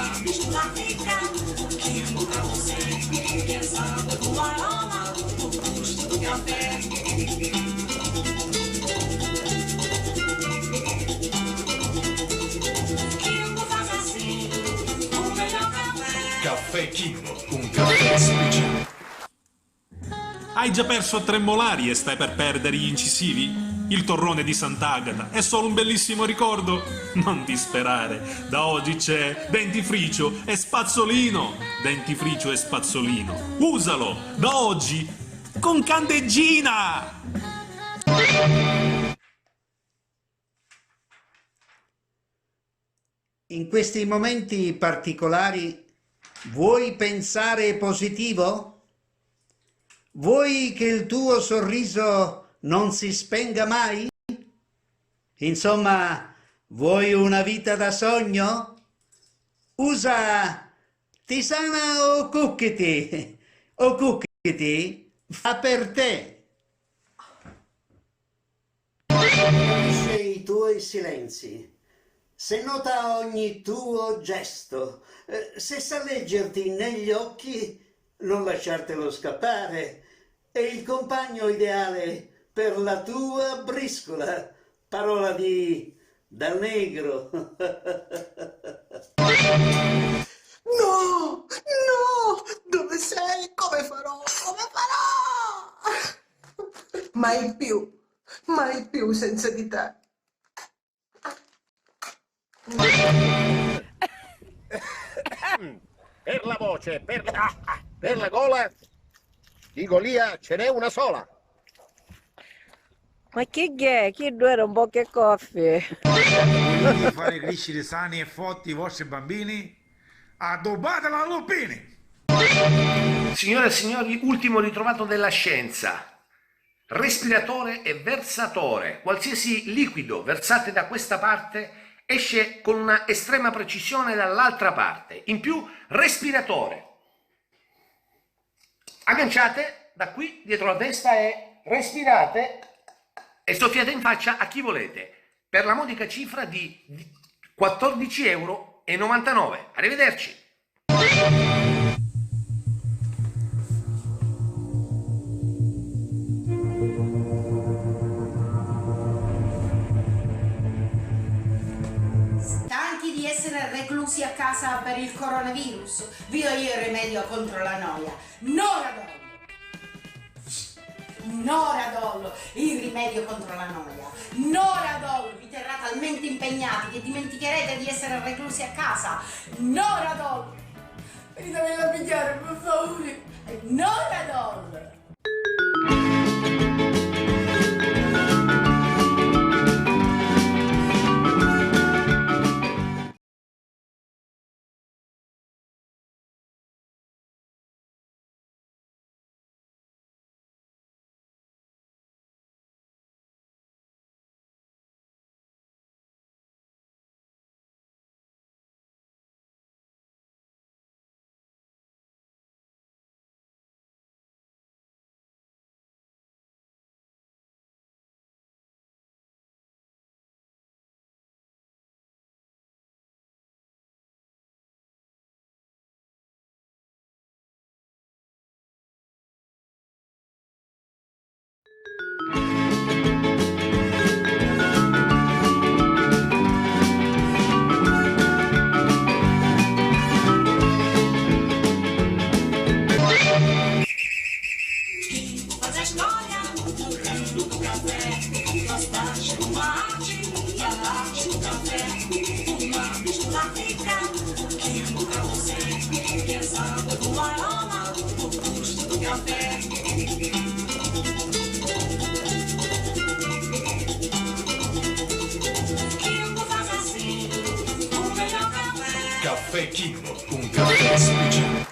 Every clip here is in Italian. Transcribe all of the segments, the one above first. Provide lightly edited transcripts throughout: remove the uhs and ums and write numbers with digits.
uma mistura rica que amo pra você, pensando com o aroma do gosto do café. Kimbo faz assim, o melhor café. Caffè Kimbo, un caffè speciale. Hai già perso a 3 molari e stai per perdere gli incisivi? Il torrone di Sant'Agata è solo un bellissimo ricordo? Non disperare, da oggi c'è dentifricio e spazzolino. Dentifricio e spazzolino. Usalo, da oggi, con candeggina! In questi momenti particolari vuoi pensare positivo? Vuoi che il tuo sorriso non si spenga mai? Insomma, vuoi una vita da sogno? Usa tisana o cucchiti, fa per te. Capisce i tuoi silenzi, se nota ogni tuo gesto, se sa leggerti negli occhi, non lasciartelo scappare. È il compagno ideale per la tua briscola. Parola da negro. No, no, dove sei? Come farò? Mai più senza di te. Per la voce, per la gola, di Golia ce n'è una sola. Ma che è? Chi due era un po' che coffee? Volete fare crescere sani e forti i vostri bambini? Addobbate la lupini! Signore e signori, ultimo ritrovato della scienza. Respiratore e versatore. Qualsiasi liquido versate da questa parte esce con una estrema precisione dall'altra parte. In più, respiratore. Agganciate da qui dietro la testa e respirate e soffiate in faccia a chi volete per la modica cifra di 14,99 €. Arrivederci. Stanchi di essere reclusi a casa per il coronavirus? Vi do io il rimedio contro la noia. Noradol! Noradol, il rimedio contro la noia. Noradol vi terrà talmente impegnati che dimenticherete di essere reclusi a casa. Noradol! Venitemi a pigliare, per favore. Noradol! Caffè Kimbo, un caffè speciale.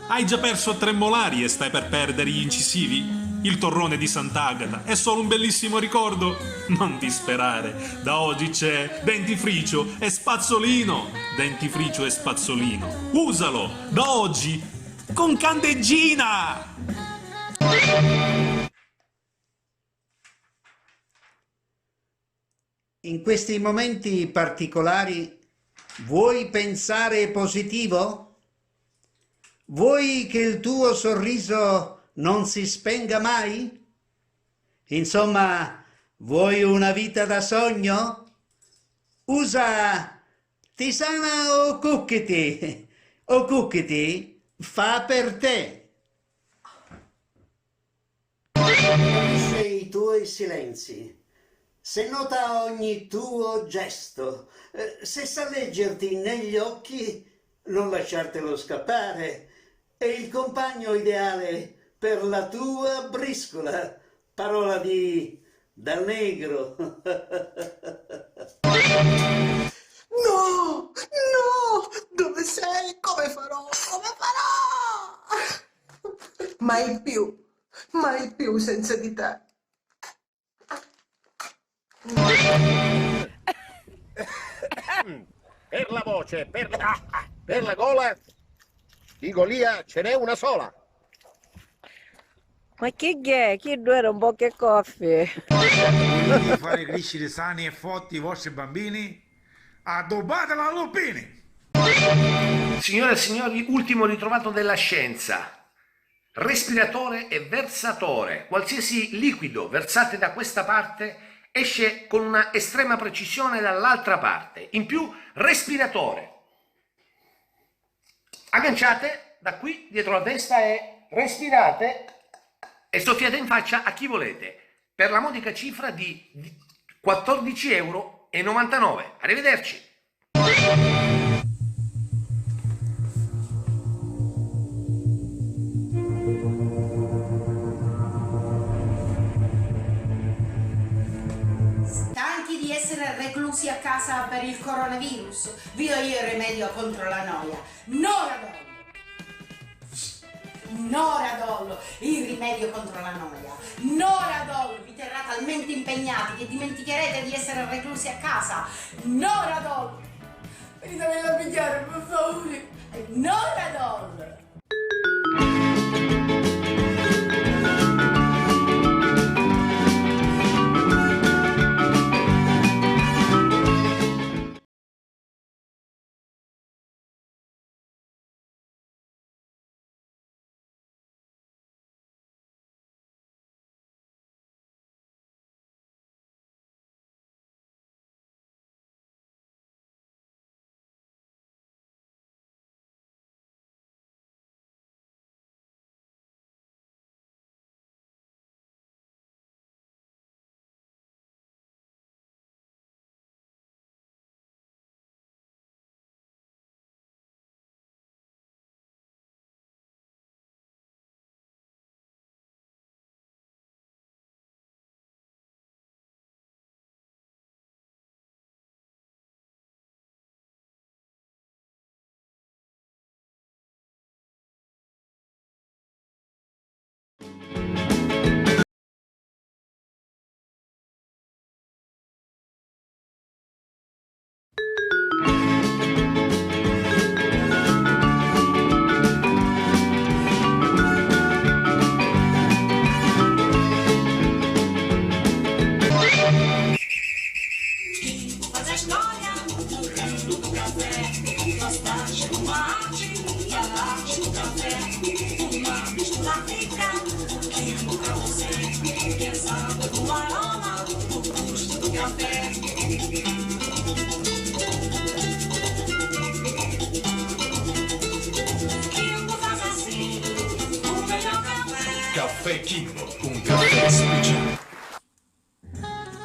Hai già perso a 3 molari e stai per perdere gli incisivi? Il torrone di Sant'Agata è solo un bellissimo ricordo? Non disperare, da oggi c'è dentifricio e spazzolino. Dentifricio e spazzolino. Usalo, da oggi, con candeggina! In questi momenti particolari Vuoi pensare positivo? Vuoi che il tuo sorriso non si spenga mai? Insomma, vuoi una vita da sogno? Usa tisana o cucchiti. O cucchiti fa per te. Conosce i tuoi silenzi. Se nota ogni tuo gesto, se sa leggerti negli occhi, non lasciartelo scappare. È il compagno ideale per la tua briscola. Parola dal negro. No, no, dove sei? Come farò? Come farò? Mai più senza di te. Per la voce, per la gola, di Golia ce n'è una sola. Ma chi è? Chi due era un po' che coffi? Volete fare crescere sani e forti i vostri bambini? Addobbate la Lupini! Signore e signori, ultimo ritrovato della scienza. Respiratore e versatore. Qualsiasi liquido versate da questa parte esce con una estrema precisione dall'altra parte. In più, respiratore. Agganciate da qui dietro la testa e respirate e soffiate in faccia a chi volete per la modica cifra di 14,99 €. Arrivederci. Stanchi di essere reclusi a casa per il coronavirus? Vi do io il rimedio contro la noia. Noradol! Noradol, il rimedio contro la noia. Noradol vi terrà talmente impegnati che dimenticherete di essere reclusi a casa. Noradol! Venitemi a pigliare, per favore. Noradol! Fazes noia, do café, gostaste do mate, e a arte do café, uma mistura rica, que nunca você quer saber do aroma, do gosto do café. Kimbo faz assim, o melhor café. Caffè Kimbo, un caffè speciale.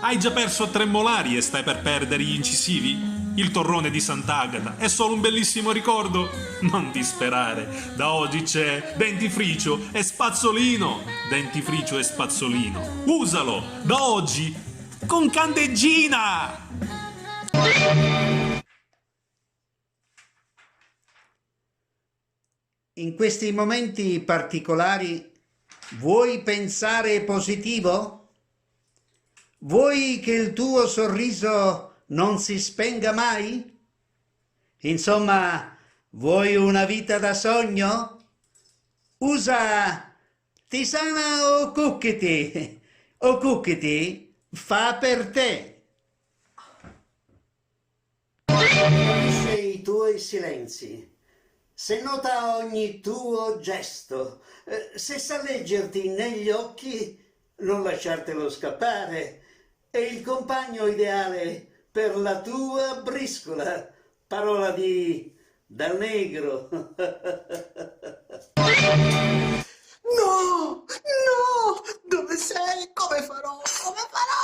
Hai già perso 3 molari e stai per perdere gli incisivi? Il torrone di Sant'Agata è solo un bellissimo ricordo? Non disperare, da oggi c'è dentifricio e spazzolino. Dentifricio e spazzolino. Usalo, da oggi, con candeggina! In questi momenti particolari vuoi pensare positivo? Vuoi che il tuo sorriso non si spenga mai? Insomma, vuoi una vita da sogno? Usa tisana o cucchiti. O cucchiti fa per te. Conosce tuoi silenzi, se nota ogni tuo gesto, se sa leggerti negli occhi, non lasciartelo scappare. È il compagno ideale per la tua briscola. Parola di Dal Negro. No, no, dove sei? Come farò? Come farò?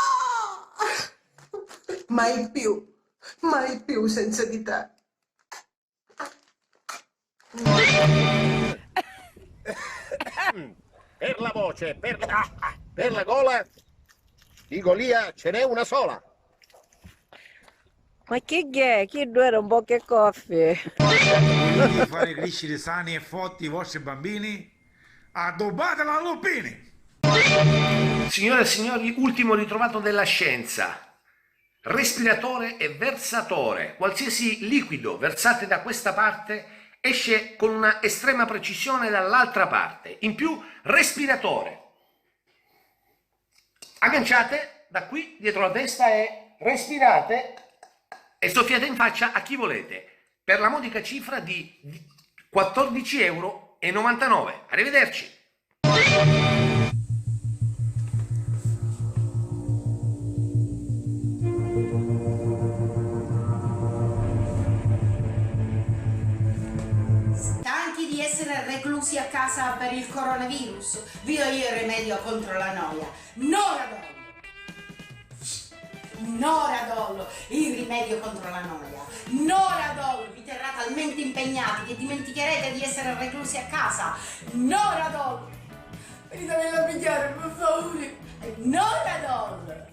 Mai più senza di te. Per la voce, per la gola, di Golia ce n'è una sola. Ma che è? Chi due era un po' che coffee? Volete fare crescere sani e forti i vostri bambini? Addobbate la Lupini! Signore e signori, ultimo ritrovato della scienza. Respiratore e versatore. Qualsiasi liquido versate da questa parte esce con una estrema precisione dall'altra parte. In più, respiratore. Agganciate da qui dietro la testa e respirate e soffiate in faccia a chi volete per la modica cifra di 14,99 €. Arrivederci. Stanchi di essere reclusi a casa per il coronavirus? Vi do io il rimedio contro la noia. Noradol! Noradol, il rimedio contro la noia. Noradol vi terrà talmente impegnati che dimenticherete di essere reclusi a casa. Noradol! Venitemi a pigliare, per favore. Noradol!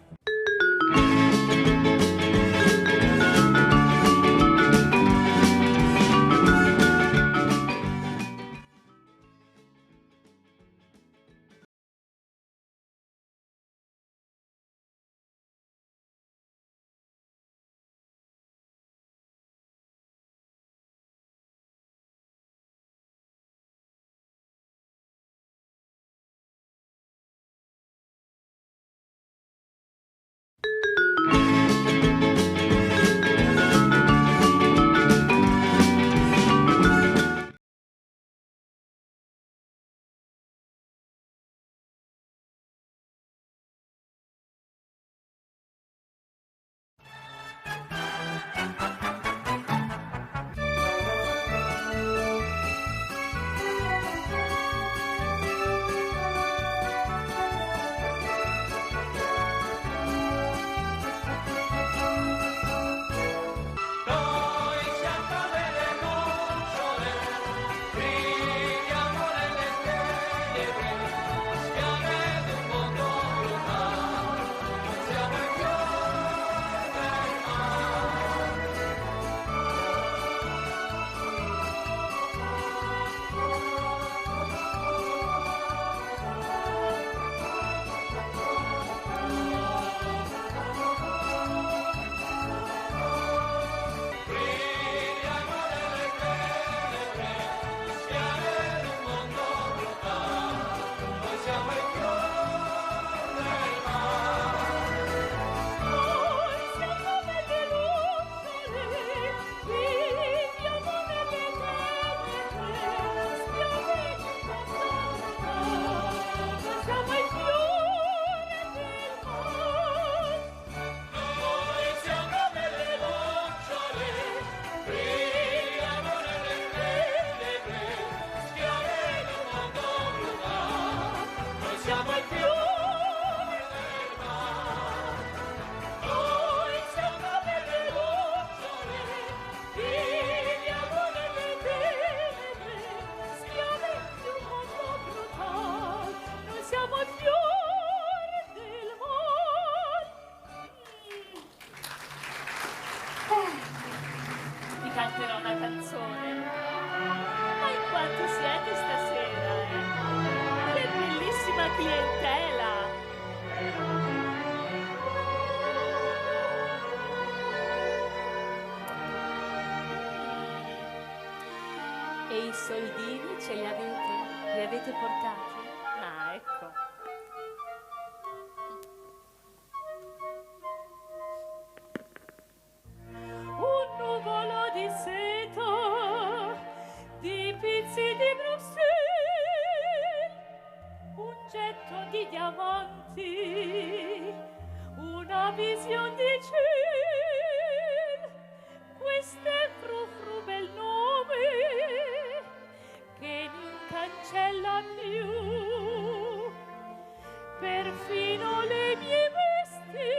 canterò una canzone. Ma in quanti siete stasera, eh? Che bellissima clientela! E i soldini ce li avete? Li avete portati? Ah, ecco. Un nuvolo di seta di diamanti, una visione di cielo, questo è frufru bel nome che non cancella più, perfino le mie vesti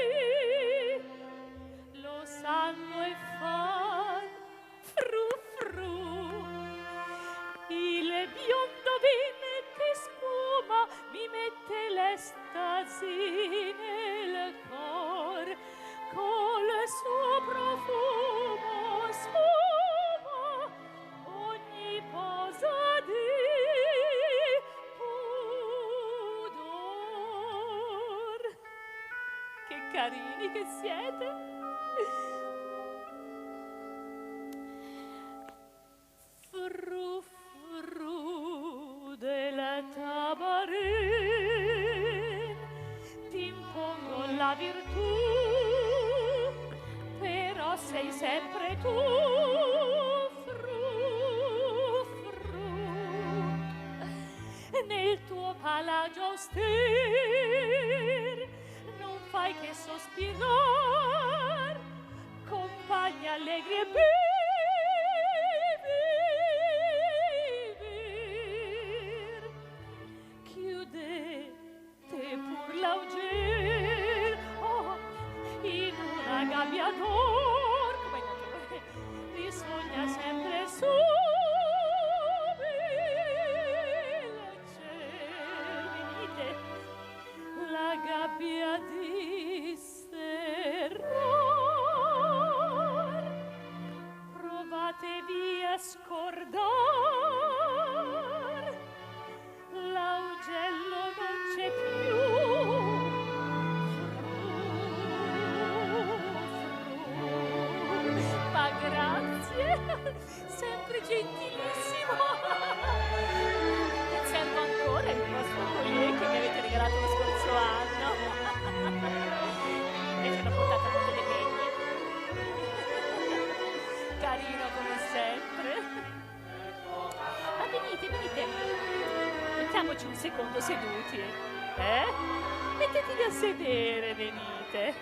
lo sanno e fan frufru. Il biondo vino che spuma mi mette l'estasi nel cor, col suo profumo sfuma ogni posa di pudor. Che carini che siete! Frufru della tabarin, ti impongo la virtù, però sei sempre tu, frufru. Nel tuo palagio auster non fai che sospirar, compagna allegri e vivir. Chiudete pur l'auger, oh, in una gabbia d'or, come risogna sempre su il ciel. Venite, la gabbia di serrar, provatevi a scordar, l'augello non c'è più. Ma grazie, sempre gentilissimo. Conservo ancora il vostro collier che mi avete regalato lo scorso anno. Invece l'ho portata molto dei pegni. Carino come sempre. Ma venite, venite. Mettiamoci un secondo seduti. Mettetevi a sedere, venite.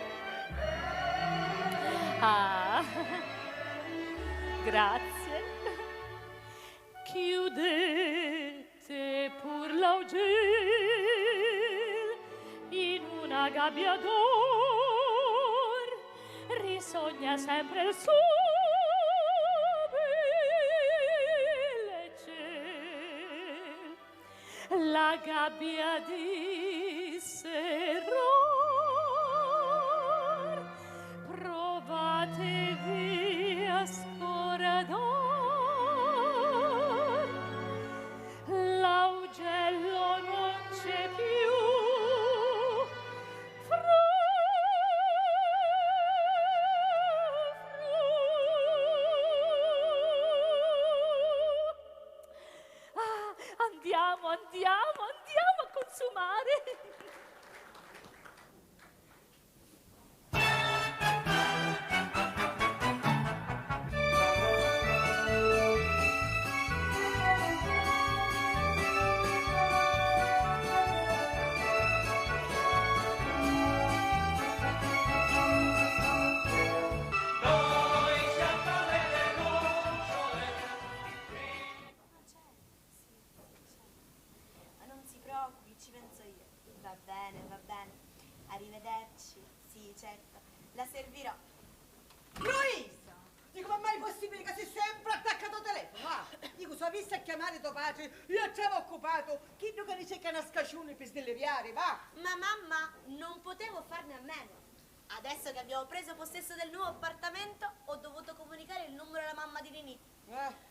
Ah, grazie. Chiudete pur l'auger in una gabbia d'or, risogna sempre il suo ciel, la gabbia di serrar, provatevi a scordar, l'augello non c'è più. Andiamo a consumare. Arrivederci. Sì, certo. La servirò. Luisa! Dico, ma mai possibile che sei sempre attaccato al telefono? Ah, dico, so visto a chiamare tuo padre, io ci avevo occupato. Chi tu che ricerca una scaccione per sdelleviare, va? Ma mamma, non potevo farne a meno. Adesso che abbiamo preso possesso del nuovo appartamento, ho dovuto comunicare il numero alla mamma di Ninì.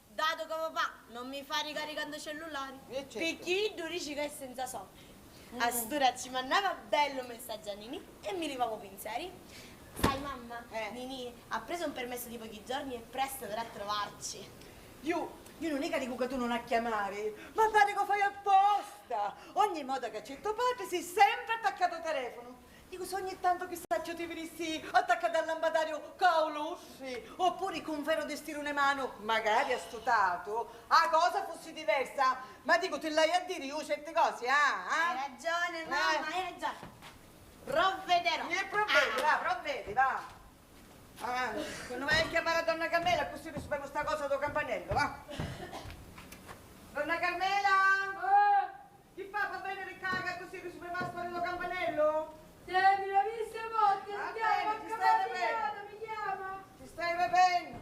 Dato che papà non mi fa ricaricando cellulari, certo. perché tu dici che è senza soldi. A stura ci mandava bello messaggio a Ninì e mi levavo pensieri. Sai mamma, Ninì ha preso un permesso di pochi giorni e presto verrà a trovarci. Io non è che dico che tu non a chiamare, ma pare che fai apposta. Ogni modo che c'è tuo padre sei sempre attaccato al telefono. dico, se ogni tanto chissà che ti venissi attaccata al lampadario caulusci, oppure con un ferro di stiro in mano, magari astutato, a cosa fossi diversa, ma dico, te l'hai a dire io certe cose, Hai ragione, mamma, hai ragione. Provvederò. Provvedi, va, provvedi, va. Avanti, quando vai a chiamare la donna Carmela, così risolviamo questa cosa del campanello, va. Donna Carmela! Chi fa? Va bene che caga così risolviamo la storia del campanello? Devi la vista volte, Va andiamo, bene, ti stai bevendo. mi chiama. Ti stai bevendo?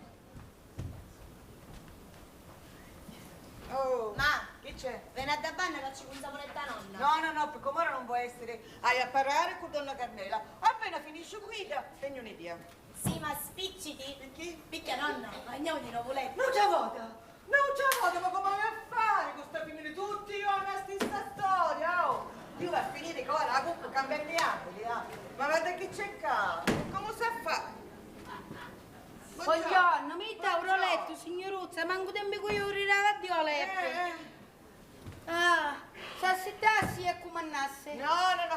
Oh, Ma, chi c'è? vieni da banna e faccio un saponetta a nonna. No, per come ora non può essere. Hai a parlare con donna Carmela. Appena finisce guida, segno un'idea. Sì, ma spicciti. Perché? Picchia nonna, andiamo di nuovo letto. Non c'è vota! Non c'è vota, ma come vai a fare? Con sta finire tutti io una stessa storia, oh! Io va a finire che ora la coppa cambia gli angoli, Ma guarda che c'è caso, come si fa? Buongiorno, mi dà un roletto, signoruzza, manco tempo che io rirava di oletto. Ah, s'assitassi e comandassi. No,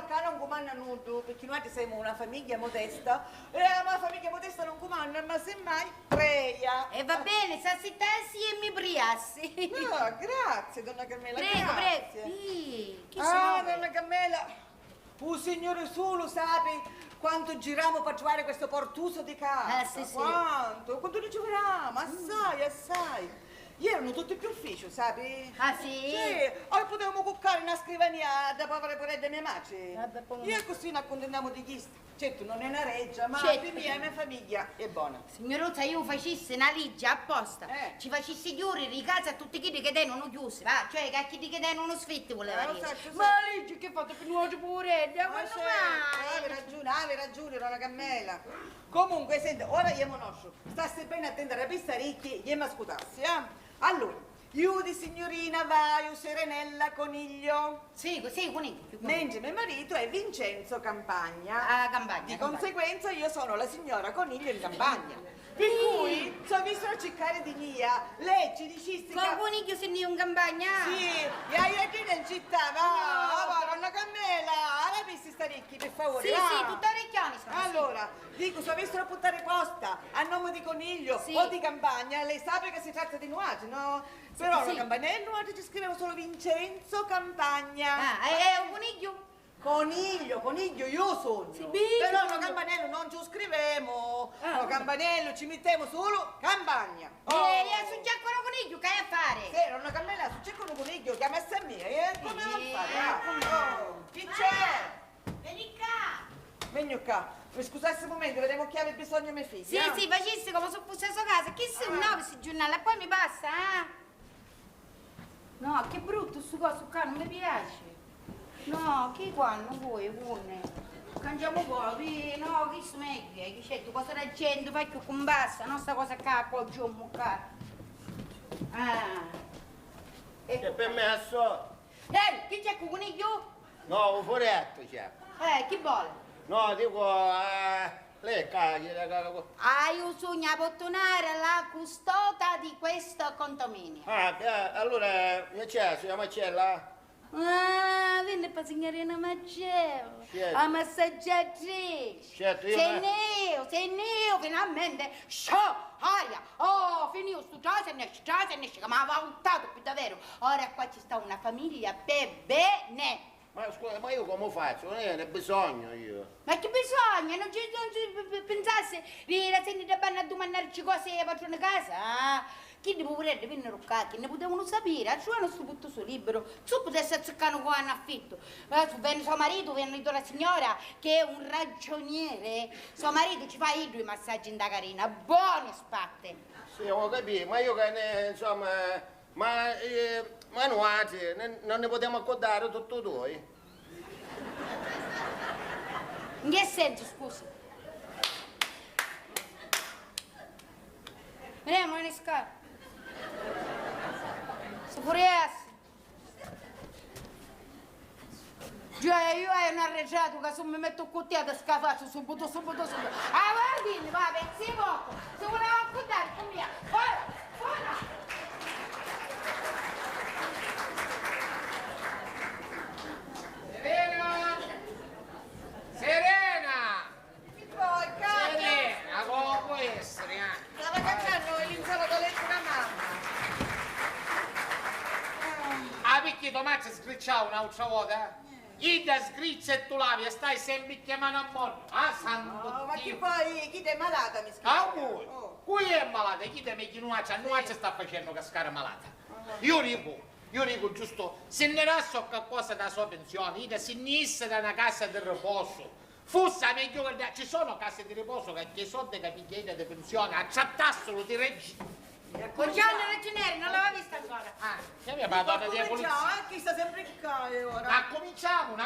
qua non comanda nulla, perché noi siamo una famiglia modesta e la famiglia modesta non comanda, ma semmai preia. E va bene, s'assitassi e mi priassi. No, grazie, donna Carmela, Prego, grazie. prego. Chi Ah, sono? donna Carmela, un signore solo sape quanto giriamo per trovare questo portuso di casa. Sì, sì. Quanto ne giriamo, assai. Ieri erano tutti più ufficio, sai? Ah, sì? Sì, oggi potevamo cuccare una scrivania da povere porelle mie maci. Vabbè, poi- Io così ne accontentiamo di chi. Certo, non è una reggia, ma Certo. per mia famiglia è buona. Signoruzza, io facessi una legge apposta. Ci facessi chiudere di casa a tutti quelli che tengono chiusi, va? Cioè, che a chi che tengono sfitti voleva lo dire. so. Ma la legge che fate per nuovo pure? Quando mai? Avevi ragione, donna Carmela. Comunque, senti, ora io conosco. Stassi bene attendere a pista ricchi, io mi ascoltassi, Allora, io di signorina Vaio Serenella Coniglio. Sì, coniglio. Mentre mio marito è Vincenzo Campagna. Ah, Campagna. Di conseguenza io sono la signora Coniglio in Campagna. Per cui ci ho visto a cercare di mia. Lei ci dicesse Con coniglio se ne un campagna? Sì, e hai qui in città, va, donna Carmela, la visti sta ricchi, per favore, Sì, va. sì, tutta orecchioni sono. Allora, dico, se avessero a buttare posta a nome di Coniglio Sì. o di Campagna, lei sa che si tratta di nuoci, no? Però sì. la campanello oggi ci scrivevo solo Vincenzo Campagna. Ah, è un coniglio? Coniglio, io sono. Sì, Però no campanello non ci scrivemo. No campanello ci mettiamo solo Campagna. E su già quello coniglio, che hai a fare? Sì, non cammella, se c'è un coniglio, chiama a mia, come non fare? Chi c'è? Vieni qua. Vengo qua. Mi scusassi un momento, vediamo chi aveva bisogno mia figlia. Sì, facessi come se fosse a sua casa. Chi se un questi giornali, e poi mi passa, No, che brutto sto coso qua, non mi piace. No, che qua non vuoi, buone. Cangiamo un po', no, che si meglio, che c'è, tu cosa da gente, fai più con basta, no, sta cosa qua giù, qua. Che per me è so. Chi c'è con coniglio? No, un furetto c'è. Chi vuole? No, dico, lei caglia. Io sogno a bottonare la custode di questo condominio. Allora, mi c'è, si chiama Marcella? Vieni per signorina Marcella, Certo. la massaggiatrice. Certo, io Sei neo, finalmente. Aia, finito sto già se ne esce, che mi ha valutato più davvero. Ora qua ci sta una famiglia per bene. Ma scusa, ma io come faccio? Non ne ho bisogno io. Ma che bisogna? Non ci pensasse di la senti da banna a domandarci cose a padrone casa? Chi ne potrebbe venire a che ne potevano sapere? A cioè non sto butto su libero, tu potessi azzeccare qua in affitto. Ma su viene suo marito, viene la signora che è un ragioniere. Suo marito ci fa i 2 massaggi in da carina, buone spatte. Sì, ho capito, ma io che ne, insomma, ma nuoti, non ne possiamo accordare tutti e due? In che senso, scusa? Veniamo in scala. Se vorresti. Già, io hai un arreggiato che se mi metto con te ad scafaccio subito. Guardi, va, pensi poco. Se volevo accordare con mia. Fuori! Serena! perché Tommaso sgricciava un'altra volta? Ida sgriccia e tu lavi e stai sempre chiamando a morte. Ah, santo No, ma chi Dio. poi, chi ti è malata, mi scrive? Ah, voi? Qui è malata, chi te mi chinuaccia? Nuaccia sta facendo cascare malata. Io dico giusto, se ne rasso qualcosa da sua pensione, ida si inizia da una casa di riposo. Fosse meglio che ci sono case di riposo che i soldi che pigliate di pensione accettassero di regime. Buongiorno Reggineri, non l'aveva vista ancora. Ah, che mia madonna di polizia. Chi sta sempre in casa ora? Ma cominciamo. No,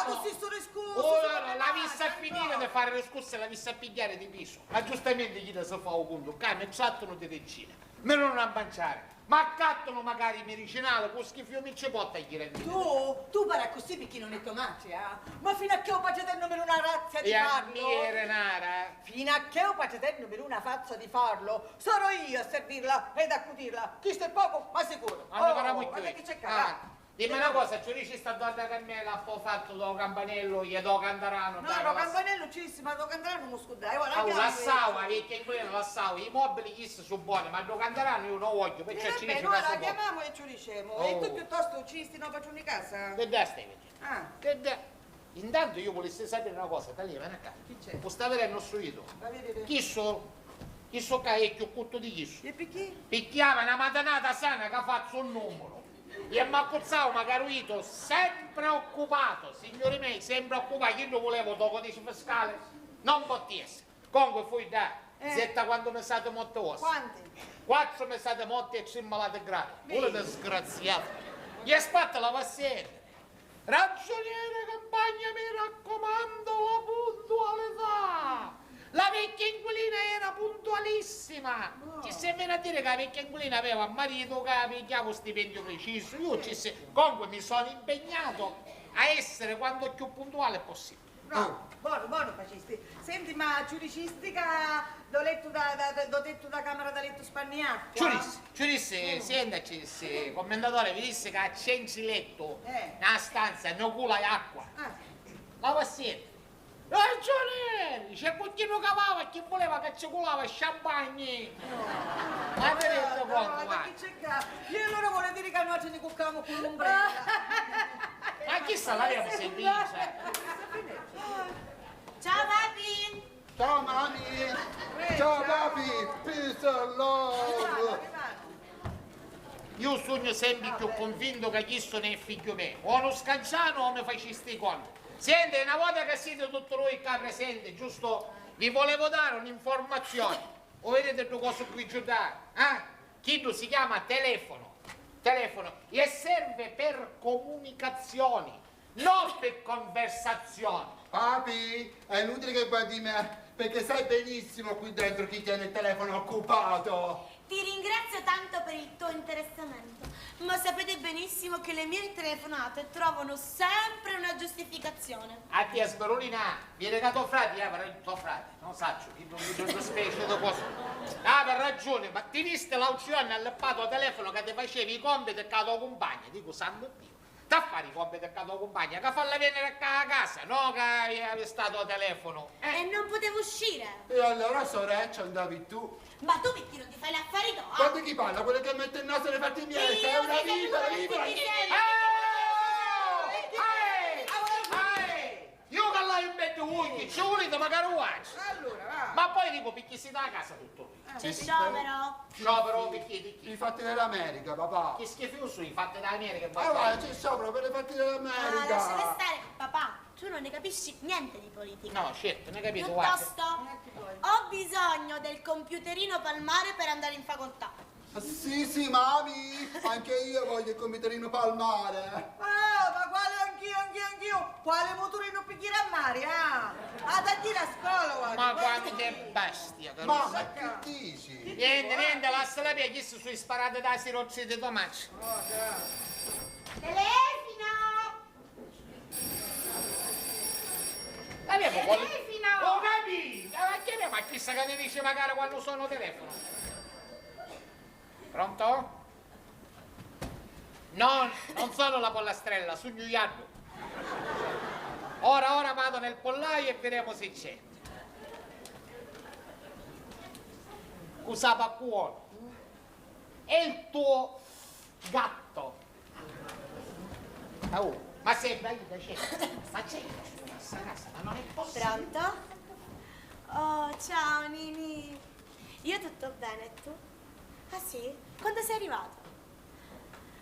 così sono scusi. La vista a finire di fare le scusse, la vista a pigliare di piso. Ma giustamente chi si fa un conto? Che mi chattano di regina, me non a mangiare. Ma accattano magari i medicinali, con schifo mi ci porta gli rendi. Tu pare così perché non è tomate, Ma fino a che ho pacetenno per una razza di E a farlo? me, Renara. Fino a che ho pacetenno per una fazza di farlo, sarò io a servirla ed accudirla. Chi sta poco, ma sicuro. Allora, faremo guarda qui. che c'è cara. Dimmi una cosa, ci dici sta donna Carmela ha poi fatto do campanello, gli do cantarano. No, lo campanello ci ma lo cantaranno non scudai. La saua, perché quello la saua, i mobili chi sono buoni, ma lo cantaranno io non voglio, perciò ci dice noi che la sono buoni. chiamiamo e ci diciamo. E tu piuttosto ci sti no faccio in casa? Che da stai vedendo? Ah, Che da? Intanto io volessi sapere una cosa, da lì, vieni a casa. chi c'è? Posso avere il nostro idolo? Va a vedere. Chi so caecchio cutto di chi so? E perché? Picchiava una matanata sana che ha fatto un numero. E mi accozzavo magari sempre occupato, signori miei, sempre occupato. Io non volevo do codice fiscale, non potesse. Comunque fui da zetta quando mi state morte vostre. Quanti? 4 mi state morti e 3 malate gravi. Pure disgraziato. Gli spatta la pazienza. Ragioniere Campagna, mi raccomando la puntualità. La vecchia inquilina era puntualissima. Ci sembra a dire che la vecchia inquilina aveva un marito che pigliava stipendio preciso. Io comunque mi sono impegnato a essere quanto più puntuale possibile. No, buono facisti. Senti, ma giudicistica do letto da camera da letto spagnato? Giudice, senta, commendatore, vi disse che a Cenziletto, nella stanza, inocula acqua. La paziente. Ragionieri, c'è chi non cavava e chi voleva che ci colava champagne. Ma te ne conto, ma chi c'è qua? Io allora volevo dire che noi ce ne cuccavamo con l'ombrella. Ma chi sta l'aveva sentita? Ciao papi! Ciao mami! Ciao papi! Peace and love! Io sono sempre più convinto che chi sono è figlio mio. O uno scanciano o mi facesti i conti. Senti, una volta che siete tutti voi qua presenti, giusto? Vi volevo dare un'informazione. O vedete due cose qui giudare? Chi si chiama telefono. E serve per comunicazioni, non per conversazioni. Papi, è inutile che guardi me, perché sai benissimo qui dentro chi tiene il telefono occupato. Ti ringrazio tanto per il tuo interessamento, ma sapete benissimo che le mie telefonate trovano sempre una giustificazione. A te sperolina, viene che tuo frate, per tuo frate, non saccio, chi non mi specie di cosa. Per ragione, ma ti viste l'auzione all'appato telefono che ti facevi i compiti e che tua compagna, dico santo Dio. Da fare i compiti che tua compagna, che farla venire a casa, no che avevi stato a telefono. E non potevo uscire. E allora sorella andavi tu. Ma tu perché non ti fai l'affari tuoi? Guarda chi parla, quello che mette il naso nei fatti miei, sei una viva! Io che l'ho in mezzo voi, ci volete magari guardi. Allora, va. Ma poi dico perché si dà a casa tutto lui. C'è sciopero. Sciopero perché di chi? I fatti dell'America, papà. Che schifoso i fatti dell'America. Allora c'è sciopero per i fatti dell'America. Lasciami stare, papà. Tu non ne capisci niente di politica. No, certo, ne capito, guarda. Piuttosto, ho bisogno del computerino palmare per andare in facoltà. Sì, mami, anche io voglio il computerino palmare. Ma quale anch'io? Quale motorino per tirare a mare, da dire a scuola, guarda. Ma quante bestia, che Mamma, che dici? Niente, lascia la via, chi sui sparate da sirozzi di tomati. Telefino! Telefino! Oh, capito? Ma chissà che ne dice magari quando sono telefono. Pronto? No, non sono la pollastrella, sono Giuliano. Ora vado nel pollaio e vedremo se c'è. Usava cuore. E il tuo gatto? Oh, ma sembra io da c'è. Ma c'è questa casa, ma non è possibile. Pronto? Oh, ciao Nini. Io tutto bene, e tu? Ah sì? Quando sei arrivato?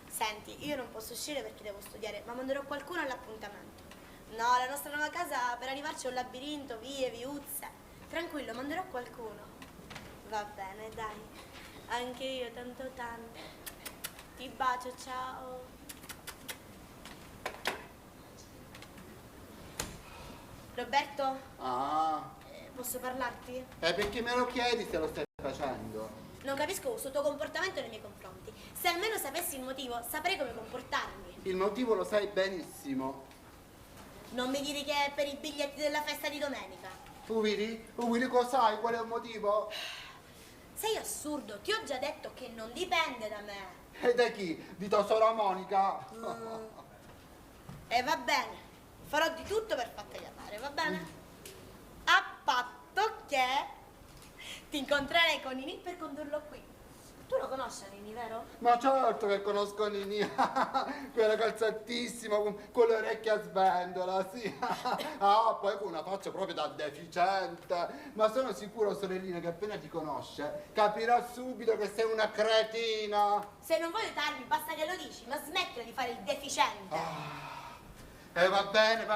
Senti, io non posso uscire perché devo studiare, ma manderò qualcuno all'appuntamento. No, la nostra nuova casa, per arrivarci è un labirinto, vie, viuzze. Tranquillo, manderò qualcuno. Va bene, dai. Anche io, tanto tanto. Ti bacio, ciao. Roberto? Ah, Posso parlarti? perché me lo chiedi se lo stai facendo? Non capisco questo tuo comportamento nei miei confronti. Se almeno sapessi il motivo, saprei come comportarmi. Il motivo lo sai benissimo. Non mi dire che è per i biglietti della festa di domenica. Willy, cosa sai? Qual è il motivo? Sei assurdo, ti ho già detto che non dipende da me. E da chi? Di tua sorella Monica? E va bene, farò di tutto per farteli andare, va bene? A patto che ti incontrerei con Nini per condurlo qui. Tu lo conosci Nini, vero? Ma certo che conosco Nini, quella calzatissima con le orecchie a svendola, sì. Ah, poi con una faccia proprio da deficiente. Ma sono sicuro, sorellina, che appena ti conosce capirà subito che sei una cretina. Se non vuoi aiutarmi, basta che lo dici, ma smettila di fare il deficiente. Va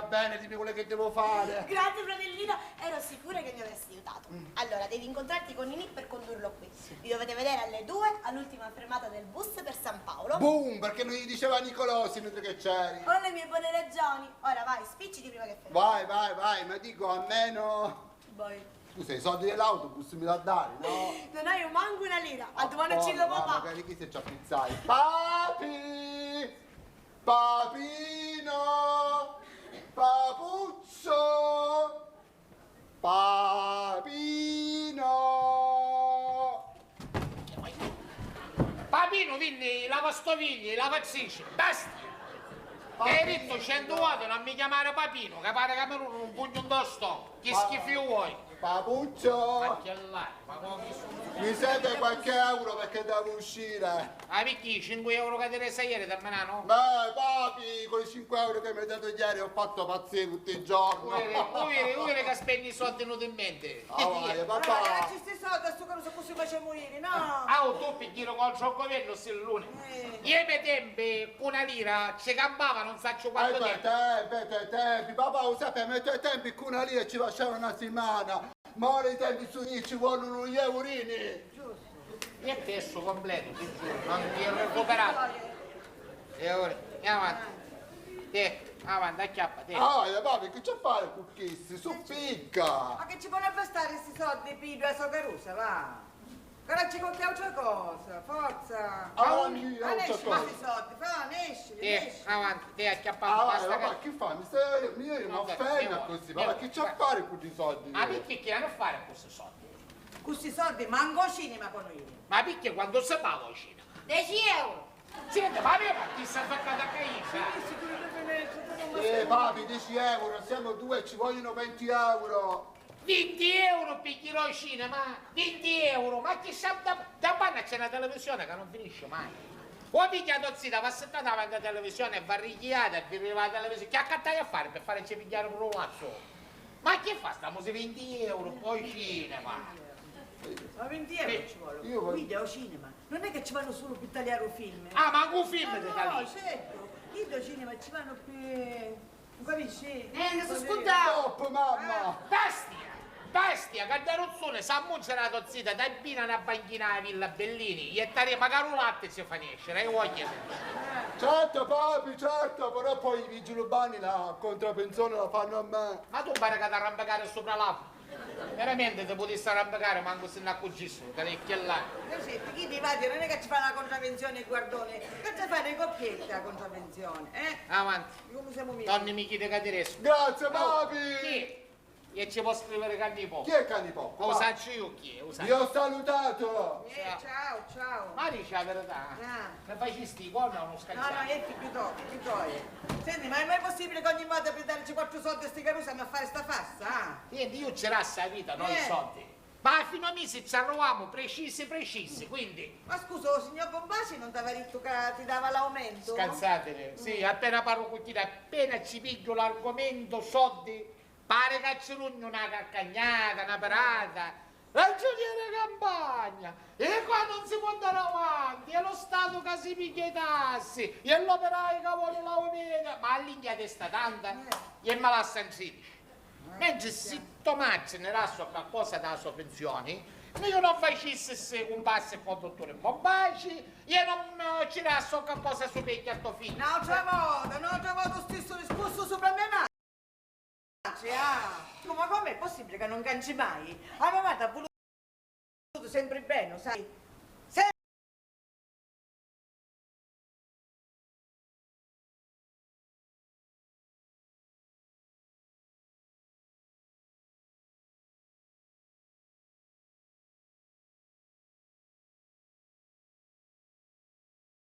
bene, dimmi quello che devo fare. Grazie fratellino, ero sicura che mi avresti aiutato. Allora, devi incontrarti con Nini per condurlo qui. Vi dovete vedere alle 2 all'ultima fermata del bus per San Paolo. Boom, perché non gli diceva Nicolosi mentre che c'eri. Ho le mie buone ragioni. Ora vai, spicciti prima che fermi. Vai, ma dico almeno... Vai. Scusa, i soldi dell'autobus mi da dare, no? Non hai manco una lira, a domani ci lo papà. Magari chi se ci appizzai. Papi! Papino! Papuccio! Papino! Papino, quindi lavastoviglie, lavazzici, bestia! Che hai detto 100 volte non mi chiamare Papino, che pare che me un pugno indosso, che schifo vuoi? Papuccio! Ma che là, ma come sono? Mi serve qualche euro perché devo uscire. Ah, perché 5 euro che ti resa ieri da menano? Beh, papi, con i 5 euro che mi hai dato ieri ho fatto pazzire tutti i giorni. Uire che spendi i soldi inutilmente. Vai, papà. Ma ragazzi, sti soldi, a sto che non so così facciamo morire, no? Ah, tu picchino col giocovello sul lune. Io ai tempi una lira ci campava non saccio quanto tempo. Tempi, papà, lo sappiamo, ai tuoi tempi con una lira ci faceva una settimana. Ma ora i tempi su ci vogliono gli eurini. Giusto. E il testo completo, ti giuro, non ti ho recuperato. E ora, andiamo avanti. Te, avanti, acchiappa, te. Ah, papi, che c'è a fare con questi? Su picca. Ma che ci può bastare questi soldi, Pido e Soccarusa, va? Ora ci conchiamo altra cosa, forza. Avanti, esci questi soldi, fa, esci. Te, avanti, te, acchiappa. Ma che fa? Mi offende così, ma che c'è a fare con i soldi? Ma perché che hanno a fare con questi soldi? Questi soldi manco al cinema con noi. Ma perché quando si paga al cinema? 10 euro. Senti, ma chi si è toccata a caiccia? Papi, 10 euro, siamo due, ci vogliono 20 euro. 20 euro picchierò al cinema? 20 euro? Ma chi sa da quando c'è una televisione che non finisce mai? O picchiato zita, va settata davanti alla televisione e va richiata e vi arriva la televisione. Che accattai a fare per farci pigliare un rulazzo? Ma che fa? Stiamo su 20 euro, poi cinema. Ma 20 euro ci vogliono. Video cinema. Non è che ci vanno solo per tagliare un film. Ah, ma un film di no, tagliare? certo. Video cinema ci vanno per... Capisci? Ne sono scontato. Stop, mamma! Bestia, che da rozzone si ammuccia la tozzita, dai bina una banchina alla Villa Bellini, gli ettari magari un latte ci fa nascere, e voglio Certo, papi, certo, però poi i vigili urbani la contravvenzione la fanno a me. Ma tu pare che ti arrampicare sopra l'acqua? Veramente ti potessi arrampicare manco se ne accorgissero, che lei che là. Senti, chi ti va a dire? Non è che ci fa la contravvenzione il guardone, che ci fa le coppiette la contravvenzione, Avanti. Come siamo miei? Donne mi chiede che adesso. Grazie, papi! Chi? E ci può scrivere Cannipo? Chi è Cannipo? Lo saccio io chi è? Vi ho salutato! Ciao. Ma dici la verità? Mi facesti i corna o non No, scagliare? è più dopo. Senti, ma è mai possibile che ogni volta per darci 4 soldi a sti carusi a fare sta fassa? Niente, io c'era la vita, non i soldi. Ma fino a mesi ci arriviamo precisi, quindi... Ma scusa, signor Bombasi non ti aveva detto che ti dava l'aumento? Scansatene, sì, appena parlo con te, appena ci piglio l'argomento soldi, pare che ci rugno una caccagnata, una parata. Ragioniere Campagna, e qua non si può andare avanti, è lo Stato che si piglia i tassi, e l'operaio che vuole l'aumento, ma all'India testa tanta, e me la sentite. Mentre se Tomazzi ne rasso qualcosa dalla sua pensione, io non facessi un passo con il dottore Bombasi, io non ci rasso qualcosa su Pecchiatto Figlio. Un'altra volta lo stesso discorso sopra me mano. Ma com'è possibile che non canci mai? La mamma ti ha voluto sempre bene, sai?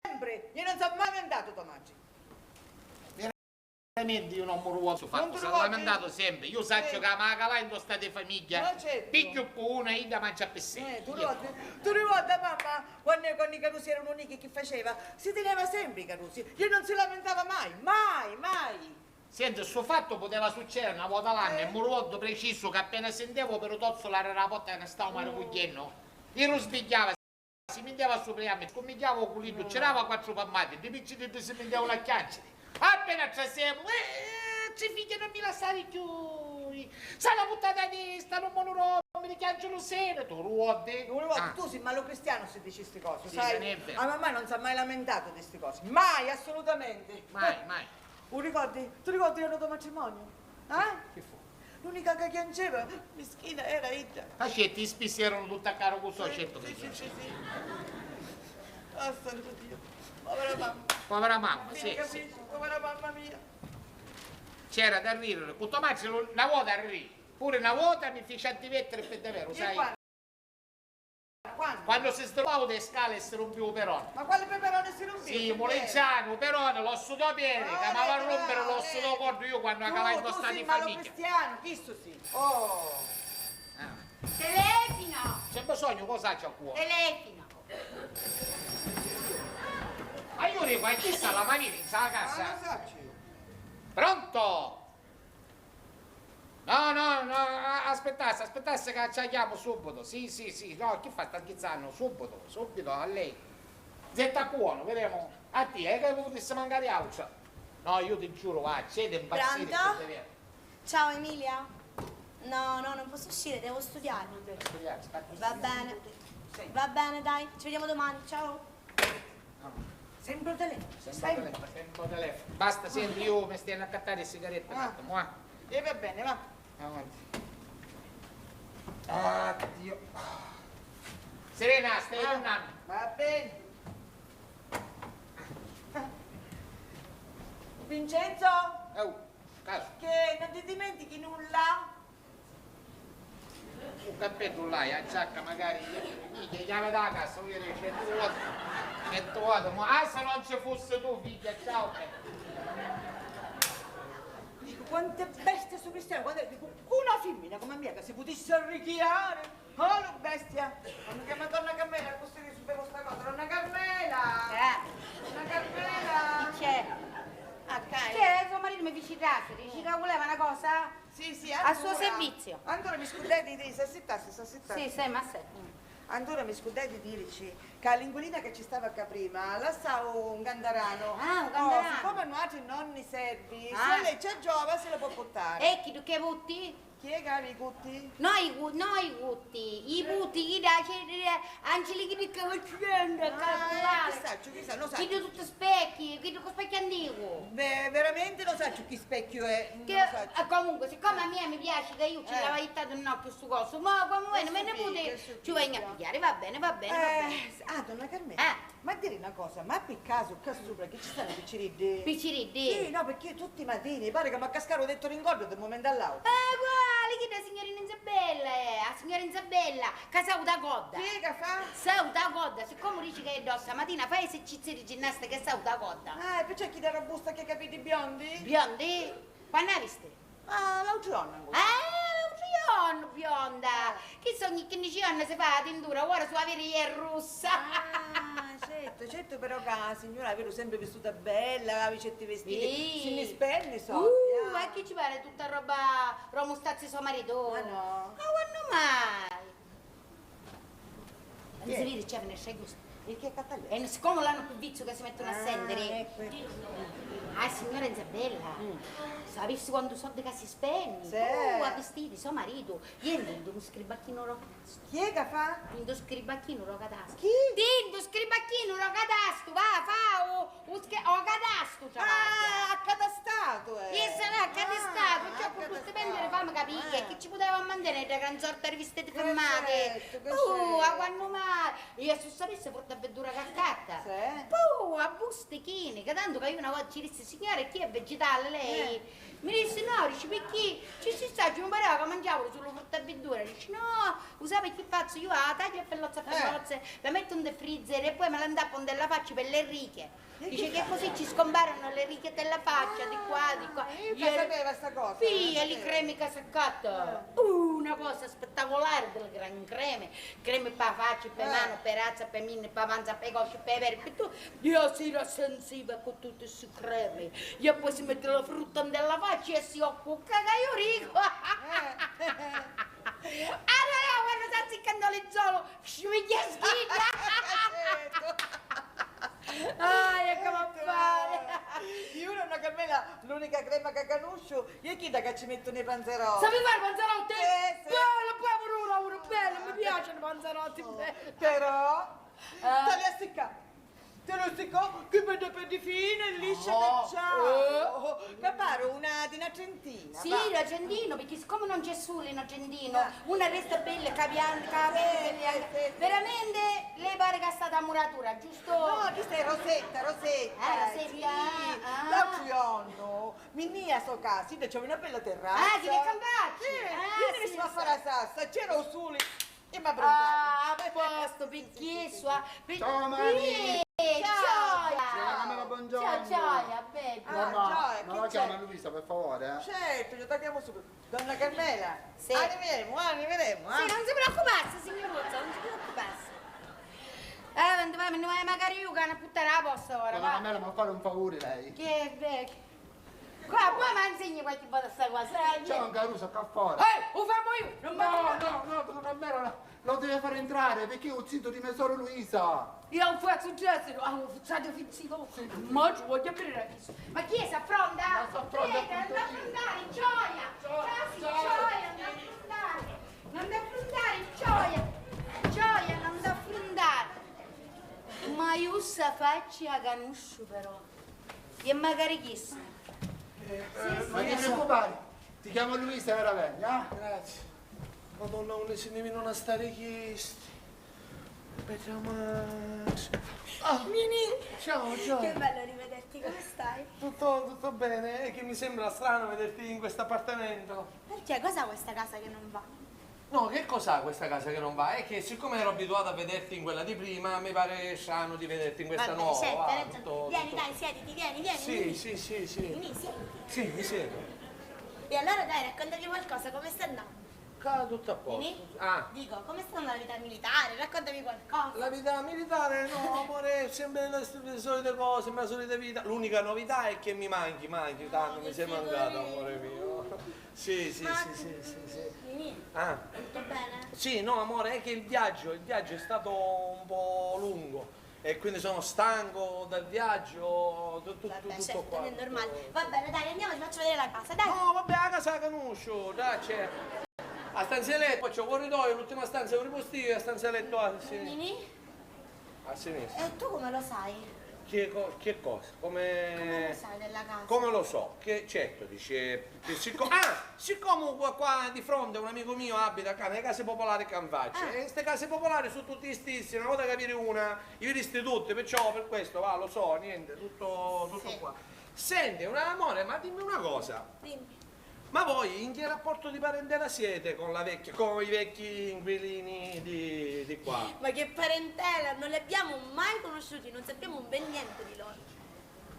Sempre, io non sono mai lamentato, Tomaggi. Veramente io non mi ruoto fatto, sono lamentato sempre, io saccio che la calando sta di famiglia, piglio una e da mangia per sé. Tu ricorda mamma, quando i carusi erano unici che faceva, si teneva sempre i carusi, io non si lamentava mai. Senti, questo fatto poteva succedere una volta l'anno e mi ricordo preciso che appena sentivo per tozzolare la porta che ne stavo maravigliando, io lo sbigliava, si metteva sopra me, scomigliava il culito, c'erava 4 pammate, di piccini si metteva una chiancia. Appena ci siamo, ci figlia non mi lasciare più, sai la puttana testa, non me lo rompi, mi chiangio lo seno, tu ruote. Tu sei malo cristiano se dici queste cose, sì, sai? La mamma non si è mai lamentato di queste cose, mai, assolutamente. Mai. Tu ricordi il nostro matrimonio? Che fu? L'unica che piangeva, mischina, era Ida. Facetti, i spissi erano tutti a caro con certo che sì. Ah, santo Dio, povera mamma. Povera mamma, sì. Povera mamma mia. C'era da ridere, con Tomazzi una vuota a ridere, pure una vuota mi fece antivettere per davvero, sai? Quando si strovavo le scale e si rompiva il perone. Ma quale peperone si rompiva? Sì, Molenziano, perone, l'osso da piede, che mi va a rompere l'osso da cordo io quando la cavai indostata in famiglia. Tu sei cristiano, chi sì? Oh! Telefino! C'è bisogno, cosa c'è a cuore? Telefino! Ma io dico, e chi sta la manina in sa casa? Non lo so. Pronto? No, aspettasse che ci chiamo subito. Sì, no, chi fa? Sta schizzando? Subito, a lei. Zetta buono, vedremo. A te, che potessi mancare altro? No, io ti giuro, va, c'è da impazzire. Pronto? Ciao Emilia? No, non posso uscire, devo studiare. Va bene, dai, ci vediamo domani, ciao. Sempre il telefono. Sempre il telefono. Basta, senti, io mi stiamo a cattare le sigarette un attimo, E va bene, va. Avanti. Addio. Serena, stai tornando. Va bene. Vincenzo? Caso. Che non ti dimentichi nulla? Un cappello là, la giacca magari, gli chiave da casa, io dico, 100 volte, ma se non ci fosse tu, figlia, ciao. Dico, quante bestie su cristiano, dico, una femmina come mia che si potesse arricchiare, oh la bestia, quando chiama donna Carmela, così di sapevo sta cosa, donna Carmela, donna Carmela, C'è? C'è, suo marito mi dice dici che voleva una cosa? Sì, a suo servizio. Ancora mi scudai di dire, si Sì, ma sei. Ancora mi scudai di dirci che la linguina che ci stava qua prima, la sa un gandarano. Un gandarano. Siccome noi altri non ne servi, Ah. se lei c'è giova se la può portare. E chi tu che putti? Chi è che ha i cutti? No, i putti, chi da angeli che ti calciando, Chissà, lo sa. chi tu tutti specchi, chi tu con specchi antico. Beh, veramente lo sa che specchio è. Comunque, siccome a me mi piace che io ci l'avevo aiutato un occhio su coso, ma come voi non me ne potete, ci venga a pigliare, va bene. Donna Carmela, ma dire una cosa, ma per caso qua sopra che ci stanno picciriddi? Picciriddi? Sì, no, perché tutti i mattini pare che mi cascaro detto ringordo del momento all'altro. Guarda, chi è la signorina Isabella, la signora Isabella, che sauta coda. Sì, che fa? Sauta coda, siccome dici che è dossa mattina fai esercizi di ginnastica che sauta coda. E perciò chi da robusta che capiti biondi? Biondi? Quando hai visto? L'altro giorno. L'altro nonno bionda. Che sogni 15 anni si fa la tintura, ora sua vera è russa. Ah, certo, però che la signora avevo sempre vissuta bella, avevi certi vestiti, Sì. si mi spenni so. E che ci pare tutta roba romustazzi suo marito? Ma no. Ma quando mai? Non si vede, c'è, ne sai gusto. E che catalè? E siccome l'hanno più vizio che si mettono a sendere. Ecco. Ah, signora Isabella, sapessi quando soldi che si spegne? Sì. A vestiti, suo marito. Io vendo uno scribacchino rocatasto. Chi è che fa? Vendo scribacchino rocatasto. Chi? Vendo scribacchino rocatasto, va, o catasto, cioè. Ah, accatastato, E sarà accatastato, cioè con queste pendere fammi capire che ci poteva mantenere da gran sorta riviste di fermate. A quando mai? Io se sapesse porta verdura caccatta. A bustichini, che tanto che io una volta ci disse, signore, chi è vegetale lei? Mi disse no, dice perché ci si sta, ci mi pareva che mangiavo solo frutta e verdura. Dice no, usate che faccio io la taglio a pellozza, la metto in freezer e poi me la andappo nella faccia per le righe. Dice che così ci scomparano le righe della faccia, di qua, di qua. Io sapeva sta cosa. Figlia, le creme che si accatta. Una cosa spettacolare delle gran creme. Creme per la faccia, per mano, per razza, per minne, per panza, per cosce, per pere, per tutto. Io si sensiva con tutte queste creme. Io poi si mette la frutta nella faccia e si occupa io rico. Allora, quando sta ziccando le zolo, scioglie schida. Ah, ecco ma fare! Io una Carmela, l'unica crema che conosco, io chi da che ci metto nei panzerotti? Sapi fare panzerotti? Sì. Bello, poi uno bello, mi piacciono i panzerotti belli. Però, te li assicca. Te lo dico che vede per di fine, liscia che ciao. Che pare una di Innocentina. Sì, va. l'Argentino, perché siccome non c'è solo in Argentino, una resta bella, capiante, veramente lei pare che è stata a muratura, giusto? No, questa è Rosetta. Rosetta, Sì. ah. L'altro giorno, minnia a so casa, c'è una bella terrazza. Ah, che ne campacci? Io mi sono a fare la salsa, c'era un sole e mi ha Ah, a posto, perché sua... Ciao, Mami. Ciao! Ciao, buongiorno. Ciao, baby. Ma che la chiama c'è? Luisa, per favore, Certo, glielo tagliamo subito. Donna Carmela, Sì. arriveremo. Sì, non si preoccuparsi, signoruzza, non si preoccuparsi. Magari io che ne buttare a posto ora, Donna va. Carmela, ma fare un favore lei. Che vecchio. Qua, poi mi insegni qualche volta sta cosa. C'è un Caruso qua fuori. Lo famo io, non mi No, Donna Carmela, lo deve fare entrare perché io ho zitto di mia sorella Luisa. Io ho fatto gesto, ho fatto fizzito. Ma ci voglio aprire la chiesa. Ma chi è? Si affronta? Ma si affronta Non da affrontare, gioia! Gioia, non da affrontare, gioia! Gioia, non da affrontare! Ma io sa faccia canuscio però. E magari chissà. Ma non ti preoccupare, ti chiamo Luisa e ora vieni, Grazie. Madonna, non se ne vengono a stare chiesti. Mini! Ciao. Che bello rivederti, come stai? Tutto bene, è che mi sembra strano vederti in questo appartamento. Perché? Cos'ha questa casa che non va? No, che cos'ha questa casa che non va? È che siccome ero abituato a vederti in quella di prima, mi pare strano di vederti in questa Vabbè, nuova. senti, va, hai ragione. tutto- Vieni, tutto- dai, siediti, vieni. Sì. Vieni, siediti. Sì, mi siedo. E allora dai, raccontami qualcosa, come sta andando? Tutto a posto. Vieni? Ah. Dico, come sta andando la vita militare? Raccontami qualcosa. La vita militare, no, amore, sempre le solite cose, sempre la solita vita. L'unica novità è che mi manchi, tanto mi sei mancato, amore mio. Sì. Vieni, Ah. tutto bene? Sì, no, amore, è che il viaggio è stato un po' lungo e quindi sono stanco dal viaggio, tutto Certo, qua. è normale. Va bene, dai, andiamo, ti faccio vedere la casa, dai. No, vabbè, la casa la conosco, dai, c'è. La stanza di letto, poi c'è il corridoio, l'ultima stanza è un ripostino e la stanza di letto a sinistra. Vieni? A sinistra. E tu come lo sai? Che cosa? Come lo sai della casa? Come lo so? Che certo, dice. Siccome qua di fronte un amico mio abita qua nelle case popolari Canvacce. E queste case popolari sono tutte stesse, una volta capire una, io viste tutte, perciò per questo va, lo so, niente, tutto qua. Senti, amore, ma dimmi una cosa. Dimmi. Ma voi in che rapporto di parentela siete con i vecchi inquilini di qua? Ma che parentela, non li abbiamo mai conosciuti, non sappiamo ben niente di loro.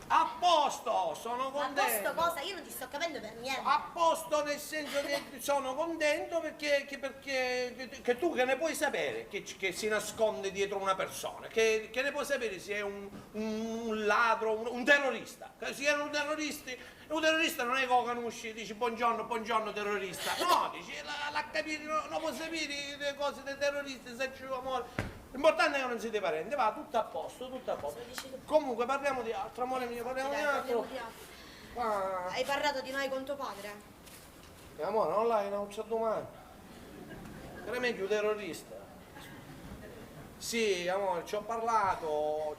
A posto, sono Ma a contento. posto cosa? Io non ti sto capendo per niente. A posto nel senso che sono contento perché che tu che ne puoi sapere che si nasconde dietro una persona, che ne puoi sapere se è un ladro, un terrorista. Che se erano terroristi, un terrorista non è che lo conosci e dici buongiorno, buongiorno terrorista. No, dici la capire, non puoi sapere le cose dei terroristi, se c'è amore. L'importante è che non siete parenti, va, tutto a posto, tutto a posto. Comunque parliamo di altro, amore mio, parliamo di altro. Hai parlato di noi con tuo padre? Amore, non l'hai, non c'è domani. Era meglio terrorista. Sì, amore, ci ho parlato,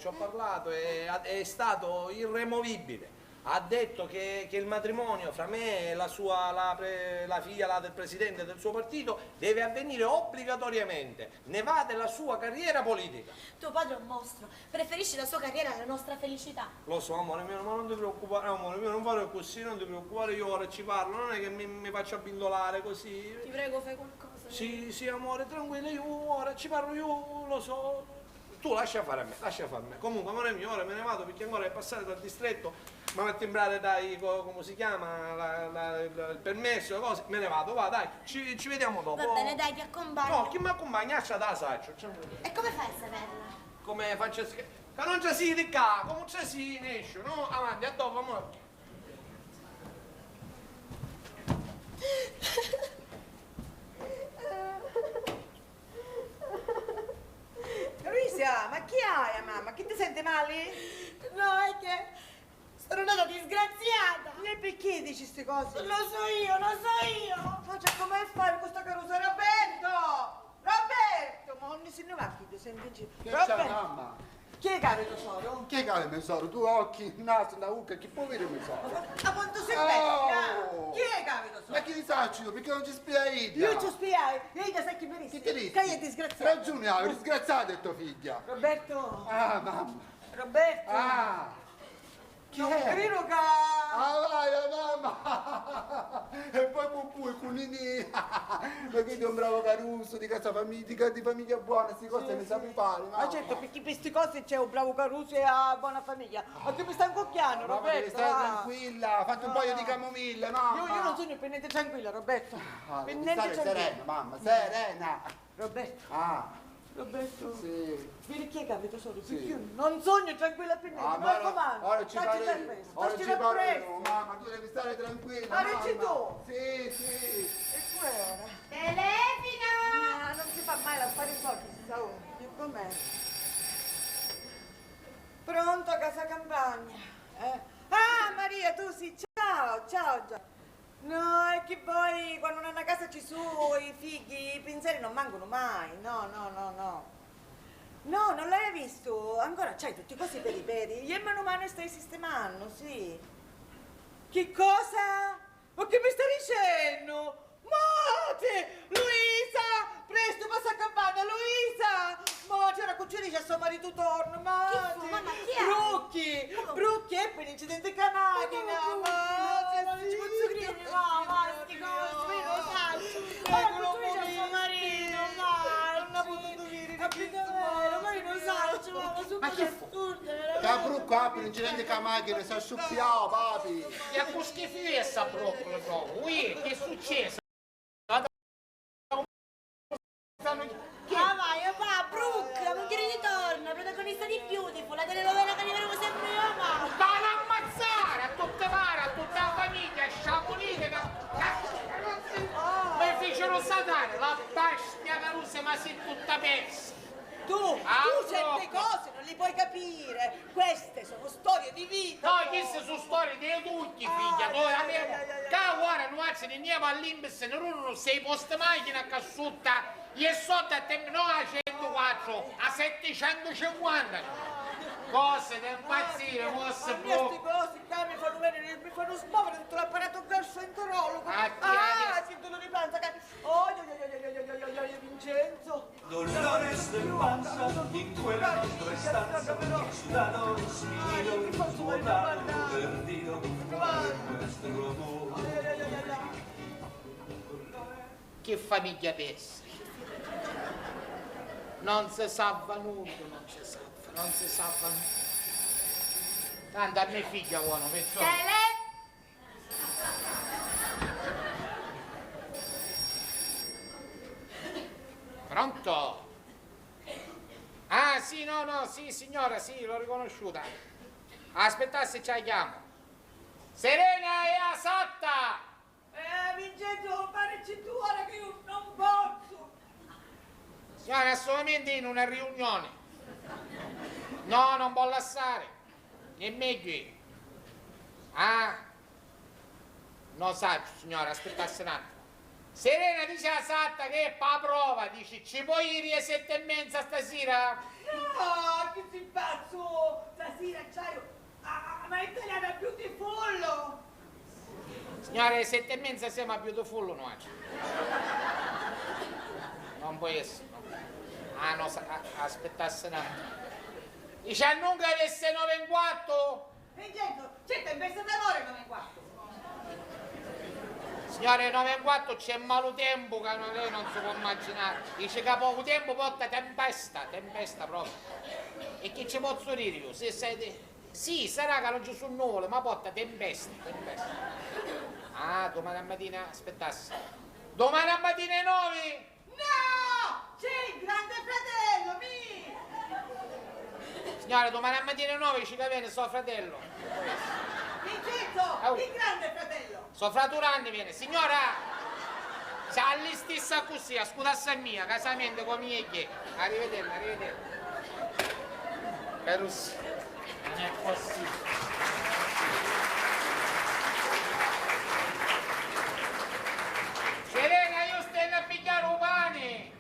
è stato irremovibile. Ha detto che il matrimonio fra me e la figlia là del presidente del suo partito deve avvenire obbligatoriamente. Ne va della sua carriera politica. Tuo padre è un mostro. Preferisce la sua carriera alla nostra felicità. Lo so, amore mio, ma non ti preoccupare, amore mio, non fare così, non ti preoccupare, io ora ci parlo, non è che mi faccio abbindolare così. Ti prego, fai qualcosa. Sì, amore, tranquilla, io ora ci parlo, io lo so. Tu lascia fare a me, lascia fare a me. Comunque, amore mio, ora me ne vado perché ancora è passare dal distretto, mi a timbrare dai, come si chiama, il permesso, le cose, me ne vado, va, dai, ci vediamo dopo. Va bene, dai, ti accompagno. No, chi mi accompagna? Lascia da saccio. E come fai a saperla? Come faccio a che non ci si di qua, come ci si ne esce, no? Avanti, a dopo, amore. Luisa, ma chi hai, mamma? Chi ti sente male? No, è che sono nata disgraziata. E perché dici queste cose? Lo so io, lo so io. Ma cioè, come fai questa carusa? Roberto! Roberto! Ma non si ne va chi ti sente in giro? Che c'è, mamma? Chi è caro tesoro? Chi è caro tesoro? Tu occhi, naso, da ucca, chi può vedere tesoro? Ma quanto sei Oh! bella? Chi è caro tesoro? Ma chi ne sa io? Perché non ci spieghi? Io ci spiai, io sai chi mi Chi ti dici? Che è disgraziato. Ragione hai, disgraziata è tua figlia. Roberto! Ah, mamma. Roberto! Ah! Chi non è? credo che... Ah, vai, mamma! E poi Pupu e Cunini! Ma che è un bravo Caruso di casa famiglia, di famiglia buona, queste cose ne sappi fare, Ma certo, perché per queste cose c'è un bravo Caruso e una buona famiglia. Ma che mi sta incocchiando, Mamma, devi Roberto? stare tranquilla, fatti un paio di camomille, mamma! Io non sono per niente tranquilla, Roberto. Ah, Per devi niente stare tranquilla. serena, mamma, serena! Roberto. Ah! Roberto. Sì. Vedi chi è capito solo? Sì. Perché io non sogno tranquilla per niente, Ah, mi ma raccomando. ora ci parleremo, ora ci presto. parleremo, mamma, tu devi stare tranquilla, Ma dici mamma. tu? Sì, sì. E ora? Telefino! Ah, non si fa mai l'affare soldi, si sa uno. Che com'è? Pronto a casa campagna? Ah, Maria, tu sì, ciao, ciao, ciao. No, è che poi quando nella casa ci sono i figli, i pensieri non mancano mai. No. No, non l'hai visto? Ancora c'hai tutti cose per i peri. Io e mano mano stai sistemando, sì. Che cosa? Ma che mi stai dicendo? Mate! Luisa! Presto, passa a campagna, Luisa! Ma c'era cucina dice a suo marito torno, Mate! Chi fu? Mamma, chi è? Brucchi, è per l'incidente con la macchina! Mate, non ci posso credere, ma sti cose, io lo faccio! Ma cucina dice a suo marito, non ha potuto venire, ma io lo faccio, ma chi fu? Cabrucco, per l'incidente con la macchina, si è assoppiato, papi! E a che schifezza proprio, proprio. Ui, che è successo? Ah vai, va, Brooke, la moglie ritorna, protagonista di Beautiful, la telenovela che arriveremo sempre io, ma... Vanno a ammazzare a tutte pare, a tutta la famiglia, sciabolite, mi fecero satare, la bestia Caruso, ma sei tutta persa. Tu certe cose non li puoi capire, queste sono storie di vita. No, queste sono storie di tutti, figlia. Noi abbiamo... Che ora non ci andiamo all'imbes, non sei post macchina che sutta, e sotto a te, no a 104, a 750. Cose da impazzire, mosse Queste cose qua mi fanno smuovere tutto l'apparato gastroenterologo. Che dolore di panza, che... Oh, Vincenzo. Dolores de panza in quella nostra stanza, sudado spiro, vuotato, perdido, il nostro amore. Che famiglia persa. Non si salva nulla, non si salva nulla. Tanto a me figlia buono, penso. Pronto? Ah, sì, no, sì, signora, sì, l'ho riconosciuta. Aspettate se ci la chiamo. Serena e Asatta! Vincenzo, parecci tu, ora che io non posso. Signora, assolutamente in una riunione. No, non può lasciare. È meglio. Ah? No, saggio, signora, aspettassi un attimo. Serena dice a Satta che è pa' prova, dice, ci puoi ir alle 7:30 stasera? No, che sei pazzo! Stasera c'hai... ma è italiana beautiful! Signora, alle 7:30 siamo a beautiful, no? Non può essere, no. Ah, no, aspettassi un attimo. Dice a lunga avesse 9:15? Vincenzo, c'è tempesta d'amore 9:15. Signore, 9:15 c'è malo tempo che lei non si può immaginare. Dice che poco tempo porta tempesta proprio. E che ci posso dire io? Se sei... Sì, sarà che non ci sono nuvole, ma porta tempesta. Ah, domani mattina, aspettassi. Domani mattina alle 9? No! C'è il grande fratello, mi! Signore, domani mattina alle 9 ci viene suo fratello. Vincenzo, il grande fratello! Suo fratello viene. Signora, c'ha lì stessa così, a scudassa mia, casamento con mie che. Arrivederla. Perus, non è possibile. Serena, io sto a pigliare un pane.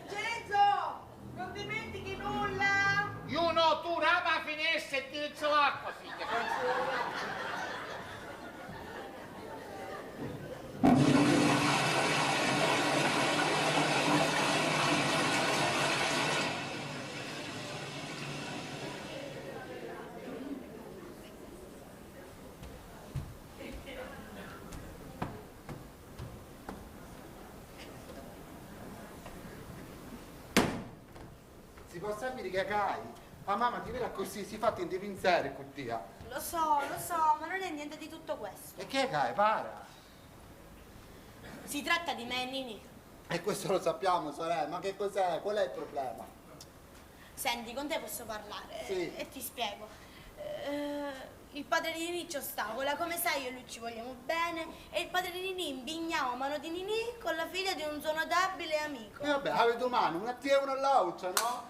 Vincenzo, non dimentichi nulla? Io no, tu rapa la finestra e ti l'acqua, figlia. Si può sapere che cai? Ma mamma ti vede così, si fa indevinzare con te. Lo so, ma non è niente di tutto questo. E che cai, para? Si tratta di me e Nini. E questo lo sappiamo, sorella, ma che cos'è? Qual è il problema? Senti, con te posso parlare? Sì. E ti spiego. Il padre di Nini ci ostacola, come sai io e lui ci vogliamo bene, e il padre di Nini imbignava mano di Nini con la figlia di un suo notabile amico. E vabbè, avete mano, una tia e una laucia, no?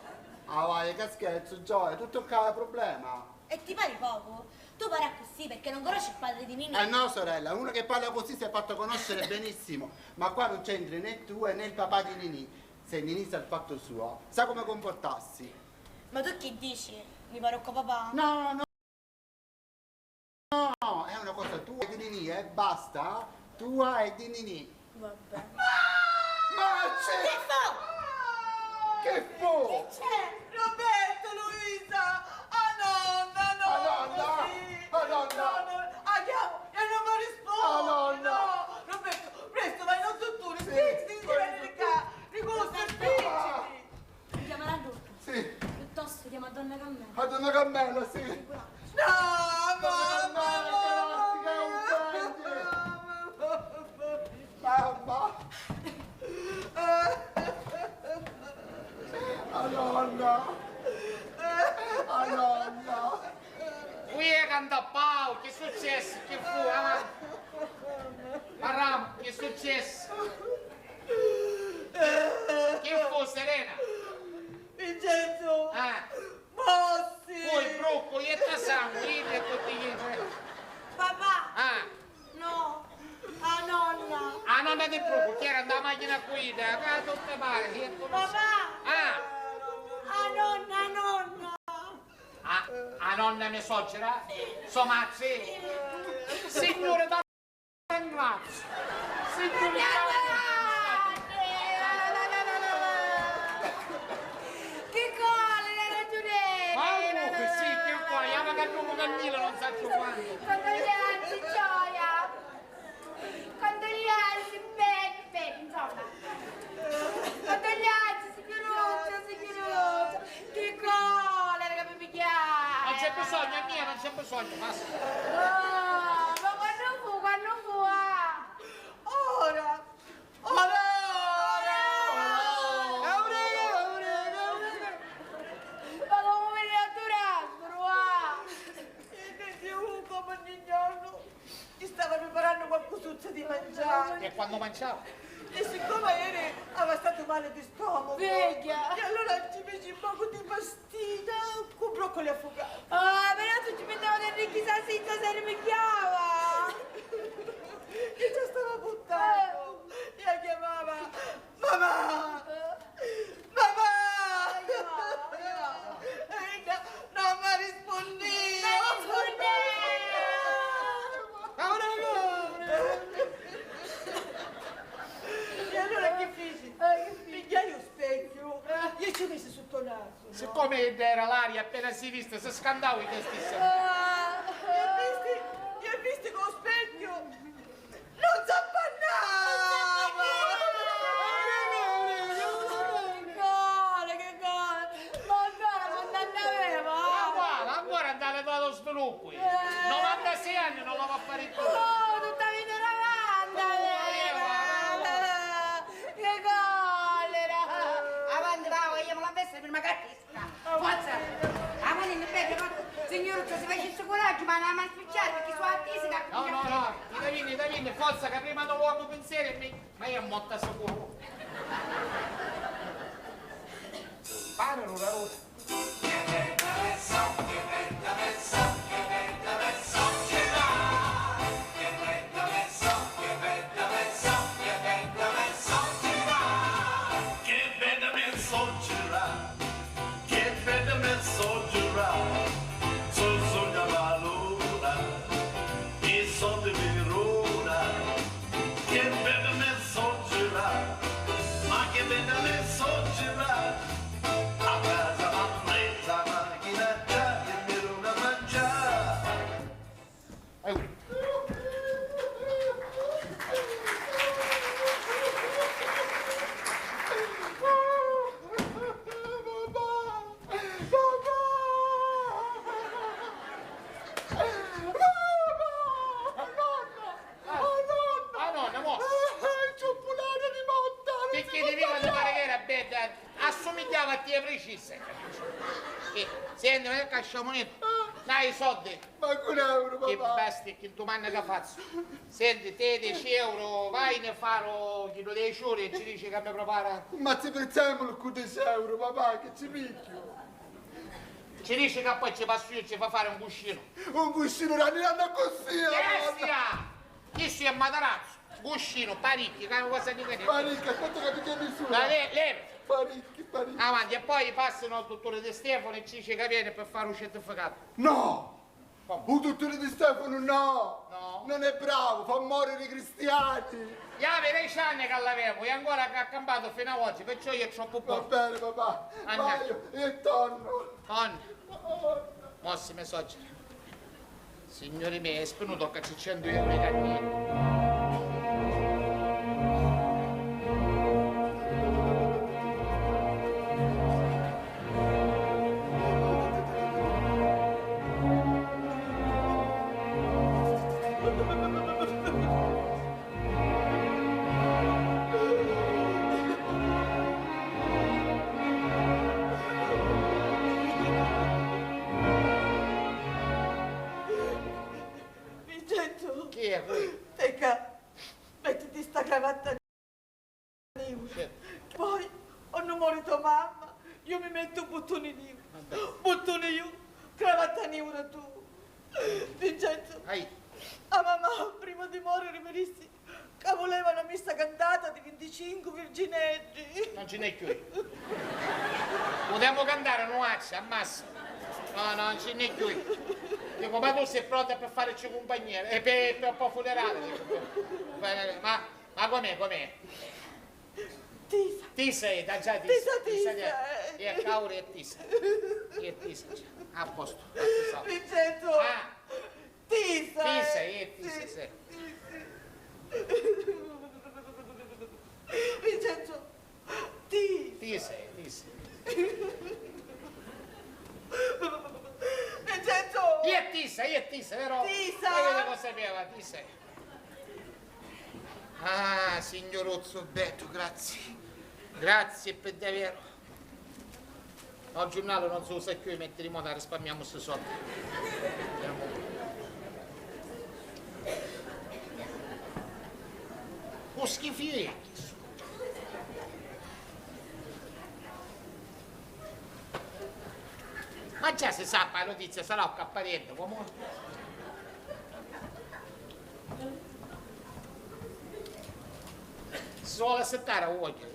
Ah vai, che scherzo, Gioia, tutto qua è problema. E ti pari poco? Tu parla così perché non conosci il padre di Nini. Eh no, sorella, uno che parla così si è fatto conoscere benissimo, ma qua non c'entri né tu né il papà di Nini. Se Nini sa il fatto suo, sa come comportarsi. Ma tu che dici? Mi paro con papà? No, è una cosa tua e di Nini, basta. Tua e di Nini. Vabbè. Ma c'è! Che fu? Che c'è? Roberto, Luisa! Nonna! Andiamo! E non mi rispondi! No! Roberto, presto, vai in dottore! Spingiti, vieni qua! Riconosco, spingiti! Andiamo alla doccia. Sì. Piuttosto andiamo a Donna Cammella. A Donna Cammella, sì. No, Mamma! Nonna! Qui è Cantapau, che è successo? Che fu? Maram, che è successo? Che fu, Serena? Vincenzo! Mossi! Poi broccoli e sangue, e tutti gli... Papà! No! A nonna! Ah, nonna di broccoli, chi era andata macchina a guida? Che tutte pare? Papà! A nonna! A nonna mia suocera? Somazzi? Signore da... Grazie! Signore Che cosa? Hai ragione! Ma comunque sì, che poi, io che non cammino, non so più quando. Condoglianze, Gioia! Condoglianze, bene, insomma. Condoglianze, signoruccia. Che cosa, raga, mi pigliare? Non c'è bisogno, mia, non c'è bisogno, basta. Ma quando fu? Ora! Ma come vieni a durare, Io come ogni giorno ti stava preparando qualcosuzza di mangiare. E quando mangiava? E siccome ieri aveva stato male di stomaco, Veglia. e allora ci feci un po' di pastina con broccoli affogati. Ah, però tu ci mettevo del ricchi salsiccia se rimicchiava. Che ci stava buttando. E la chiamava mamma! Mamma! E non mi rispondeva. E allora che feci? Pigliai lo specchio e ci misi sotto il naso. Siccome era l'aria appena si viste, si scandava i testissimi. E visti con lo specchio non si appannava. Che gol! Ma ancora quando andava? Ancora andare dallo sviluppo. 96 anni non lo va a fare più. Oh, tutta vita che collera! Avanti, va, vogliamo la festa prima che capisca. Forza! Avanti, ne becca, signor, se si facesse coraggio, ma non ha mai spicciato perché sono attesi che... No, i Davini, forza che prima non uomo pensieri, ma io molto sicuro. Pare una rosa. Assomigliava a te precisa. Senti, non è che sciamonetto. Dai i soldi. Ma con euro, papà. Che bestia, che tu manna che faccio. Senti, te 10 euro, vai ne faro chilo 10 ore e ci dici che mi prepara. Ma se pensiamo con 10 euro, papà, che ci picchio. Ci dici che poi ci passo io e ci fa fare un cuscino. Un cuscino da andare così, Bestia! Questo è matarazzo. Cuscino, parecchi, che cosa di vedere? Parecchi, aspetta che ti chiami su. Leve. Parecchi. Avanti, e poi passano al dottore De Stefano e ci dice che viene per fare un certificato. No! Un dottore Di Stefano no! No. Non è bravo, fa morire i cristiani! Gli avevo 10 anni che l'avevo e ancora che ha cambiato fino ad oggi, perciò io ho troppo poco. Va bene, papà. Vai e torno. Mossi mi soggiano. Signori miei, è spenuto che c'è 100 euro i cannini. Vincenzo! Chi è qui? Tecca, mettiti sta cravatta poi, quando muore tua mamma, io mi metto un bottone io. Bottone io, cravatta neura tu. Vincenzo, a mamma prima di morire mi dissi che voleva una messa cantata di 25 virginetti. Non ce n'è più. Potremmo cantare un'accia, ammassa. No, non ce n'è più. Dico, ma tu sei pronta per farci compagnia? E per un po' funerale. Ma com'è? Tisa. Tisa, da già Tisa. E cauri e tisa. A posto. Vincenzo. Tisa. Tisa, sì. Vincenzo. Tisa. Vincenzo. Tisa, vero? Tisa? Vedete cosa sapeva, Tisa. Ah, signorozzo Betto, grazie. Grazie per davvero. No, il giornale non si usa più, metti di moda, risparmiamo questi soldi. Andiamo. Oh, schifietti. Ma già si sa, la notizia sarà un capparello, come? Si vuole aspettare a voglia.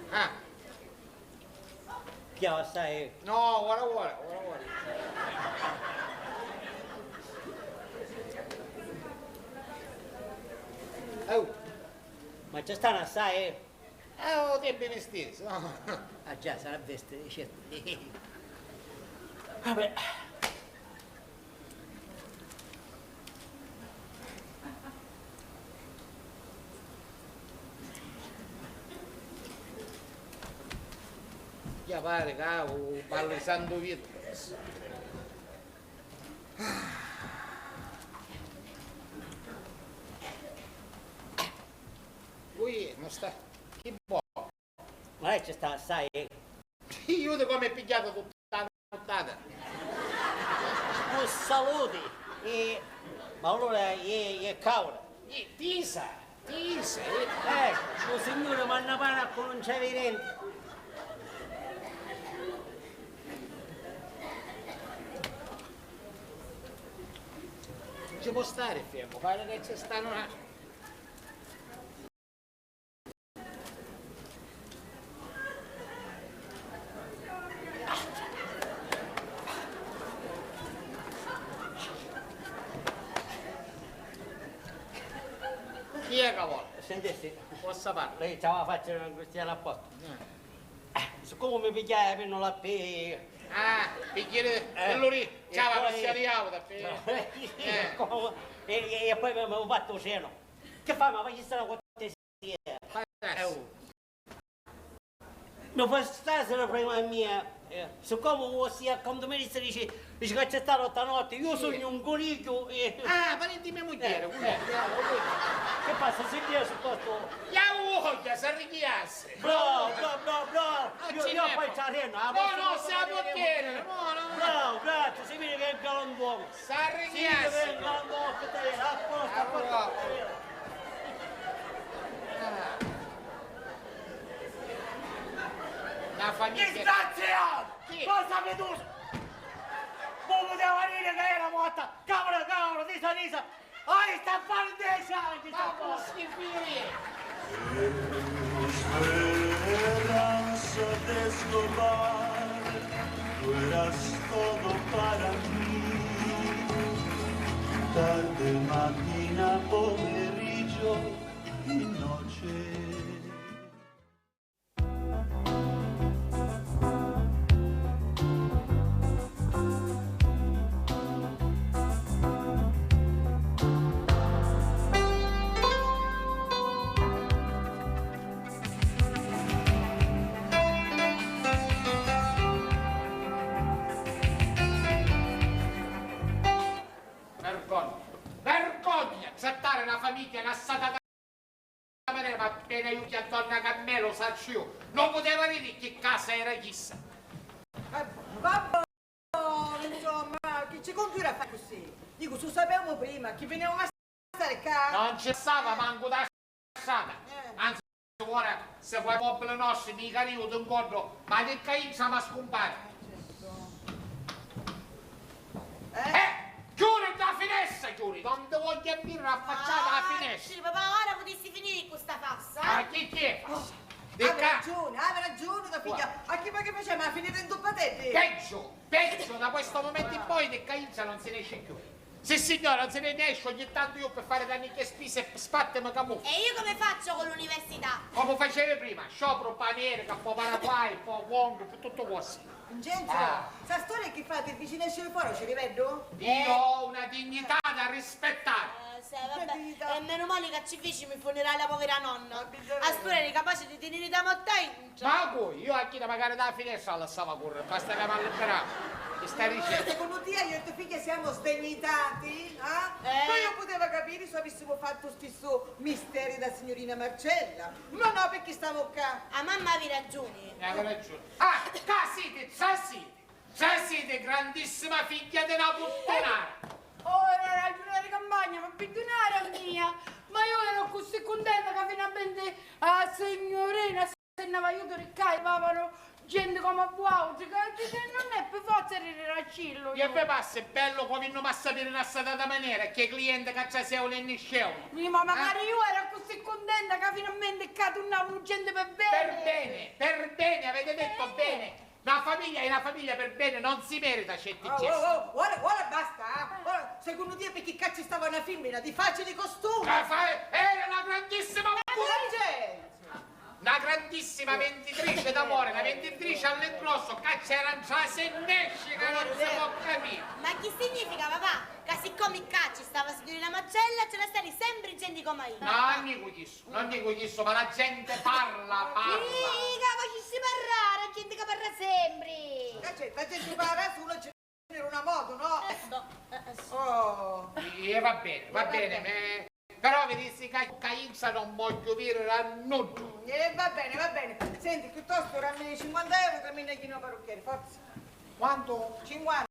Ah. Chiama, sai? No, ora. Oh, ma c'è stanno assai? Oh, debbi vestirsi, no? Ah già, sarà vestire, certo. Vabbè. Ya pare, cavo, parlo di Santo Vito. Lui non sta. Che buono. Ma lei ci sta assai? Io di come è pigliato tutta la nottata. Un saluti. Ma allora è cavolo. Tisa. Il signore manna pane a cominciare i renti. Non ci può stare fermo, pare che ci stanno là. Chi è che vuole? Sentessi, posso parlare? Lei c'aveva faccia una cristiana apposta. Siccome mi pigliava per non la pe... Ah, pigliere quello lì, c'aveva la sia di auto. E poi mi avevo fatto il seno. Che fai, ma voglio stare una cortesia? Non fa stasera prima mia. Siccome sia a condominio si dice che c'è stato stanotte, io sogno un coniglio e... Ah, parenti mia moglie, Che passa, se io su questo... La voglia, si arricchiasse! Bravo! Io poi ci arrendo, No, siamo portiere! Bravo, grazie, si vede che è un galantuomo! Si arricchiasse! Si vede che è un galantuomo, apposta! La famiglia... Disgraziato! Cosa mi tu? Non poteva dire che era morta! Cavolo, risa! Ai, sta fare 10 anni! Ma con schifiri! Esperanza de escobar, tú eras todo para mí. Tarde, mattina, pomeriggio y noche. Vergogna! Trattare una famiglia inassata da maniera, ma appena io a donna Carmelo saccio io, non poteva dire che casa era chissà. Vabbè, insomma, chi ci continua a fare così? Dico, se sapevamo prima, che venivamo a stare qua. Non ci stava manco da strada. Anzi, ora, se vuoi popolo nostro, mica io ti incontro, ma che caizza ma scompare. Chiudi da finestra, chiudi! Non ti voglio aprire affacciata alla finestra! Sì, papà, ora potessi finire questa fassa. Ma chi è? Aveva ragione, da figlia. A chi che faceva? Ma finire in doppatelle? Peggio, da questo momento in poi di caizza non se ne esce più. Sì signora, non se ne esce ogni tanto io per fare danni che spese e spatte mi camuffo. E io come faccio con l'università? Come facevi prima, sciopero, paniere, capo Paraguay, un po' Wong, tutto così. Vincenzo, sa storia che fate? Il vicino esce fuori, ci rivedo? Io ho una dignità da rispettare. vabbè. E meno male che ci feci mi fornirai la povera nonna. A spero eri capace di tenere da mottaincia. Ma poi, io a chi da magari da finestra la stava a correre, basta che mi alliberato. Che sta dicendo? Secondo te io e tua figlia siamo sdegnitati? Poi io potevo capire se avessimo fatto stesso misteri da signorina Marcella. Ma no, perché stavo qua. A mamma avevi ragione. Avevi ragione. Ah, siete grandissima figlia di una puttanara. Oh, era ragione di campagna, ma picchionara mia! Ma io ero così contenta che finalmente la signorina se ne aveva aiuto ricca e papano gente come wow, che non è per forza di racillo. E poi passa, è bello come non va a sapere in assatata maniera che i clienti che c'è sia un ennisceo. Ma magari io ero così contenta che finalmente tornavano gente per bene. Per bene, avete detto bene. Una famiglia per bene non si merita certi gesti. Ora basta, Ora, secondo te perché cazzo stava una femmina di facili costumi? Era una grandissima una grandissima venditrice d'amore, una venditrice all'ingrosso, cazzo aranciata se nesci che non si può capire. Ma che significa, papà? Che siccome il cacci stava signorina Marcella, ce la stare sempre gente come io. No, non dico questo, ma la gente parla. Sì, che facessi parlare, la gente che parla sempre. La gente parla solo c'è una moto, no? Oh. E va bene, però vedessi che Cainza non voglio dire l'annuncio. Va bene. Senti, piuttosto rammi 50 euro che mi neghi un parrucchiere, forza. Quanto? 50.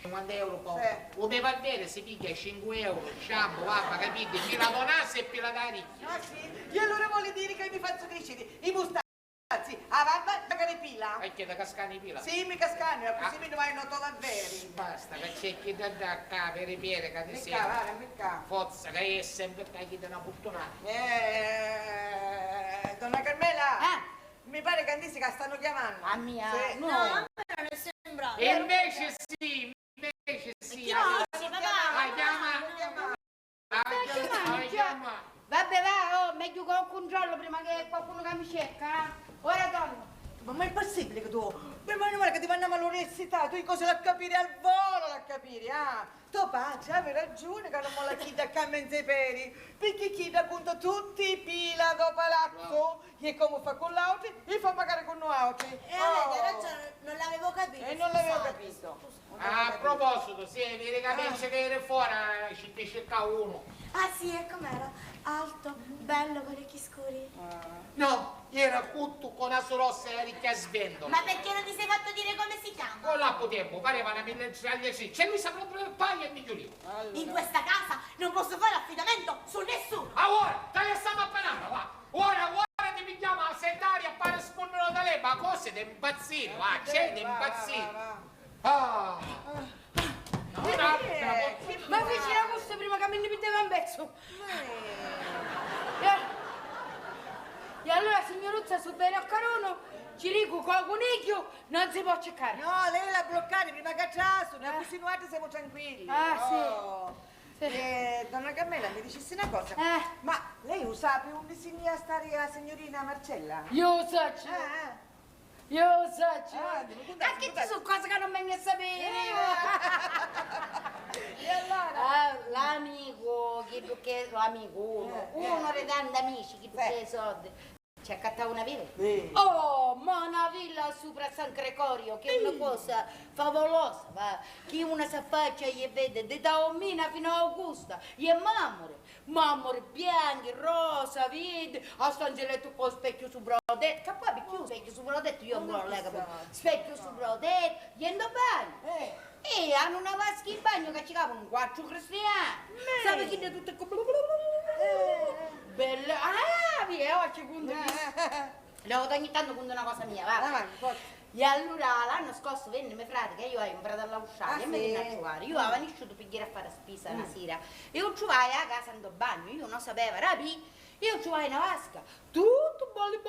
50 euro poi. Come va bene si piglia 5 euro, diciamo, va, capite? Pila donassi e pila da ricchi. Ah sì? E allora vuole dire che mi faccio crescere i mustazzi, avanti, magari pila. Perché da cascani pila? Sì, mi cascano, così mi vai noto davvero. Basta, che c'è chi da qua per ripiere che ti sia. Mica. Forza, che è sempre chi da una puttonata. Donna Carmela? Mi pare che Andisi che stanno chiamando. A mia? No, a me non è sembrato. E invece sì. Vabbè, va, meglio con un controllo prima che qualcuno che mi cerca, Ora donna. Ma è possibile che tu, per male che ti vanno all'università, tu hai cose da capire al volo, da capire, tuo padre aveva ragione che non me la chiede a camminare peri, perché chiede appunto tutti i pila do palazzo, e come fa con l'altro, e fa pagare con noi altri. Hai ragione, non l'avevo capito. E non l'avevo capito. A proposito, sì, mi capisce che eri fuori, ci ti cerca uno. Ah sì, e com'era? Alto, bello, con gli occhi scuri. No, era tutto con la rossa e ricchia svendola. Ma perché non ti sei fatto dire come si chiama? Con l'acqua tempo, pareva una milleggiaia sì. C'è lui sa proprio il paio e migliorino. In questa casa non posso fare affidamento su nessuno. Ora, te ne stiamo appannando, va. Ora ti pigliamo a sentare a fare spondolo da lei, ma cose da impazzire, va, c'è da impazzire. Ma feci la mossa prima che mi metteva un pezzo. E allora signoruzza su bene a Carono, ci dico col coniglio non si può cercare. No, lei la bloccare prima che c'asso, ne continuate siamo tranquilli. Donna Carmela, mi dicessi una cosa, ma lei usa più un disegno a stare la signorina Marcella? Io so. Anche ci sono cose che non vengo a sapere. E allora? L'amico, uno dei tanti amici che più soldi. Ci accattava una villa? Oh, ma una villa sopra San Gregorio, che è una cosa favolosa, va. Chi una si affaccia e vede da Taormina fino a Augusta, e marmore bianchi, rosa, verde, a stanzelletto con specchio su brodet, che poi più specchio su brodet, io non lo leggo, specchio su brodet, yendo bagno. E hanno una vasca in bagno che ci cavano 4 cristiani. Sai che è tutto bella. Via, oggi conto ogni tanto conto una cosa mia, va. E allora l'anno scorso venne mio frate, che io ho un fratello all'usciare, e mi venne a trovare. Io avevo nisciuto per a fare spesa una sera. E io trovai a casa in bagno, io non sapevo, rapi. Io trovai una vasca, tutto bolli.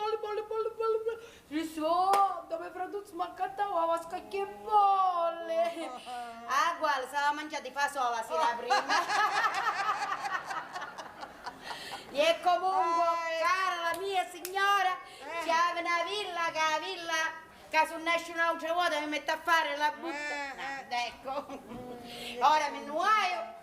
Disse, dove produce mi accattavo la vasca che bolle. Guarda, stava mangiando i fasola la sera prima. E comunque, cara la mia signora, c'è una villa, che la villa, che se nasce un'altra volta mi metto a fare la butta. Ecco, ora mi nuoio,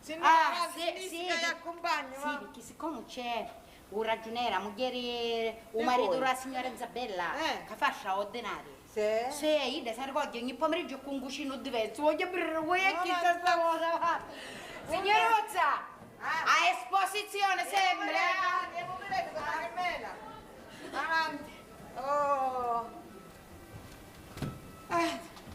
Signora, sì, che accompagno, sì, perché siccome c'è un ragioniere, la moglie, un marito della signora Isabella, che fa o denari. Sì? Sì, io si raccoglie ogni pomeriggio con un cuscino diverso. Voglio aprire chi sta sta cosa, va. Signorozza, a esposizione sempre. Andiamo a vedere, donna Carmela. Avanti. Oh.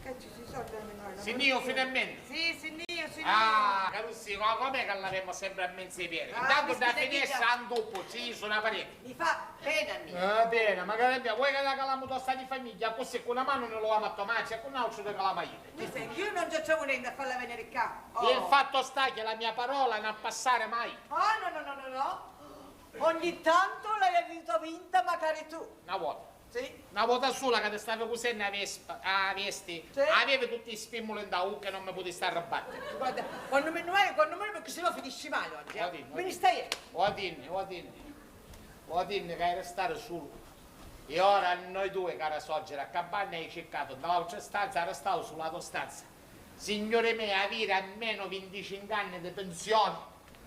Che ci si sono noi? Signor, finalmente. Sì, signor. Ah, Carussi, com'è che l'avevamo sempre a mezzo i piedi? Intanto da finestra un dopo, ci sono una parete. Mi fa pena a me. Va bene, magari vuoi che la calamuto sta di famiglia, così con una mano non lo va a tomare, c'è con un altro che la maglietta. Mi senti, io non ci c'ho niente a farla venire qua. Il fatto sta che la mia parola non passare mai. No. Ogni tanto l'hai avuto vinta magari tu. Una volta. Sì. Una volta sola che ti stavi cosendo a vesti, Sì. avevi tutti i spimoli da U che non mi potevi stare a battere. Guarda, quando mi muoio perché sennò finisci male oggi. Me ne stai? O dimmi che hai restato solo. E ora noi due, cara Soggera, a campagna hai cercato dall'altra stanza, restato sulla tua stanza. Signore mie, avere almeno 25 anni di pensione,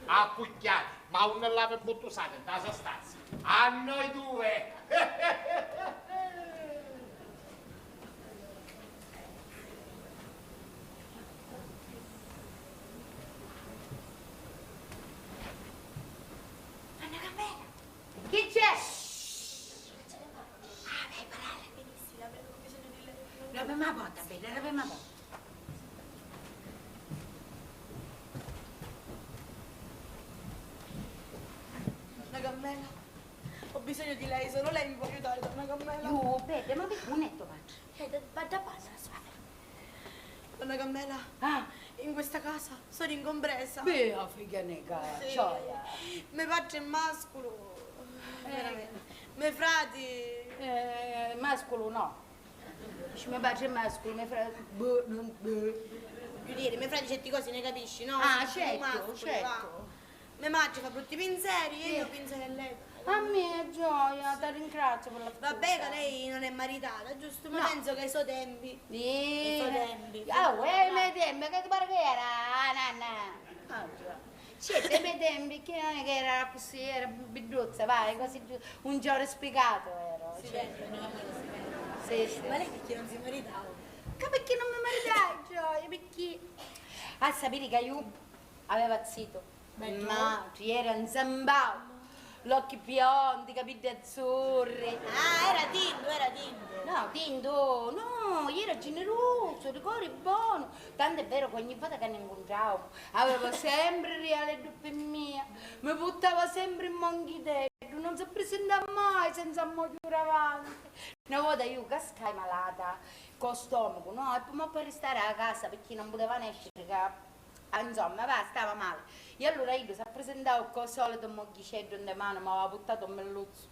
accucchiati, ma non l'avete buttato in casa stanza. A noi due! Anna Carmela, chi c'è? Lei parla benissimo, avremo bisogno di lei. Rappiamo la porta, bene, rappiamo la porta. Donna Carmela, ho bisogno di lei, solo lei mi può aiutare, donna Carmela. Bebe, ma perché non è tuo padre? Da base la sua. Donna Carmela, in questa casa sono incompresa. Beh, figlia nega, Sì. gioia. Mio padre è mascolo. Veramente. Mio frati. Mascolo no. Dici, mio padre è mascolo, mio fratello. Più dire, mio frati certe cose ne capisci, no? Ah, Sono certo, mascoli, certo. va. Mia madre fa brutti pensieri e io pensieri a lei. A me, gioia, ti ringrazio per la Vabbè che lei non è maritata, giusto? Ma No. penso che ai suoi tempi. Sì. Ai suoi tempi. I miei tempi, che ti pare che era, nanna? Siete i miei tempi, che non è che era così, era biduzza, vai, così un giorno spiegato ero. Si cioè. vede, no? Sì. Ma lei perché non si maritava? Che perché non mi maritai, gioia, perché... A sapere che io aveva zitto, ma era un zambato. L'occhi biondi, capelli azzurri. Ah, era Tindo. No, Tindo, no, era generoso, di cuore buono. Tanto è vero che ogni volta che ne incontravo avevo sempre il reale doppia mia. Mi buttava sempre in monchitello, non si presentava mai senza mogliere avanti. Una volta io cascai malata, con stomaco, no? E poi per restare a casa perché non poteva escere, insomma, stava male. E allora io si è presentato con il solito moglicello in mano, mi aveva buttato un melluzzo.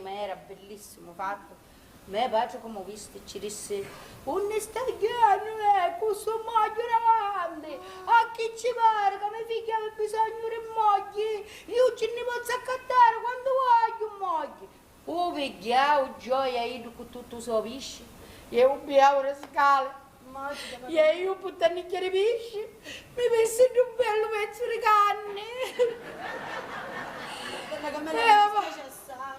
Ma era bellissimo fatto. Mio padre, come ho visto, ci disse: non stai chiaro, questo moglio avanti. A chi ci pare che mia figlia ha bisogno di moglie, io ce ne posso accattare quando voglio un moglie. Oh, vediamo, gioia, io con tutto so pesce, e un biavo le scale. E io puttanichia di pesce, mi messi in un bello pezzo di carne.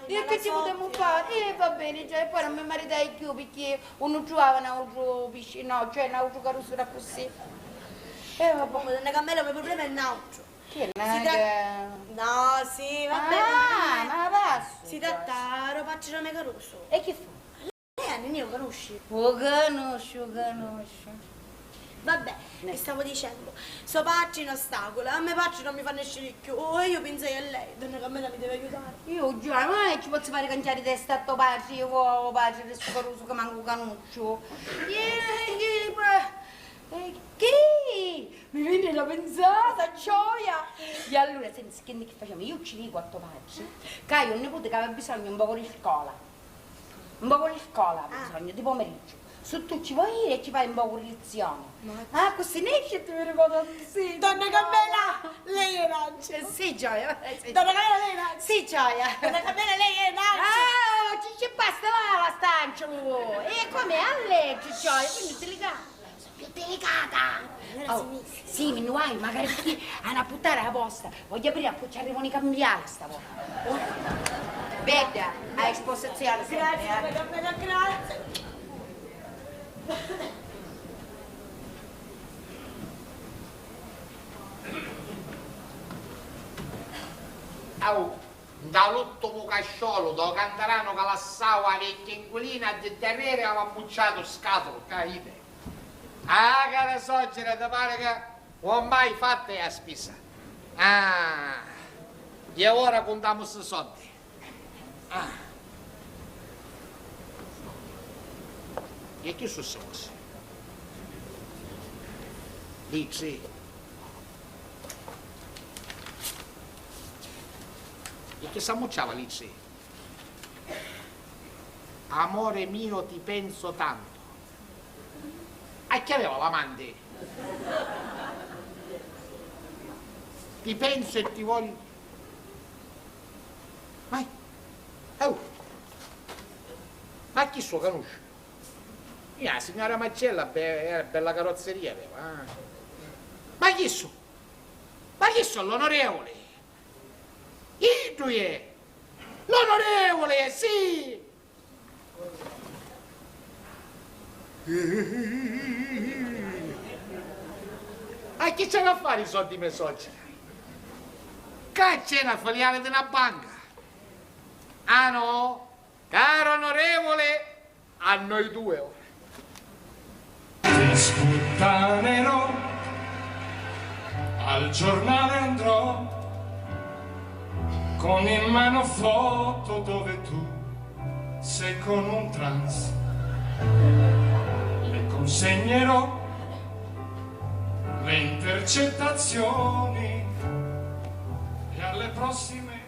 E che ci potremmo fare? Va bene, cioè, poi non mi maritai più perché non trovava un altro pesce, no, cioè un altro carrozzone così. Vabbè, donna Carmela, il mio problema è un altro. Che No, sì, vabbè. Ma passo. Si tratta di Ropaccio Rome Caruso. E che fa? Lei Annini lo conosci? Lo conosco. Vabbè, che stavo dicendo, suo padre in ostacolo, a me padre non mi fanno uscire più, e io pensai a lei, donna Carmela mi deve aiutare. Io già, ma ci posso fare cangiare testa a tuo padre, io ho padre del scaruso che manco canuccio. Che? Mi viene la pensata, gioia! E allora, senza che facciamo? Io ci dico a tuo padre che hai un nipote che aveva bisogno un po' di scuola. Un po' di scuola ha bisogno, di pomeriggio. Se tu ci vuoi e ci fai un po' di lezione. Così ne esce e ti ricordo sì. Donna Carmela, lei è Nancia. Sì, gioia. Sì. Donna Carmela, lei è Nancia. Sì, gioia. Donna Carmela, lei è Nancia. Ci basta là la stancia. E come a legge, gioia, quindi te li cambia. più delicata. Oh, sì, mi vuoi, magari perché a una puttana la posta. Voglio aprire a poi ci arrivano i cambiali stavolta. Vedi, a esposizione sempre. Grazie, grazie. Oh, dall'ultimo casciolo, do cantarano che lassava la vecchia inquilina di terrere aveva bucciato scatolo, caite. Ah, cara soggira, ti pare che non ho mai fatto la spesa. Ah, e ora contiamo questi soldi. Ah. E che sono queste cose? Dici. E che s'ammucciava lì, sì? Amore mio, ti penso tanto. A chi aveva l'amante? Ti penso e ti voglio. Ma chi suo conosce? La signora Marcella, era bella carrozzeria aveva. Ah. Ma chi su? Ma chi sono l'onorevole? Idue! L'onorevole, sì! A chi c'è da fare i soldi miei soci? Che c'è una filiale di una banca? Ah no? Caro onorevole, a noi due ora. Ti sputtanerò, al giornale andrò, con in mano foto dove tu sei con un trans. Le consegnerò le intercettazioni e alle prossime...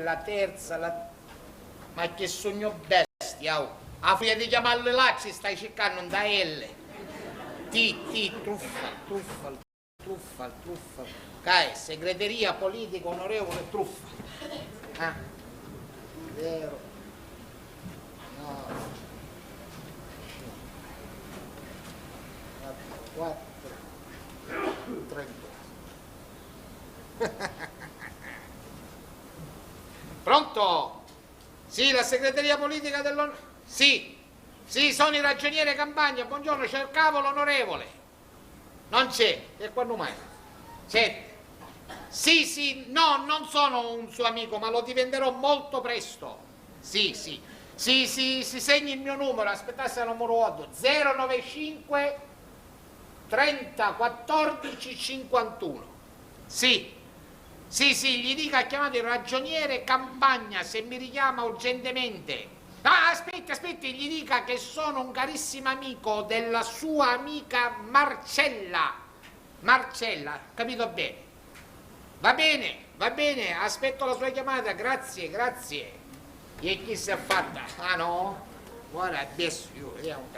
La terza, Ma che sogno bestia, oh! A figlia di chiamarlo là ci stai cercando da L. Truffa. Segreteria politica onorevole truffa. Ah. 0. 9. 4. 30. Pronto? Sì, la segreteria politica dell'onorevole. Sì, sono il ragioniere Campagna, buongiorno, cercavo l'onorevole. Non c'è, e quando mai? 7. Sì, no, non sono un suo amico, ma lo diventerò molto presto. Sì, si segni il mio numero, aspettate se non me lo ricordo. 095 30 14 51. Sì, gli dica ha chiamato il ragioniere Campagna se mi richiama urgentemente. Ah, aspetti, gli dica che sono un carissimo amico della sua amica Marcella, capito bene? Va bene, aspetto la sua chiamata, grazie. E chi si è fatta? Ah no? Guarda, adesso io vediamo.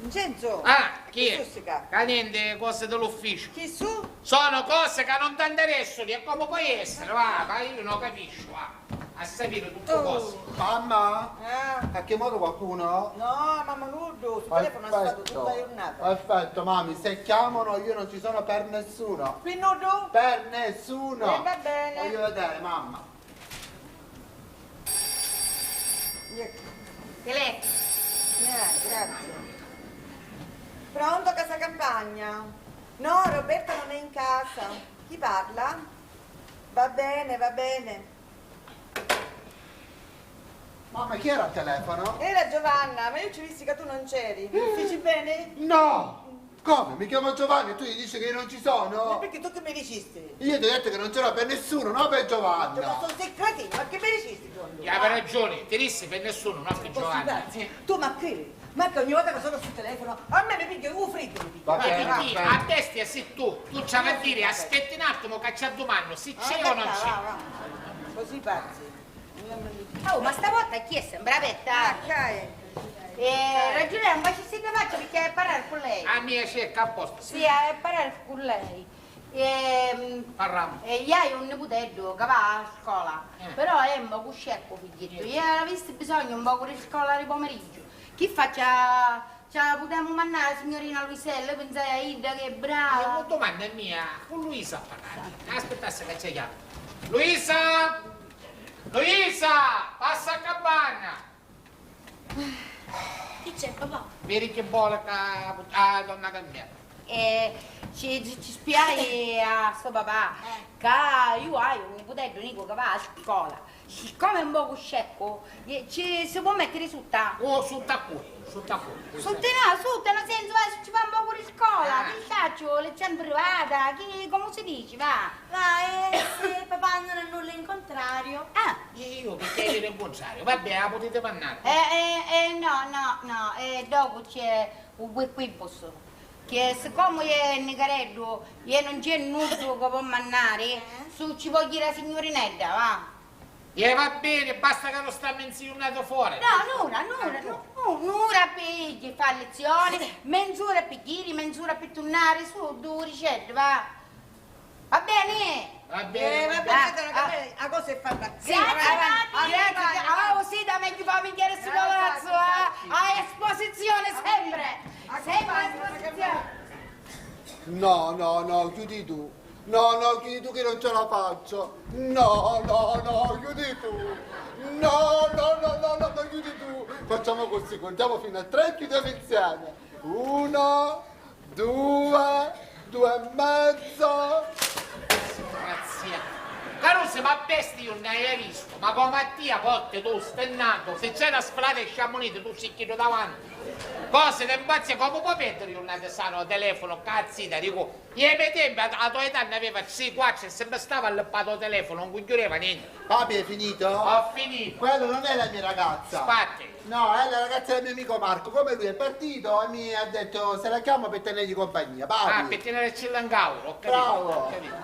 Vincenzo! Ah, chi è? Sussica. Niente, cose dell'ufficio. Chi su? Sono cose che non ti interessano, e come puoi essere, va, ma io non capisco, va. A sapere tutte cose. Mamma? Ha chiamato qualcuno? No, mamma nudo, sul telefono è stato tutta la giornata. Aspetta, mami, se chiamano io non ci sono per nessuno. Qui nudo? Per nessuno. Va bene. Voglio vedere, mamma. Telefono. Grazie. Pronto, casa Campagna? No, Roberta non è in casa. Chi parla? Va bene. Mamma, chi era al telefono? Era Giovanna, ma io ci vissi che tu non c'eri. Mi uffici bene? No! Come? Mi chiamo Giovanni e tu gli dici che io non ci sono? Ma perché tu che mi dicisti? Io ti ho detto che non c'era per nessuno, non per Giovanna. Ma sono secretino, ma che mi dicisti tu? Aveva ragione, ti dissi per nessuno, non per Giovanni. Tu ma che? Ma che ogni volta che sono sul telefono, a me mi piglia un fritto. A destra sei tu ci vai a dire, aspetti un attimo che c'è domani, se c'è o non c'è. Va. Così pazzi. Oh, ma stavolta chi è? Sembra betta. Ragioniere, ma ci si faccia perché è a parlare con lei. A mia cerca a posto. Sì, a parlare con lei. Parliamo. E gli hai un nipotello che va a scuola, però è un po' scecco, figlietto. Gli avessi bisogno un po' di scuola di pomeriggio. Chi faccia? Cioè, potremmo mandare la signorina Luisella, pensai a Ida che è brava. La domanda è mia, con Luisa a parlare. Aspettassi che c'è chiaro. Luisa! Luisa! Passa a cabana! Chi c'è, papà? Vedi che buona che donna Carmela. Ci spiai a sto papà che io hai un nipotello Nico che va a scuola. Siccome è un po' scecco, ci si può mettere sutta? Oh, sutta qui. Sutta qui. Sutta nel senso che ci fa un po' di scuola, che faccio, lezione privata, come si dice, va? Va, se papà non ha nulla in contrario. Io che chiedi in contrario, vabbè, la potete mannare. No, dopo c'è un equipos. Che siccome è Nicarello e non c'è nulla che può mannare, ci può dire la signorinetta, va? E va bene, basta che non sta menzionato fuori. No, un'ora per fare lezioni, mezz'ora per giri, mezz'ora per tornare su, 2 ricette, va? Va bene? Va bene. La cosa è fatta. Sì, sì, da me che fa minchiare sto palazzo, a esposizione sempre. Sempre a esposizione. No, chiudi tu. No, chiudi tu che non ce la faccio. No, chiudi tu. No, chiudi tu. Facciamo così, contiamo fino a 3 e chiudiamo insieme. 1, 2, 2 e mezzo. Grazie. Caruso, ma bestia non ne hai visto? Ma con Mattia Potte tu stennato, se c'è una sfrata e sciamonite tu si chiede davanti. Cose da impazzia, come puoi perdere un sano telefono, cazzita, dico. Ieri tempo a tua età ne aveva 4 e sempre stava all'appato telefono, non chiudeva niente. Papi, è finito? Ho finito. Quello non è la mia ragazza. Spatti. No, è la ragazza del mio amico Marco. Come lui è partito e mi ha detto se la chiamo per tenergli compagnia. Papi. Per tenerci l'angaulo, ho capito. Bravo. Ho capito.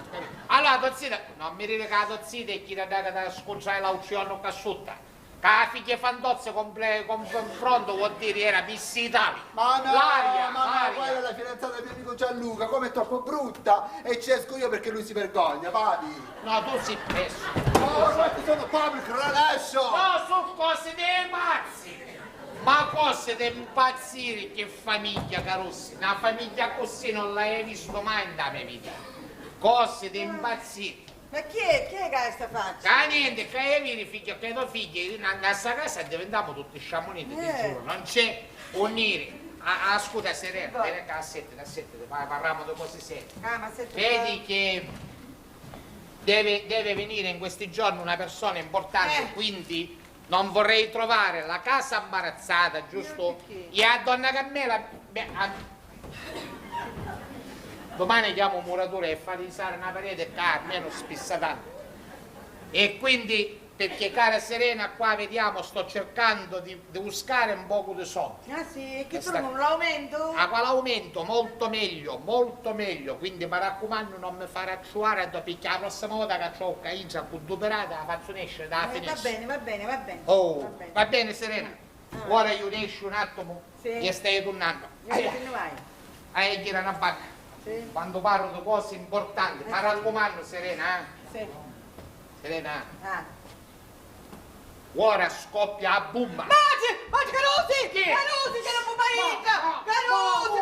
Allora, tozzita, non mi dire che la tozzita è chi da scontrare l'auzione cassutta. Che la figlia fantozza confronto vuol dire era Miss Italia. Ma no, l'aria. quella è la fidanzata del mio amico Gianluca, come è troppo brutta e ci esco io perché lui si vergogna, papi. No, tu sei preso. No, questi sono public relation. No, sono cose dei pazzi. Ma cose da impazzire, che famiglia, Carossi. Una famiglia così non l'hai visto mai nella mia vita. Cose da impazzire. Ma chi è che ha questa faccia? Ah, niente, che io vi figlio, che tuo figlio, in questa casa diventiamo tutti sciamoniti, ti giuro, non c'è un neri. Scusa, Serena, vieni a sette, parliamo di cose serie. Vedi che deve venire in questi giorni una persona importante, quindi non vorrei trovare la casa imbarazzata, giusto? E a donna Carmela... Domani chiamo un muratore e fa risare una parete che almeno spissa tanto. E quindi, perché cara Serena, qua vediamo, sto cercando di buscare un poco di soldi. Ah sì, che tu non l'aumento? Ah, quell'aumento, molto meglio, molto meglio. Quindi mi raccomando non mi fare acciuare, perché la prossima volta che ho cainza con due operate la faccio nascere dalla finestra. Va bene. Oh, va bene Serena. Ora io esci un attimo e stai tornando. Hai gira una bacca. Quando parlo di cose importanti, mi raccomando Serena, Serena. Ora scoppia a bomba. Baci, Carusi! Chi? Carusi, che non può mai Carusi,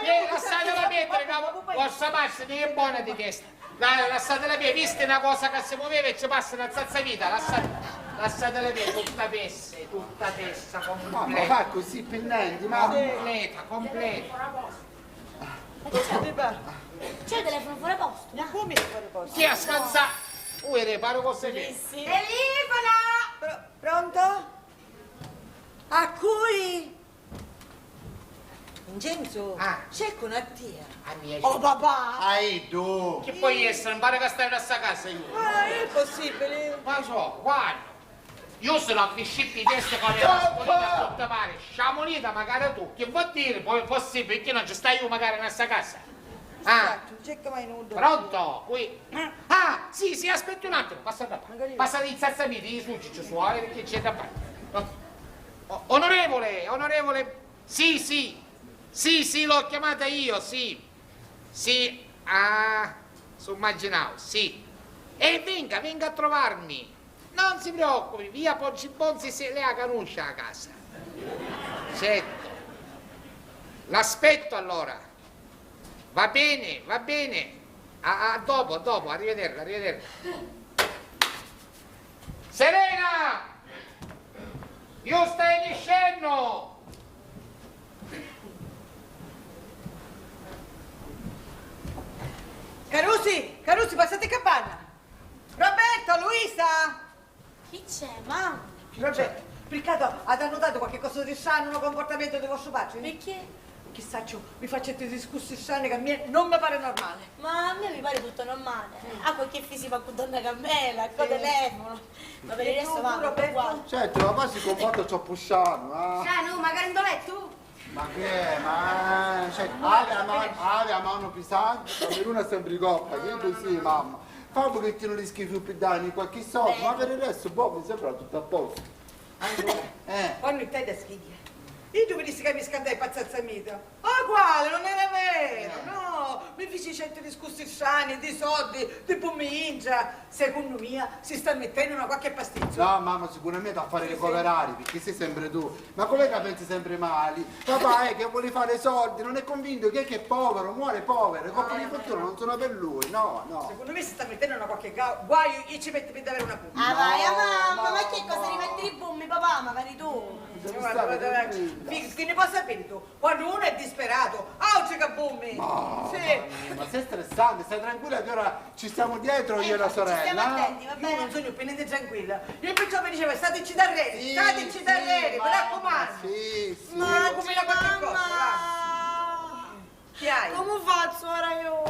vieni, lasciatela mettere, vostra massa è buona di testa. Lasciatela via, viste una cosa che si muoveva e ci passa una zazzavita, lasciatela via, tutta testa, completa. Ma fa così pendenti, ma... Completa. C'è il telefono fuori posto? Ma come fuori posto? Chi ha scansato? Paro cose lì. Telefono! Pronto? A cui? Vincenzo, c'è con Attia. Oh papà! Tu! Che puoi essere? Non pare che stai in questa casa io. È possibile? Ma so, guarda. Io sono avvicinato di testa con la spolita a tutte pare. Sciamonita magari tu. Che vuol dire? Poi è possibile perché non ci stai io magari in questa casa? Pronto? Qui? Sì, aspetti un attimo. Passa di zazzamiti, di succi su, perché c'è da fare. Onorevole. Sì, l'ho chiamata io, sì. Sì, su immaginavo, sì. E venga a trovarmi. Non si preoccupi, via Ponci Bonzi se lei la conosce a casa. Certo. L'aspetto allora. Va bene, va bene. A dopo, arrivederla. Serena! Io stai discendo! Carusi, passate in capanna. Roberto, Luisa! Chi c'è, mamma? Roberto, Riccardo, ha notato qualche cosa di strano nel comportamento del vostro padre? Perché? Chissà, mi faccio questi discorsi strani che a me non mi pare normale. Ma a me mi pare tutto normale. Ha qualche fisico con donna Carmela, con telefono. Ma per il resto va uguale. Certo, papà si comporta troppo sano, Sano, magari indolè tu? Ma che? Ma... Cioè, aveva mano pesante, come l'una sempre coppa, che così, mamma. Fa un pochettino di schifo più danni, qualche soldo, ma per il resto, boh, mi sembra tutto a posto. Quando in te da schiglia. Io tu venissi che mi scandai pazzazza mia. Quale? Non era vero, no. Mi feci 100 discorsi strani, di soldi, di pomeriggio. Secondo me si sta mettendo una qualche pasticcio. No, mamma, sicuramente a fare recuperare, perché sei sempre tu. Ma com'è che pensi sempre male? Papà è che vuole fare soldi, non è convinto che è povero, muore povero. I colpi di fortuna non sono per lui, no. Secondo me si sta mettendo una qualche guaio e ci mette per avere una puzza. Vai, mamma, ma che cosa rimetti i bombi, papà? Magari tu. Che ne può sapere tu? Quando uno è disperato, oggi che bombi! Ma sei stressante, stai tranquilla che ora ci stiamo dietro io e la sorella. Stiamo attenti, va bene? Io non sono più niente tranquilla. Io perciò mi diceva stateci d'arredi, mi raccomando. Sì. Ma come la qualche cosa, Chi hai? Come faccio ora io?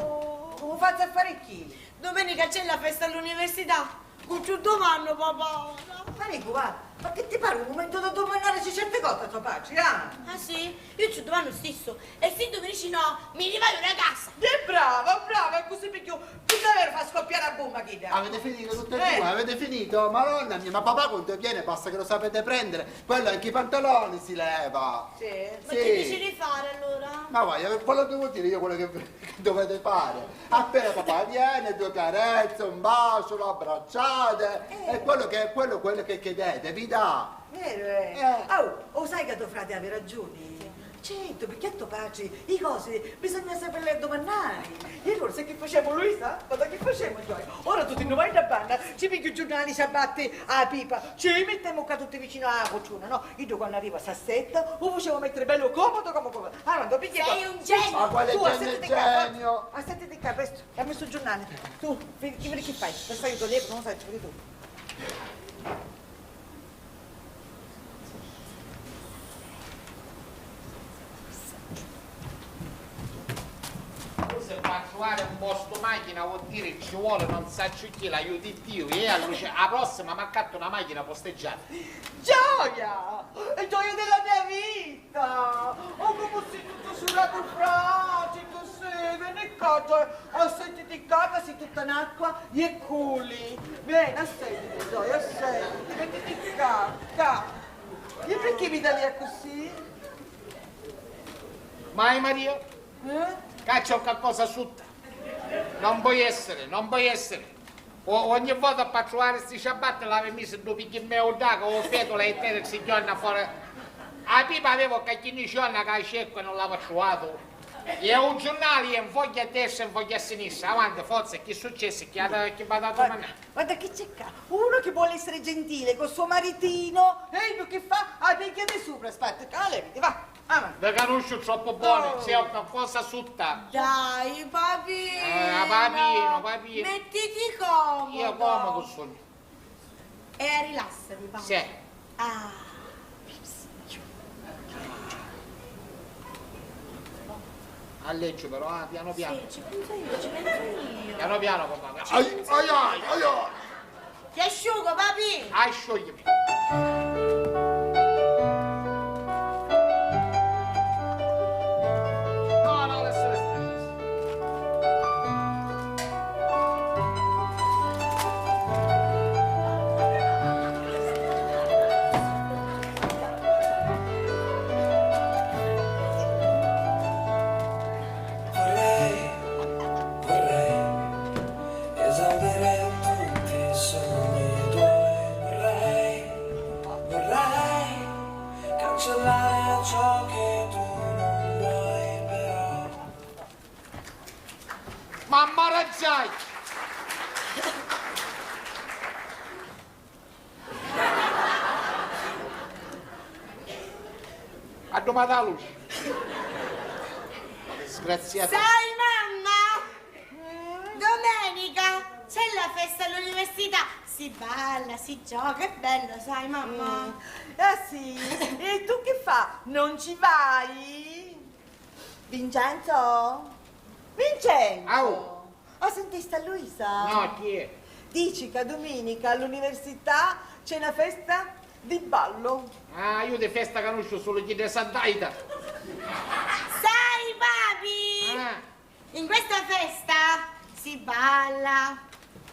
Come faccio a fare chi? Domenica c'è la festa all'università. Con tutto vanno, papà. Marico, ma che ti pare un momento da domanare ci certe cose a tuo padre, ah? Ah sì? Io ci domando stesso. E se tu mi dici no, mi rivado una casa. Brava, è così perché tu davvero fa scoppiare a bomba, Chida. Avete finito tutte e due? Avete finito? Madonna mia, ma papà quando viene basta che lo sapete prendere. Quello anche i pantaloni si leva. Sì. Ma che dici di fare allora? Ma vai, quello devo dire io quello che dovete fare. Appena papà viene, 2 carezze, un bacio, l'abbracciate. È quello che chiedete, vi dà. Vero, Oh, sai che tuo frate aveva ragione? Certo, perché a tuo padre i cose bisogna saperle domandare. E allora sai che facciamo, Luisa? Guarda che facciamo noi? Ora tutti noi vai da banda, ci picchi i giornali, ci abbatti a pipa, ci mettiamo qua tutti vicino alla cucina, no? Io quando arriva Sassetta, lo facevo mettere bello comodo come come. Allora, dopo picchi sei un genio! Ma quale genio? Assettati qua, presto, dammi sul giornale. Tu, vedi che fai? Questo io toglievo, non lo sai, ci vedi tu. Se fa trovare un posto macchina vuol dire ci vuole non sa chi l'aiuti Dio e alla prossima mi accatto una macchina posteggiata. Gioia! È gioia della mia vita! Oh, come sei tutto sullato fragile, così, vieni qua, Gioia, assettiti qua, sei tutta in acqua, e culi. Vieni, assettiti, Gioia, assettiti, mettiti qua. E perché mi dai via così? Mai Maria? Caccia qualcosa sotto. Non puoi essere. Ogni volta per trovare questi ciabatte l'avevo messo due picchi in mezzo d'acqua, o fetola e te si giorna fuori. A pipa avevo cacchini giorna che scecco e non l'avevo trovato. E un giornale in foglia a destra e in foglia a sinistra. Avanti, forza, che è successo? Chi va a domandare? Guarda che c'è qua, uno che vuole essere gentile con suo maritino, e io che fa? Picchia di sopra, aspetta, leviti, va. Ve conosco troppo buono, c'è qualcosa sotto. Dai, papino. Papino. Mettiti comodo. Io comodo sono. E rilassati, papà. Sì. A leggio però, piano piano. Sì, ci penso io. Piano piano, papà. Ai. Ti asciugo, papi. Asciuglimi. No, lascia restare. Mamma razzai! A domani la luce. Disgraziata. Sai mamma? Domenica c'è la festa all'università. Si balla, si gioca, è bello, sai mamma? Sì, e tu che fa? Non ci vai? Vincenzo? Vincenzo? Au. Oh, sentiste Luisa? No, chi è? Dici che domenica all'università c'è una festa di ballo. Ah, io di festa conosco solo chi di Sant'Aida. Sai papi? In questa festa si balla,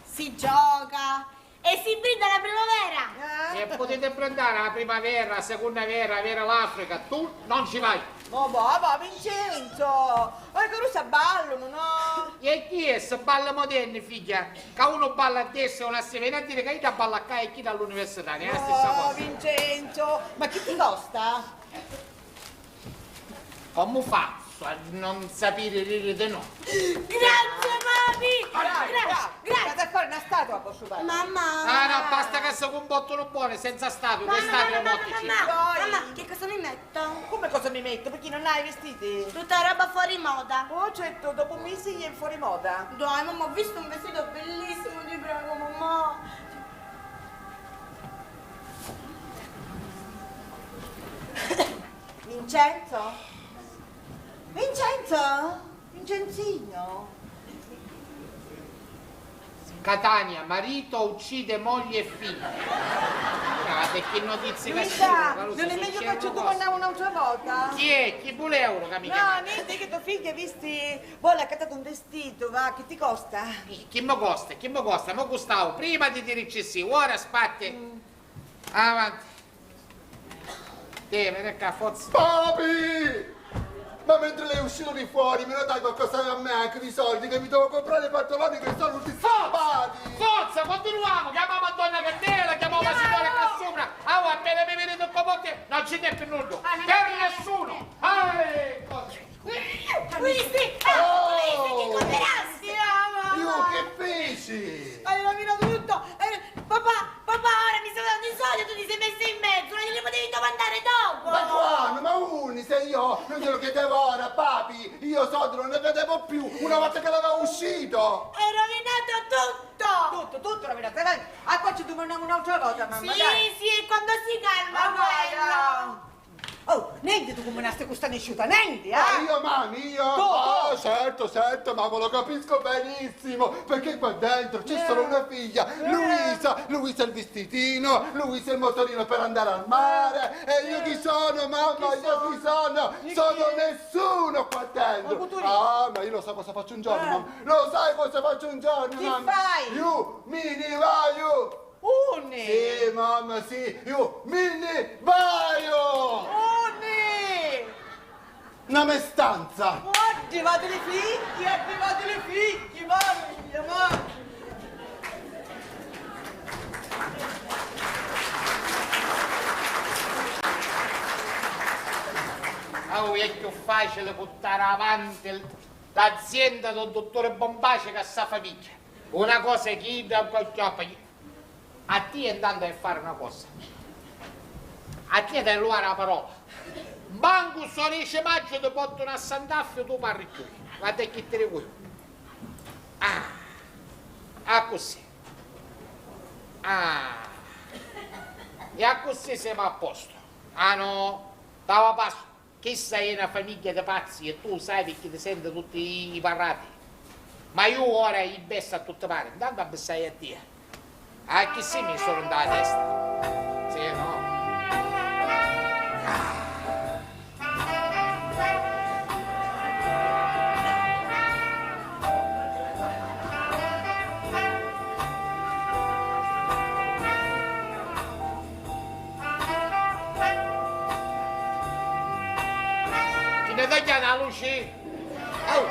si gioca e si brinda la primavera. E potete brindare la primavera, la seconda vera, vera l'Africa. Tu non ci vai. Ma va, Vincenzo! Ma che non sa ballo, no? E chi è? Se balla moderni, figlia? Che uno balla a destra e uno a sinistra, viene a dire che io balla qua e chi dall'università, è la stessa No, cosa. Vincenzo! Ma che ti costa? Come faccio a non sapere ridere di no? Grazie papi! Grazie! a fare una statua posso fare? Mamma! Ah no, basta che si comportano buone, senza statue, che statue mottici. Mamma, che cosa mi metto? Come cosa mi metto? Perché non hai vestiti? Tutta roba fuori moda. Oh, certo, dopo mesi è fuori moda. Dai, mamma, ho visto un vestito bellissimo, ti prego, mamma. Vincenzo? Vincenzo? Vincenzino? Catania, marito uccide moglie e figli. Guardate che notizie che Luisa, sono. non è meglio che ci domandare un'altra volta? Chi è? Chi vuole euro che mi chiama? No, niente, che tua figlia visti... Vuole accattato un vestito, va, che ti costa? Chi mi costa? Chi mi costa? Mo costavo prima di dire sì, ora aspetti. Avanti. Vieni qua, forza. Papi! Ma mentre lei è uscito di fuori, me lo dai qualcosa a me, anche di soldi, che mi devo comprare i pantaloni che sono tutti stampati! Forza, continuiamo! Chiamiamo Donna Candela, chiamiamo la signora qua sopra! Ah, appena mi vedete un po' forte, non c'è tempo nulla! Per nessuno! Luisi, che comperasti, mamma! Io che feci? Hai rovinato tutto! Papà, ora mi stai dando i soldi e tu ti sei messo in mezzo, non li potevi domandare dopo! Ma quando? Ma uni, se io non glielo chiedevo ora, papi, io soldi non ne vedevo più una volta che l'avevo uscito! Hai rovinato tutto! Tutto rovinato, vai! Ah, qua ci domandiamo un'altra volta, mamma, Sì, dai! sì, quando si calma quello! Oh, niente tu come una questa nesciuta, niente, eh? Ah, io, mami, io? Tu. Oh, certo, ma lo capisco benissimo, perché qua dentro c'è solo una figlia, Luisa il vestitino, Luisa il motorino per andare al mare, e io chi sono, mamma, io chi sono? Sono nessuno qua dentro. Ah, ma io lo so cosa faccio un giorno, mamma, lo sai cosa faccio un giorno, Chi mamma? fai? Io, mini vaio! Uni! Sì, mamma, sì, io, mini vaio! Uni! Una me stanza! Attivate le figlie, mamma! Oh, è più facile portare avanti l'azienda del dottore Bombace che sa famiglia. Una cosa è chi da qualche a te intanto è fare una cosa. A te devi ruolare la parola. Banco sono 10 maggio ti portano a Sant'Affio tu parli più. Guarda che ti recuo. Così. E così siamo a posto. Ah no, stava a passo. Che sei una famiglia di pazzi e tu sai perché ti senti tutti i parrati. Ma io ora i besso a tutte pare, intanto abbessai a te. Che sì mi sono andata a testa. Sì, no. Chi ne taglia la luce? Oh,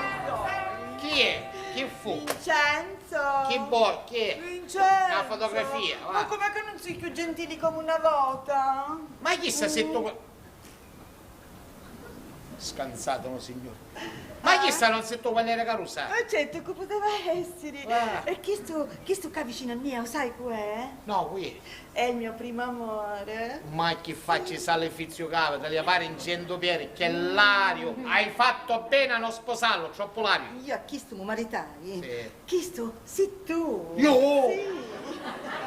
chi è? Chi fu? Vincenzo! Chi è? Vincenzo! La fotografia, va. Ma com'è che non sei più gentili come una volta? Ma chi sa se tu... Scansato, no, signore. Ma chi sta non sento quando era carusa? Certo, che poteva essere. Ah. E chi sto qua vicino a me, sai chi è? No, qui. È il mio primo amore. Ma che facci sale fizio cavo, te li pare in 100 piedi, che l'ario. Hai fatto bene a non sposarlo, troppo l'ario. Io a chi sto mi maritai? Sì. Chi sto? Sei tu. Io? Sì.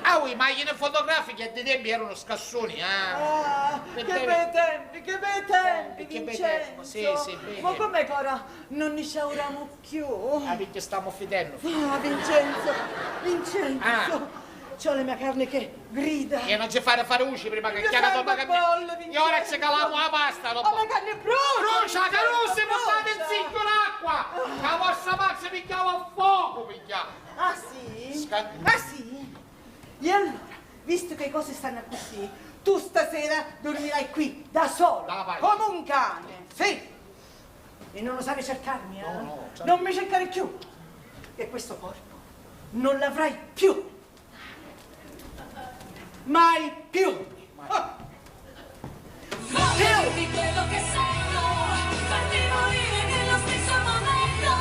Ah, le macchine fotografiche a dei tempi erano scassoni, Ah, che bei tempi, che bei tempi, Che bei Vincenzo. tempi, sì, bene. Ma come che ora non ne sciauriamo più? Ah, perché stiamo fidendo. Ah, Vincenzo. C'ho la mia carne che grida. E non ci fare usci prima che Io chiama sangue dopo che bolle, Vincenzo. E ora ci caliamo la pasta. Oh, la carne brucia! Brucia, che non si buttate in zicco l'acqua! La vostra mazza picchiava al fuoco, picchiava. Ah, sì? Ah, sì? E allora, visto che le cose stanno così, tu stasera dormirai qui, da solo, come un cane. Sì. E non osavi cercarmi, eh? No, Non mi cercare più. E questo corpo non l'avrai più. Mai più. Di quello che sento, farti morire nello stesso momento.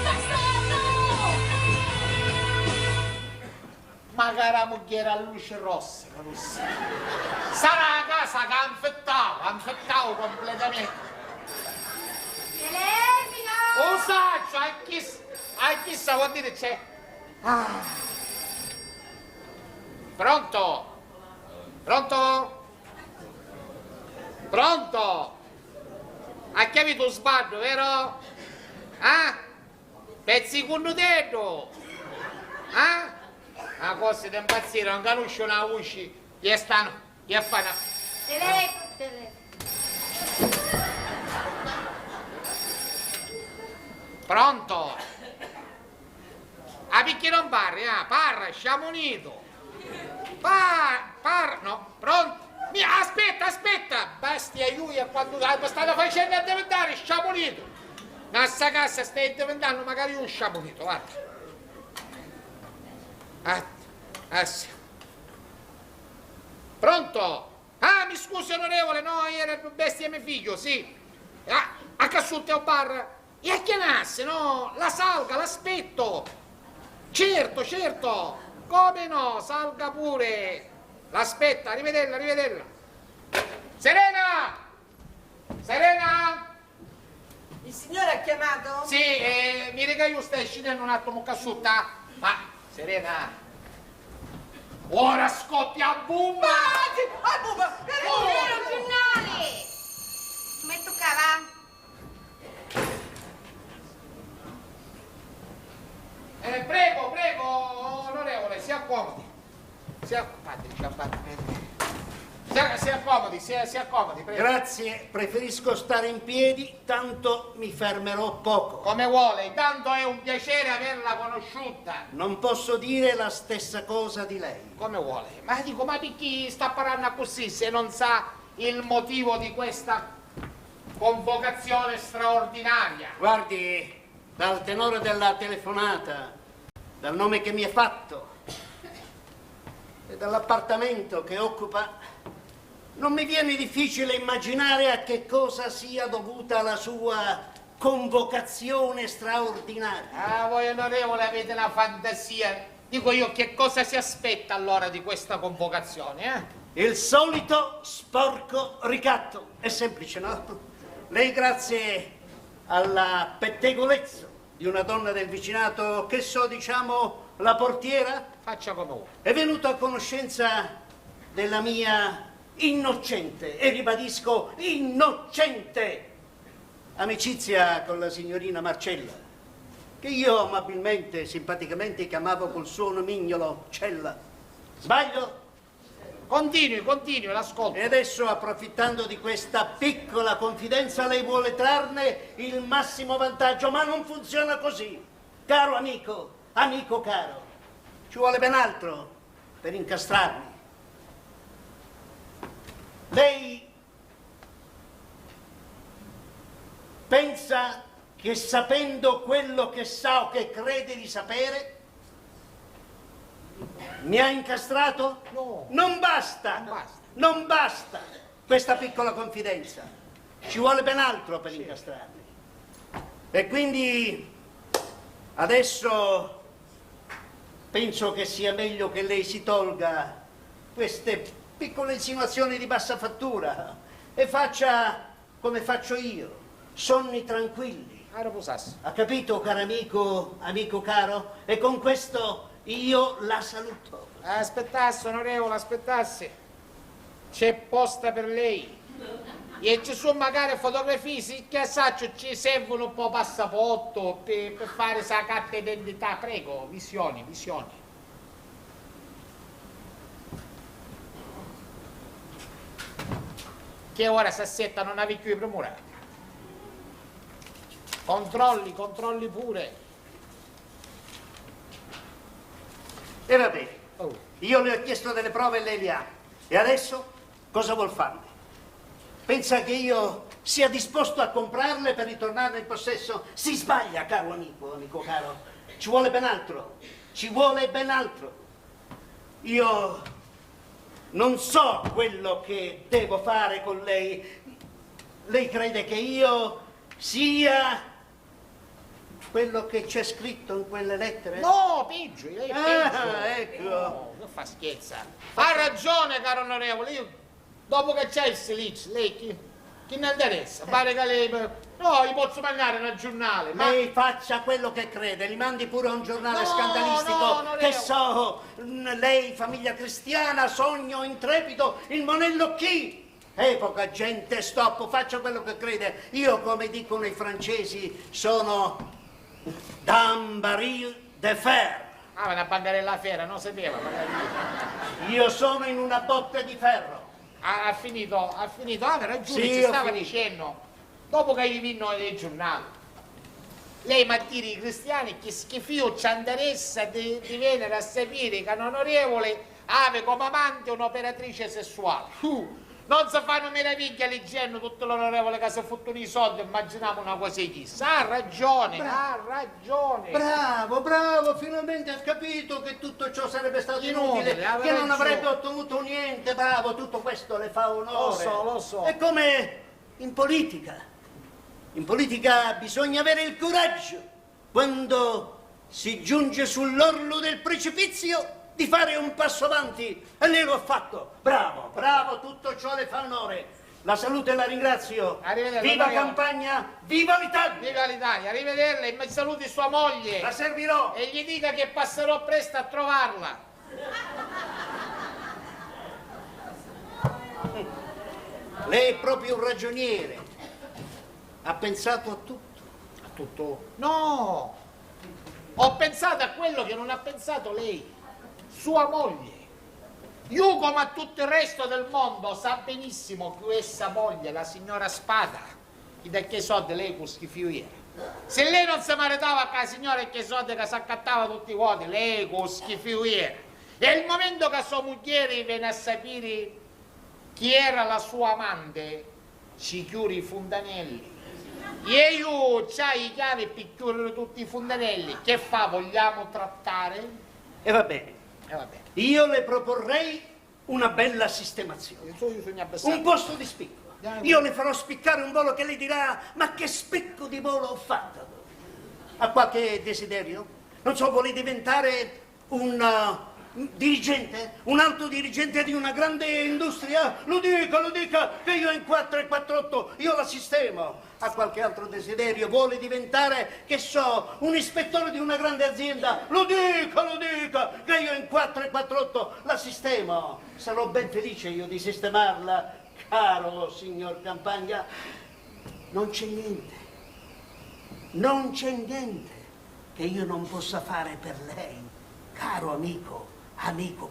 Sei stato. Ma cara mogliere a luce rossa, sarà la casa che ha infettato completamente. Telefono! O saggio, a chi sa vuol dire c'è? Ah. Pronto? Pronto? Pronto? Ha capito sbaglio, vero? Ah? Pezzi con nudello? Ah? Una cosa di impazzire, non conosce una voce, gli stanno, gli fanno. Telefono! Pronto? A perché non parli, parla, siamo uniti. No, pronto? Aspetta, bestia, Iuia, quando state facendo a diventare sciamonito. Nella casa stai diventando magari un sciamonito, guarda. Sì. Pronto? Ah, mi scusi onorevole, no, era bestia mio figlio, sì. A cassutte o bar? E a chiamasse, no? La salga, l'aspetto. Certo. Come no, salga pure. L'aspetta, rivedella. Serena! Il signore ha chiamato? Sì, mi regali un stai scendendo un attimo cassuta? Ma, Serena, ora scoppia a bomba! Ah, bomba! Giornale! Mi toccava? Prego, onorevole, si accomodi. Si accomodi, prego. Grazie, preferisco stare in piedi, tanto mi fermerò poco. Come vuole, intanto è un piacere averla conosciuta. Non posso dire la stessa cosa di lei. Come vuole? Ma dico, ma perché sta parlando così se non sa il motivo di questa convocazione straordinaria? Guardi, dal tenore della telefonata, dal nome che mi è fatto e dall'appartamento che occupa, non mi viene difficile immaginare a che cosa sia dovuta la sua convocazione straordinaria. Ah, voi onorevole avete una fantasia. Dico io, che cosa si aspetta allora di questa convocazione, Il solito sporco ricatto. È semplice, no? Lei, grazie alla pettegolezza di una donna del vicinato, che so, diciamo, la portiera, Faccia come vuole. è venuto a conoscenza della mia innocente, e ribadisco innocente, amicizia con la signorina Marcella, che io amabilmente, simpaticamente chiamavo col suo nomignolo Cella. Sbaglio? Continui, l'ascolto. E adesso, approfittando di questa piccola confidenza, lei vuole trarne il massimo vantaggio, ma non funziona così. Caro amico caro, ci vuole ben altro per incastrarmi. Lei pensa che, sapendo quello che sa o che crede di sapere, mi ha incastrato? No. Non basta questa piccola confidenza. ci vuole ben altro per incastrarli. E quindi adesso penso che sia meglio che lei si tolga queste piccole insinuazioni di bassa fattura e faccia come faccio io, sonni tranquilli. Ha capito, caro amico, amico caro? E con questo io la saluto. Aspettasse, onorevole, aspettasse. C'è posta per lei. E ci sono magari fotografie, sì, che saccio, ci servono un po' passaporto per fare sa carta d'identità. Prego, visioni, visioni. Che ora Sassetta non avevi più i premura. Controlli, controlli pure. E va bene, io le ho chiesto delle prove e lei le ha. E adesso cosa vuol farne? Pensa che io sia disposto a comprarle per ritornarne in possesso? Si sbaglia, caro amico, amico caro. Ci vuole ben altro, ci vuole ben altro. Io non so quello che devo fare con lei. Lei crede che io sia quello che c'è scritto in quelle lettere? No, peggio, lei peggio. Ecco. No, non fa scherza. Ha ragione, caro onorevole. Io, dopo che c'è il silizio, lei chi ne interessa? Pare che lei... No, gli posso mandare un giornale, ma... Lei faccia quello che crede, gli mandi pure a un giornale scandalistico, no, che so, lei, famiglia cristiana, sogno intrepido, il monello chi? Epoca, gente, stop, faccia quello che crede. Io, come dicono i francesi, sono d'un baril de fer. Ah, una bancarella a ferro, non sapeva, magari. Io sono in una botte di ferro. Ha finito, aveva ragione, Sì, ci ho stava finito. dicendo, dopo che gli vinno dei giornali. Lei ma dire i cristiani che schifio ci interessa di venire a sapere che un onorevole ave come amante un'operatrice sessuale. Non si fanno meraviglia leggendo tutto l'onorevole che si fottono i soldi, immaginiamo una cosa di chissà. Ha ragione, ha ragione. Bravo, bravo, finalmente ha capito che tutto ciò sarebbe stato inutile, che non avrebbe ottenuto niente, bravo, tutto questo le fa onore. Lo so. È come in politica. In politica bisogna avere il coraggio, quando si giunge sull'orlo del precipizio, di fare un passo avanti, e lei lo ha fatto. Bravo, bravo, tutto ciò le fa onore. La saluto e la ringrazio. Viva Campagna, viva l'Italia! Viva l'Italia, arrivederla e mi saluti sua moglie. La servirò. E gli dica che passerò presto a trovarla. Lei è proprio un ragioniere. Ha pensato a tutto. A tutto? No! Ho pensato a quello che non ha pensato lei. Sua moglie. Io, come a tutto il resto del mondo, sa benissimo che essa moglie, la signora Spada, da che soldi lei con schifio era. Se lei non si maritava con la signora e che soldi che si accattava tutti i voti, lei con schifio era. E il momento che sua moglie viene a sapere chi era la sua amante, ci chiudi i fontanelli. E io c'hai i chiavi per chiudere tutti i fontanelli. Che fa? Vogliamo trattare? E va bene. Io le proporrei una bella sistemazione. Un posto di spicco. Io le farò spiccare un volo che lei dirà: ma che spicco di volo ho fatto? Ha qualche desiderio? Non so, vuole diventare un dirigente? Un alto dirigente di una grande industria? Lo dica, che io in 4 e 48 io la sistemo. Ha qualche altro desiderio? Vuole diventare, che so, un ispettore di una grande azienda? Lo dica, che io in 4 e 48 la sistemo. Sarò ben felice io di sistemarla, caro signor Campagna. Non c'è niente che io non possa fare per lei, caro amico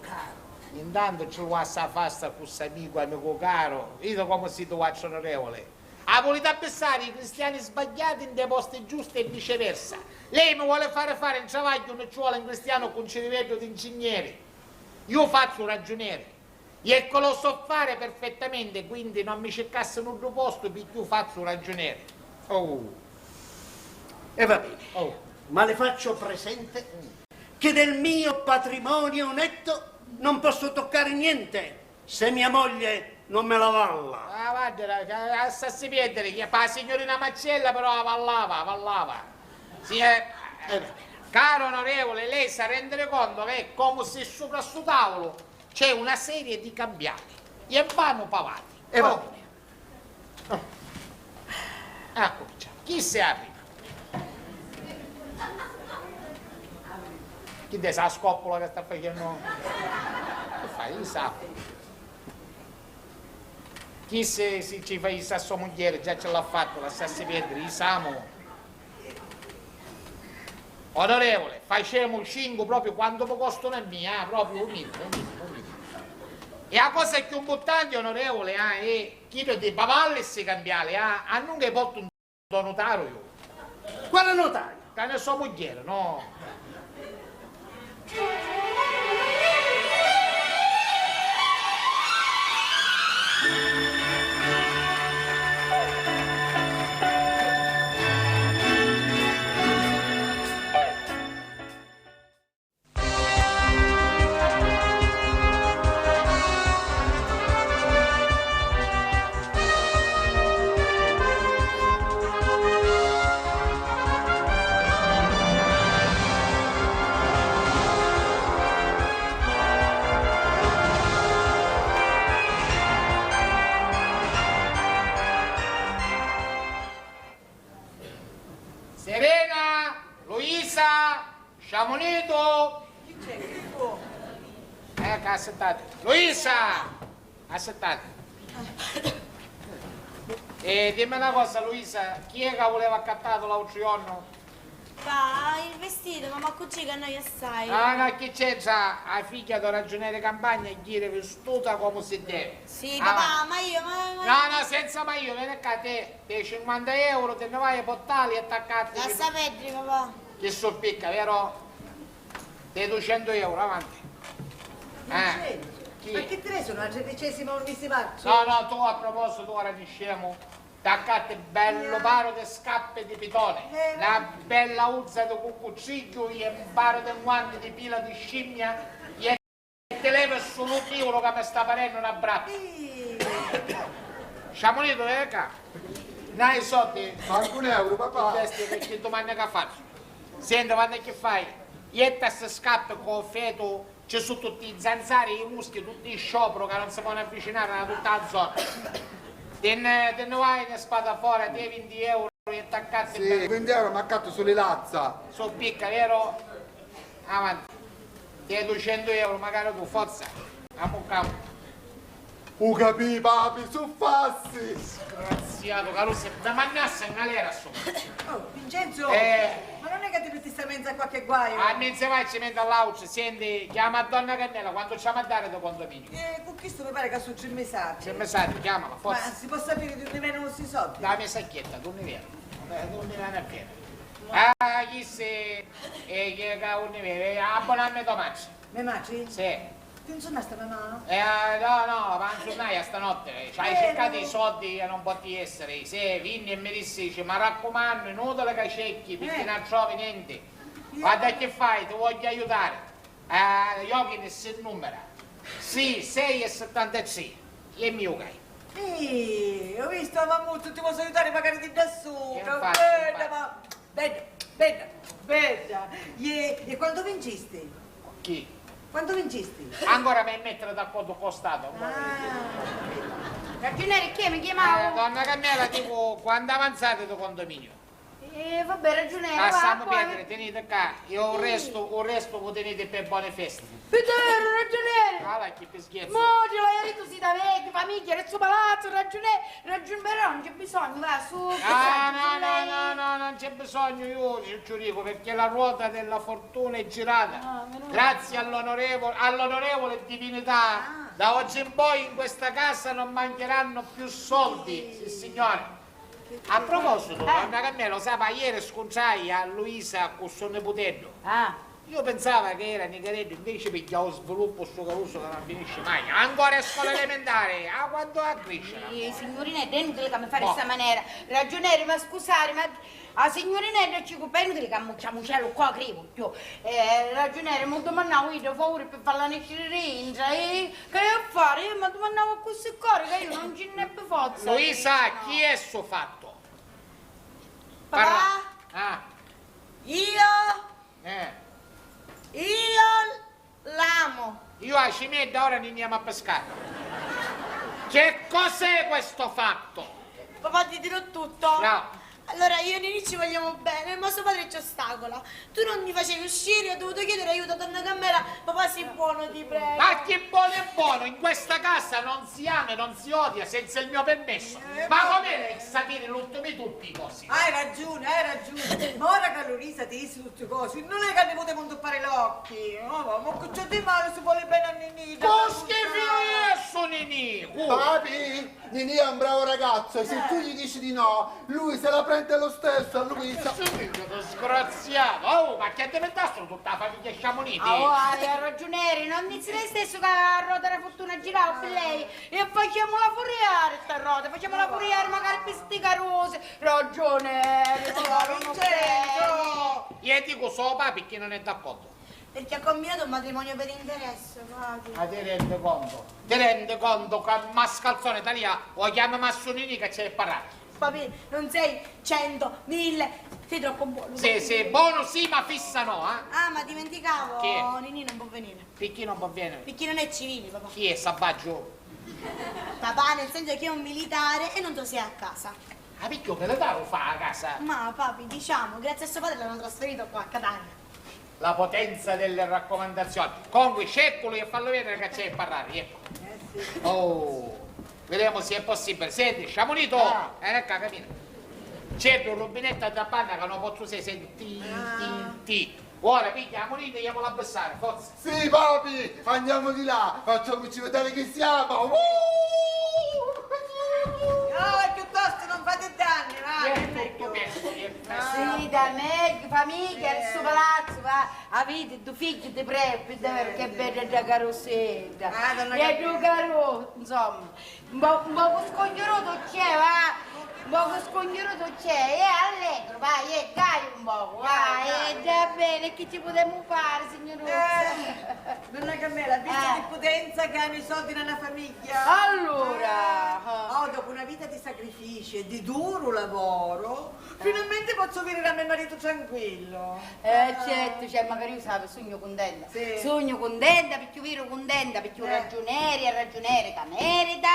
caro. Intanto ci vuoi a fasta con questo amico caro. Io come si faccio onorevole. Ha voluto abbassare i cristiani sbagliati in dei posti giusti e viceversa. Lei mi vuole fare un travaglio, non ci vuole un cristiano con cervello di ingegnere. Io faccio un ragioniere. E che lo so fare perfettamente, quindi non mi cercasse un altro posto perché io faccio un ragioniere. E va bene, ma le faccio presente che del mio patrimonio netto non posso toccare niente se mia moglie non me la valla. Ah, guarda, a si perdere, che fa la signorina Marcella però avallava. Sì, caro onorevole, lei sa rendere conto che come se sopra sto tavolo c'è una serie di cambiali e vanno pavati. E va. Ecco, chi si arriva? Chi te sa la scoppola che sta facendo? Che fai? Sa. Chi se ci fa a sua moglie, già ce l'ha fatto, la stessa perdere, gli siamo. Onorevole, facciamo 5 proprio quando mi costano a me, proprio un minimo. E la cosa più importante, onorevole, è chi di pavalle si cambiare, a non che porto un notario io. Quale notario? Che ne so moglie, no? Serena, Luisa, Sciamonito. Chi c'è? Chi fu? Aspettate. Luisa, aspettate. E dimmi una cosa, Luisa, chi è che voleva accattato l'altro giorno? Va, il vestito, ma così che noi assai. No, chi c'è già? La figlia del ragioniere campagna e dire vestuta come si deve. Sì, papà, ma io, No, senza ma io, vieni qua te, dei 50 euro, te ne vai a portali e attaccati. La sapete, papà. Che soppicca, vero? Dei 200 euro, avanti. Ma che te ne sono? La 13ª non mi si faccia? No, tu a proposito, tu ora di scemo, attaccate bello paro di scappe di pitone, la bella uzza di cuccucciglio e un paro di guanti di pila di scimmia e te leva su un tivolo che mi sta parendo una braccia. Sciamonito, qua. Dai i soldi. Alcuni euro, papà. Perché domani che faccio? Senti, guarda che fai. Ietta si scappa con il feto, ci sono tutti i zanzari, i muschi, tutti i sciopero che non si possono avvicinare a tutta la zona. Te ne vai in spada fuori, te 20 euro e attaccati. Sì, 20 euro mi accatto sulle lazza. So picca, vero? Avanti. Te 200 euro, magari tu, forza. Campo. Capì, papi, su fassi. Disgraziato, Caruso, da mannassa in galera su. Oh, Vincenzo, ma non è che ti metti sta mezza a qualche guaio? A me se vai ci mette all'auce, senti, chiama donna Cannella, quando c'è a dare da condominio. Con questo mi pare che su c'è il messaggio. C'è il messaggio, chiamala, forza. Ma si può sapere di dove vengono questi soldi? La mia sacchietta, tu ne vieni. Tu ne vieni a pieno. Chi sei? Che ne vieni? Abbonamento Macci. Me Macci? Sì. Ti insomma sta mamma? No, ma non giornata stanotte, ci hai cercato i soldi che non potti essere, se vinni e mi dici, ma raccomando, inutile che cecchi, perché non trovi niente. Guarda che fai, ti voglio aiutare. Io che si numera. Sì, 6,76. E mio gai. Ho visto la mamma, ti posso aiutare magari di da sopra. Bella. E quando vincisti? Chi? Quando vincisti? Ancora mi mettere d'accordo con lo Stato. Ragioniere, chi mi chiamavo? Donna Cannella, tipo, quando avanzate il condominio? Vabbè, ragioniere, va, Lasciamo poi... perdere, tenete qua. E il resto lo tenete per buone feste. Pittero, ragioniere! Guarda che per scherzo. Moglie, l'hai detto si da vecchi, famiglia, nel suo palazzo, ragioniere, però non c'è bisogno, va, su. No, non c'è bisogno, io ci dico, perché la ruota della fortuna è girata. Grazie all'onorevole divinità, da oggi in poi in questa casa non mancheranno più soldi, sì signore. A proposito, donna Carmelo, sa, ieri scontrai a Luisa con suo nipotello. Io pensavo che era Nicaretto, invece pigliavo sviluppo sto Caruso che non finisce mai. Ancora a scuola elementare, quando a crescere? Signorina, è inutile che mi fare questa maniera. Ragioniere, ma scusate, ma a signorinella ci coppa, inutile che ammucciamo cielo qua, credo, più. Ragioniere, mi domandavo io, favore, per farla nascere rinza, che fare? Io mi domandavo a questo cuore, che io non ce n'è più forza. Luisa, chi è suo fatto? Papà? Ah. Io l'amo. Io a cimetta ora ne andiamo a pescare. Che cos'è questo fatto? Papà, ti dirò tutto. No. Allora, io e Nini ci vogliamo bene, ma suo padre ci ostacola. Tu non mi facevi uscire, ho dovuto chiedere aiuto a donna Carmela. Papà, sii buono, ti prego. Ma che buono è buono, in questa casa non si ama e non si odia senza il mio permesso. Ma come sapere l'ultimo tutti così? Hai ragione. Ma ora che Luisa ti dice tutte cose, non è che ne potevo toppare gli occhi. No, ma che c'è di male se vuole bene a Nini? Che fine è su Nini? Papi, Nini è un bravo ragazzo e se tu gli dici di no, lui se la prende lo stesso a Luisa. Disgraziato, oh, ma che te mettastro tutta la famiglia Sciamoniti? Oh, hai ragioniere, non dici lei stesso che a ruota la fortuna girava per lei e facciamola furiare sta ruota, facciamola furiare magari per sti carose. Ragioniere, Io dico solo papi che non è d'accordo. Perché ha combinato un matrimonio per interesse, papi. Ma ti rendi conto? Ti rendi conto che un mascalzone italiano lo chiama Massonini che c'è da parlare? Papi, non sei 100, 1000, sei troppo buono. Sì, buono sì, ma fissa no, eh? Ah, ma dimenticavo, Chi è? Nini non può venire. Perché non può venire? Perché non è civile, papà. Chi è Sabbaggio? Papà, nel senso che è un militare e non tu sei a casa. Ma perché un militare lo fa a casa? Ma papi, diciamo, grazie a suo padre l'hanno trasferito qua a Catania. La potenza delle raccomandazioni. Comunque, cercalo e fallo vedere che c'è da parlare, ecco. Sì. Oh, vediamo se è possibile. Senti, Sciamonito, capito? C'è un rubinetto da panna che non posso sentire. Ora piglia la moneta e andiamo a abbassare, forza. Sì, papi, andiamo di là, facciamoci vedere chi siamo. No, piuttosto non fate danni, va, che è meglio. Sì, da me, famiglia, il suo palazzo, va. Avete due figli di prego, davvero, che bella da carrossetta. E due carrozze, insomma. Un po' scoglioso c'è, va. Un po' scoglioso c'è, è allegro, vai, è gaio un po', vai, è già bene, che ci potremmo fare, signoruzza? Donna Carmela, visto di potenza che hanno i soldi nella famiglia. Allora, dopo una vita di sacrifici e di duro lavoro, finalmente posso vedere a mio marito tranquillo. Certo, cioè magari io sapevo, sogno contenta. Sì. Sogno contenta, perché io ero contenta, perché un ragioniere è ragioniere che merita,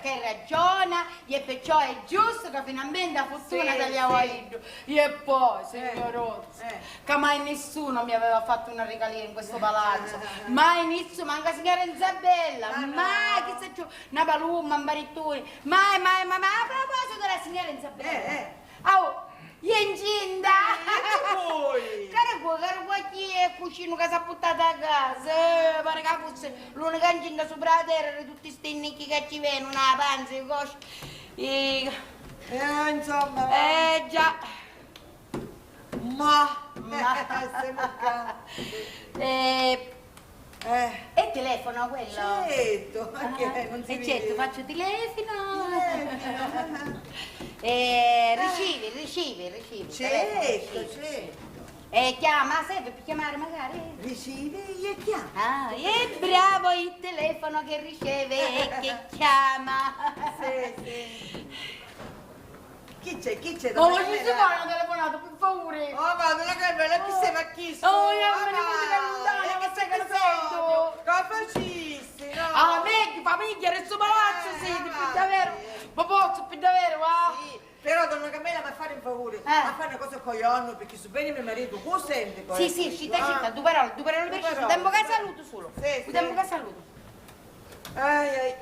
che ragiona, e perciò è giusto che finalmente la fortuna tagliava io. E poi, signorozza, che mai nessuno mi aveva fatto una regalia in questo palazzo, mai nessuno, manca signora Isabella, mai che se c'è una palumma, un barittone, mai, a proposito della signora Isabella. Io è incinta! Caro qua chi è cucino che si è buttato a casa? Pare che fosse l'unica incinta sopra la terra di tutti sti nicchi che ci vengono, una panza, i cosci. Insomma. Già. E telefono quello? Certo, perché non si certo, faccio telefono. Ricevi. Certo. E chiama, serve per chiamare magari? Ricevi e chiama. Ah, è bravo il telefono che riceve e che chiama. Sì. Chi c'è? Oh, ci si fa una telefonata, per favore. Oh, ma donna Carmela, chi sei ma chi sei? Oh, io me ne vedo lontana, ma sai che lo sento. Che facissi, no? Ah, meglio, famiglia, resto palazzo, sì, per davvero. Ma posso, per davvero, va? Sì, però donna Carmela, ma fare un favore, ma fare una cosa con gli anni, perché su bene mio marito, come sente poi? Sì, città, due parole per tempo che saluto solo. Sì. Tempo che saluto. Ai.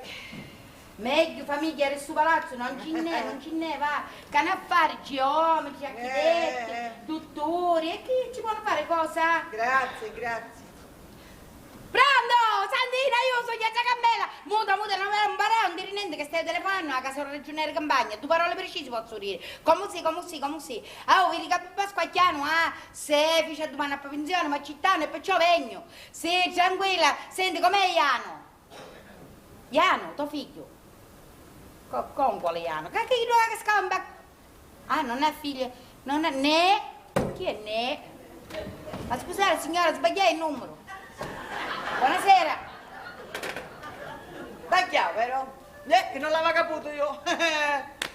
Meglio, famiglia, resto palazzo, non ce n'è, va. Cane affari, geometri, architetti, dottori, e chi ci può fare cosa? Grazie. Pronto, Sandina, io sono Giaccia Carmela. Muta, non è un barone, di rinende che stai telefonando a casa regionale Campagna. Due parole precise posso dire. Come sì. Vedi che Pasquacchiano, se fece domani a pensione, ma città, e perciò vengo. Sì, tranquilla, senti, com'è Iano? Iano, tuo figlio. Con quale Iano? Che scamba? Ah, non è figlio. Non è né. Chi è né? Ma scusate signora, sbagliai il numero. Buonasera. Sbagliavo, vero? Che non l'avevo capito io.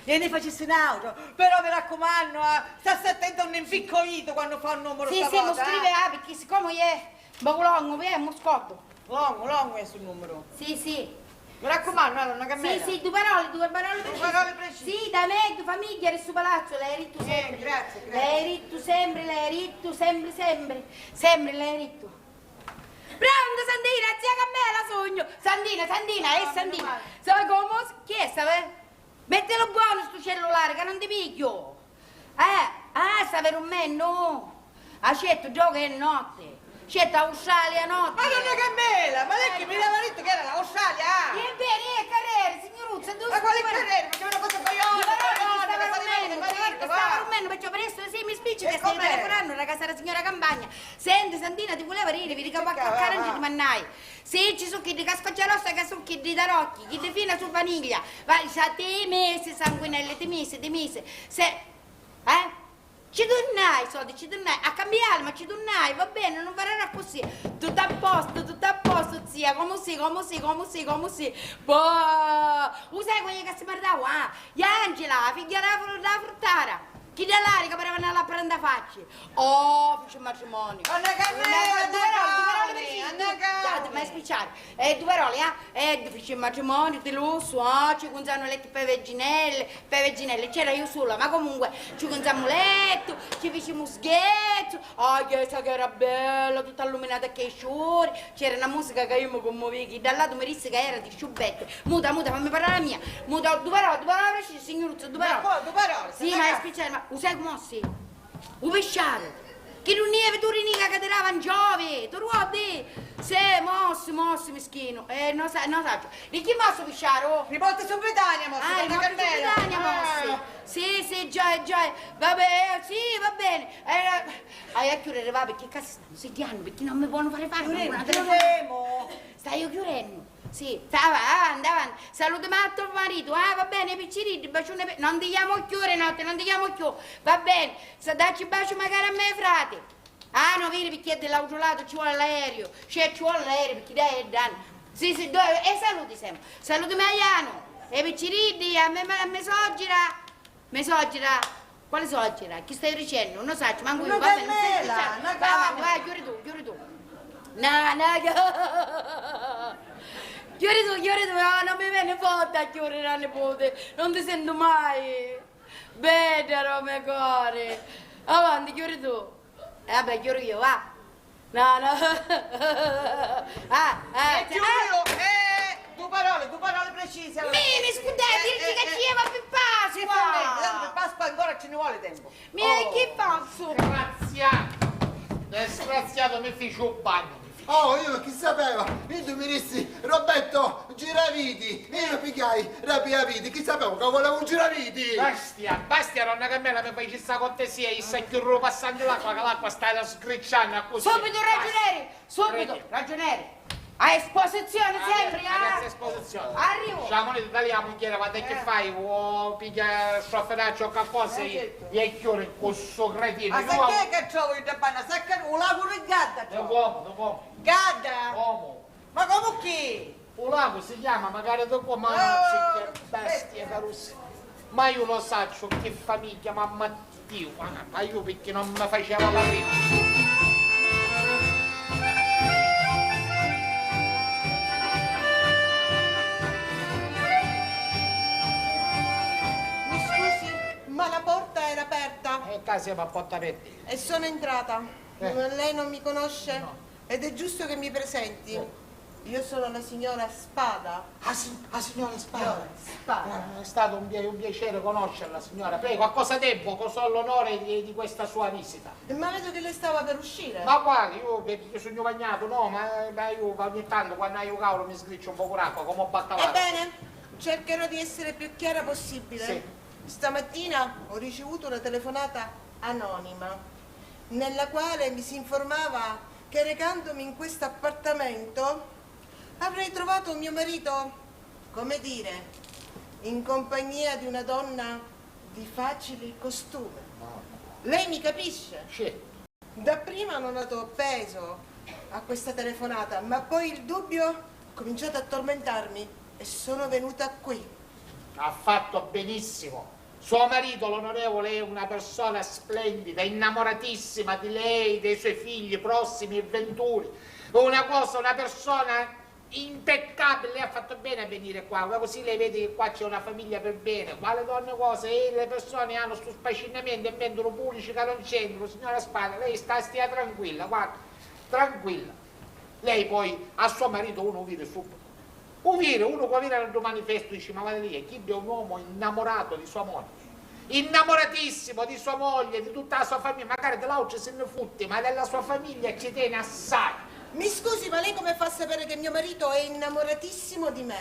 Vieni facessi in auto, però mi raccomando, stassi attento a un impiccolito quando fa un numero Sì, stavolta. mi scrive, perché siccome è Bogolongo, è un scotto. Longo è sul numero. Sì. Mi raccomando, non cambiare. Sì, due parole precise. Due parole precise. Sì, da me, tua famiglia, e su palazzo, lei ritto sempre. Grazie. Lei ritto sempre, sempre lei ritto. Pronto, Sandina, zia Cammela, sogno. Sandina. Sai come? Chi è, sta? Mettilo buono sto cellulare, che non ti piglio. Sta per un me, no. Accetto, gioca è notte. C'è Australia notte. Ma donna Cammela, ma lei che mi aveva detto che era l'Australia? È bene, è carriere, signoruzza. Ma quale carriere? Perché una cosa Stava rumendo, perciò presto sì, mi spicci che stai telefonando alla casa della signora Campagna. Senti, Santina, ti voleva dire, vi dico a carangio di mannai. Sì, ci sono chi di cascoccia rossa, che sono chi di tarocchi, chi di fina su vaniglia. Vai, sa te mesi, sanguinelle, ti misi. Ci tornai, soldi, a cambiare, ma ci tornai, va bene, non farà così. Tutto a posto, zia, come sì. Boh, sai quelli che si parlava, Angela, figlia della fruttara. Chi dell'aria che pareva nella prenda facci. Fece un matrimonio. Due parole, ma è speciale. Due parole, fece un matrimonio di lusso, ci consiamo letti per veginelle, c'era io sola, ma comunque ci consiamo letto, ci facciamo scherzo, che era bella, tutta illuminata che sciuri, c'era una musica che io mi commuovevo, dal lato mi disse che era di sciubette. Muta, fammi parlare la mia. Muta, due parole, signoruzzo, due parole. Sì, ma è speciale, ma sai come si? Un pesciato. Che non nieve tu rinica che ti davano giove, tu ruobi. Se, mossi, meschino. Non saggio. Di chi mosso pesciaro? Riporta su Britannia, mossi. Riporta su Britannia, mossi. Sì, già. Vabbè, sì, va bene. A chiudere, va, perché cazzo stanno sediando, perché non mi buono fare una telefonata. Stai chiudendo. Sì, avanti. Saluta matto il marito, va bene, picciriti, bacione, non ti chiamo chiure notte, va bene, dacci bacio magari a me, frate. Non vieni perché è dell'autolato, ci vuole l'aereo, ci vuole l'aereo perché dai è danno. Sì, e saluti sempre, saluti Maiano, e picciriti, a me sogira, quale sogira? Chi stai dicendo? Non so, manco io, va bene, vai, chiudi tu. Chiudi tu, non mi viene forte a chiudere la nipote, non ti sento mai. Bene, mio cuore. Avanti, chiudi tu. Vabbè, chiudi io, va. No. Chiudi io, due parole precise. Mi scusate, dirci che ci va più Pasqua. Per Pasqua ancora ci ne vuole tempo. Che faccio? Disgraziato, mi fece un bagno. Io chi sapeva? Io tu mi dissi, Roberto, giraviti. Io lo pigliai, rapiaviti. Chi sapeva che volevo un giraviti? Bastia, nonna Cammela, mi fai questa cortesia, io sai che ero passando l'acqua, che l'acqua sta scricciando così. Subito, ragioniere. A esposizione sempre, Ragazzi, esposizione. Arrivo. Diciamo, noi tagliamo, chiede, ma te che fai? O piglia sciofferaccio o qualcosa e chiudi questo cretino. Ma sai che trovo in panna? Sai che un lago di gadda trovo? Dopo. Gadda? Uomo. Ma come chi? Un lago si chiama, magari dopo, ma che bestia, carussi. Ma io lo saccio, che famiglia, mamma Dio, ma io perché non mi faceva la vita. Ma la porta era aperta. Casa a porta aperta. E sono entrata. Lei non mi conosce? No. Ed è giusto che mi presenti. No. Io sono la signora Spada. Signora Spada. È stato un piacere conoscerla, signora. Prego, qualcosa tempo, cosa ho l'onore di questa sua visita. Ma vedo che lei stava per uscire. Ma guardi, io sono bagnato, no, ma io ogni tanto quando io cavolo mi sgriccio un po' con acqua, come ho battavato. Ebbene, cercherò di essere più chiara possibile. Sì. Stamattina ho ricevuto una telefonata anonima nella quale mi si informava che recandomi in questo appartamento avrei trovato mio marito, come dire, in compagnia di una donna di facile costume. Lei mi capisce? Certo. Dapprima non ho dato peso a questa telefonata, ma poi il dubbio ha cominciato a tormentarmi e sono venuta qui. Ha fatto benissimo. Suo marito, l'onorevole, è una persona splendida, innamoratissima di lei, dei suoi figli prossimi e venturi. Una persona impeccabile. Lei ha fatto bene a venire qua, così lei vede che qua c'è una famiglia per bene. Qua le donne cose e le persone hanno sto spacinamento e vendono pubblici che non c'entrano. Signora Spada, lei stia tranquilla, guarda, tranquilla. Lei poi a suo marito uno vede subito. Uno può venire al manifesto e dice, ma guarda lì, chi è un uomo innamorato di sua moglie, innamoratissimo di sua moglie, di tutta la sua famiglia, magari dell'altro se ne fotte, ma della sua famiglia ci tiene assai. Mi scusi, ma lei come fa a sapere che mio marito è innamoratissimo di me?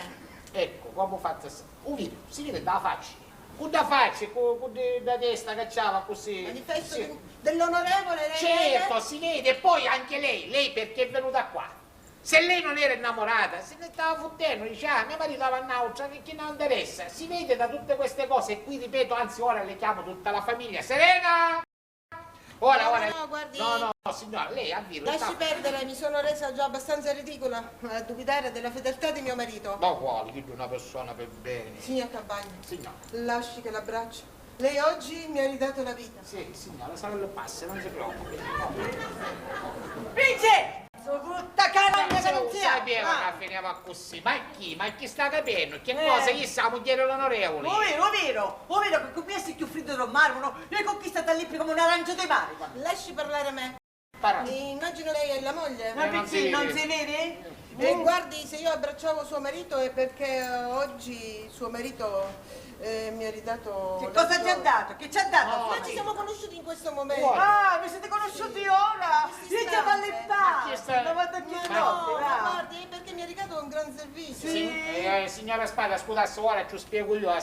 Ecco, come fate a sapere? Si vede dalla faccia, con la faccia, con la testa che c'ava così. Manifesto sì. dell'onorevole, lei Certo, vede? si vede, e poi anche lei perché è venuta qua? Se lei non era innamorata, se ne stava fottendo, dice, mio marito va un'altra, che non interessa. Si vede da tutte queste cose, e qui ripeto, anzi ora le chiamo tutta la famiglia. Serena! Ora. No, guardi. No, signora, lei ha detto. Lasci perdere, mi sono resa già abbastanza ridicola a dubitare della fedeltà di mio marito. Ma quale? Di una persona per bene. Signor Campagna, Signora. lasci che l'abbraccio. Lei oggi mi ha ridato la vita. Sì, signora, sarà le passe, non si preoccupi. Vince! Sono brutta carogna che non sia! Sapeva che finiva così, ma chi sta capendo? Che cosa gli sta moglie l'onorevole? Vero, che qui è più freddo del mare, le è conquistata lì come un'arancia dei mari. Lasci parlare a me. Immagino lei è la moglie. Non si vede? E guardi, se io abbracciavo suo marito è perché oggi suo marito mi ha ridato... Che cosa ti ha dato? Che ci ha dato? Noi ci siamo conosciuti in questo momento. Ah, vi siete conosciuti ora? Io chiamo alle palle. Non vado a chiedere. No, guardi, perché mi ha ridato un gran servizio. Signora Spada, scusa, ora ci spiego io a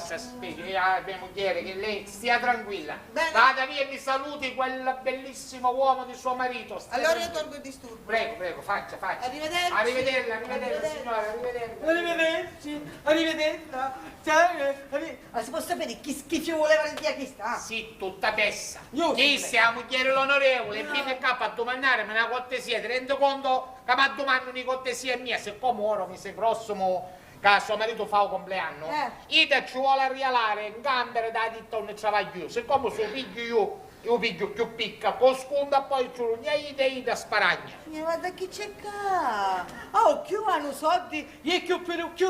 mia moglie che lei stia tranquilla. Bene. Vada via e mi saluti quel bellissimo uomo di suo marito. Allora io tolgo il disturbo. Prego, faccia. Arrivederci. Arrivederla, signora, Arrivederla. Ma si può sapere chi schifo voleva il dia chi sta? Sì, tutta pessa. Chi sia moglie l'onorevole, viene qua a domandarmi una cortesia, ti rendi conto che mi domandano una cortesia mia, siccome ora mi sei prossimo che suo marito fa il compleanno, io ci vuole rialare in gambere da ditta non travaglio io, siccome suo figlio io piglio più picca, con sconda poi ci ida sparagna. Ma da chi c'è qua? Oh, più hanno soldi, e più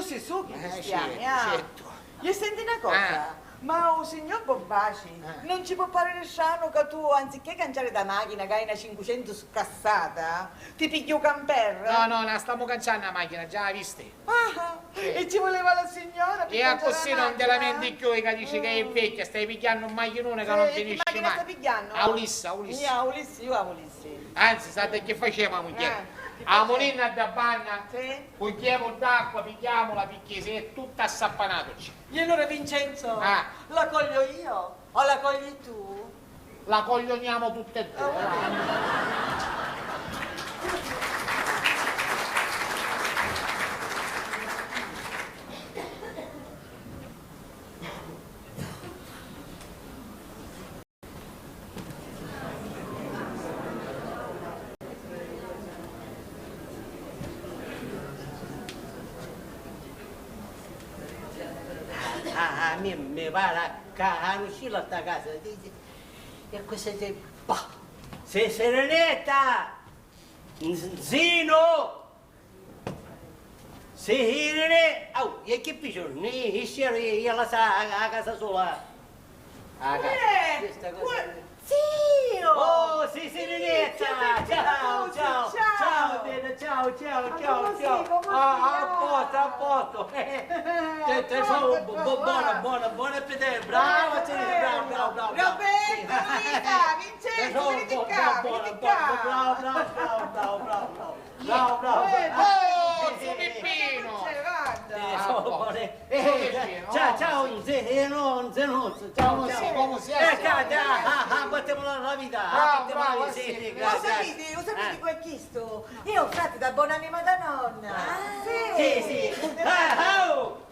si su che cristiani, certo. Gli senti una cosa? Ma un signor Bombaci non ci può pare strano che tu, anziché canciare da macchina che hai una 500 scassata, ti picchi un camper? No, la stiamo canciando la macchina, già la viste. E ci voleva la signora per E così non te la macchina? lamenti più che dici che è vecchia, stai picchiando un macchinone che non finisce Che macchina mai. stai pigliando? A Ulissa. Io a Ulissi. Anzi, sapete che faceva moglie? A Molina da banna, cucchiamo d'acqua, picchiamola perché si è tutta assappanatoci. E allora Vincenzo, la coglio io o la cogli tu? La coglioniamo tutte e due. A me mi pare che hanno uscito da casa e questa è sei Serenetta, Zino, sei Serenetta, e che piacciono, ne scero io la sa a casa sola. Questa cosa. Zio! Oh, sei Serenetta! Ciao, bene, ciao. A posto. Te sono buona appetito, brava Serenetta, brava. Roberto, Luisa, Vincenzo, venite qua. Bravo. Oh, suo Peppino! Ciao, Zenozzo, ciao. Come si Battiamo la vita. Bravo, lo sapete quel chisto? Io ho fatto da buon'anima da nonna. Sì.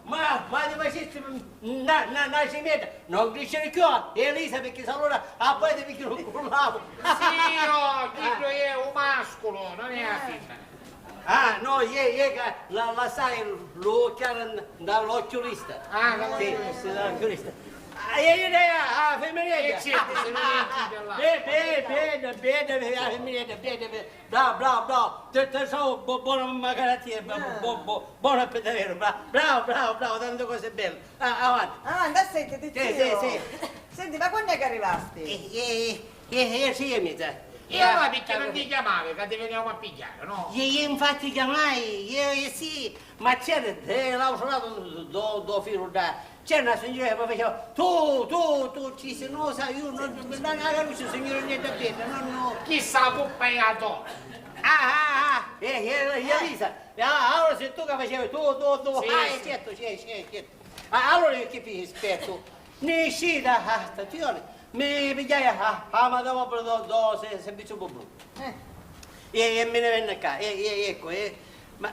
Ma ti facessi nascimento, non crescere più, Elisa, perché se allora a poi devi che lo cullavo. Sì, no, Chillo è un mascolo, non è la femmina. Ah, no, la sai, lo chiamano dall'occhiolista. Ah, dall'occhiolista. Sì, dall'occhiolista. Ah, femminile. E certo, se non è là. Bene, femminile, bravo. Te so, buona garanzia, buon appetito, bravo, tante cose belle. Avanti. Anda, senti, Sì. Senti, ma quando è che arrivasti? Sì, mi sa. E allora perché non ti chiamavi che ti veniamo a pigliare, no? Io infatti chiamai, sì, ma c'era dall'altro lato do filo da... C'era una signora che mi faceva, tu, ci sei, no, sai, io non capisco, signora niente bene, no. Chissà coppa è a to. Elisa, allora se tu che facevi, tu, certo. Allora che fai esperto, ne esci da stazione. Mi pigliai a madama per do servizio pubblico. E me ne venne qua, ecco, ma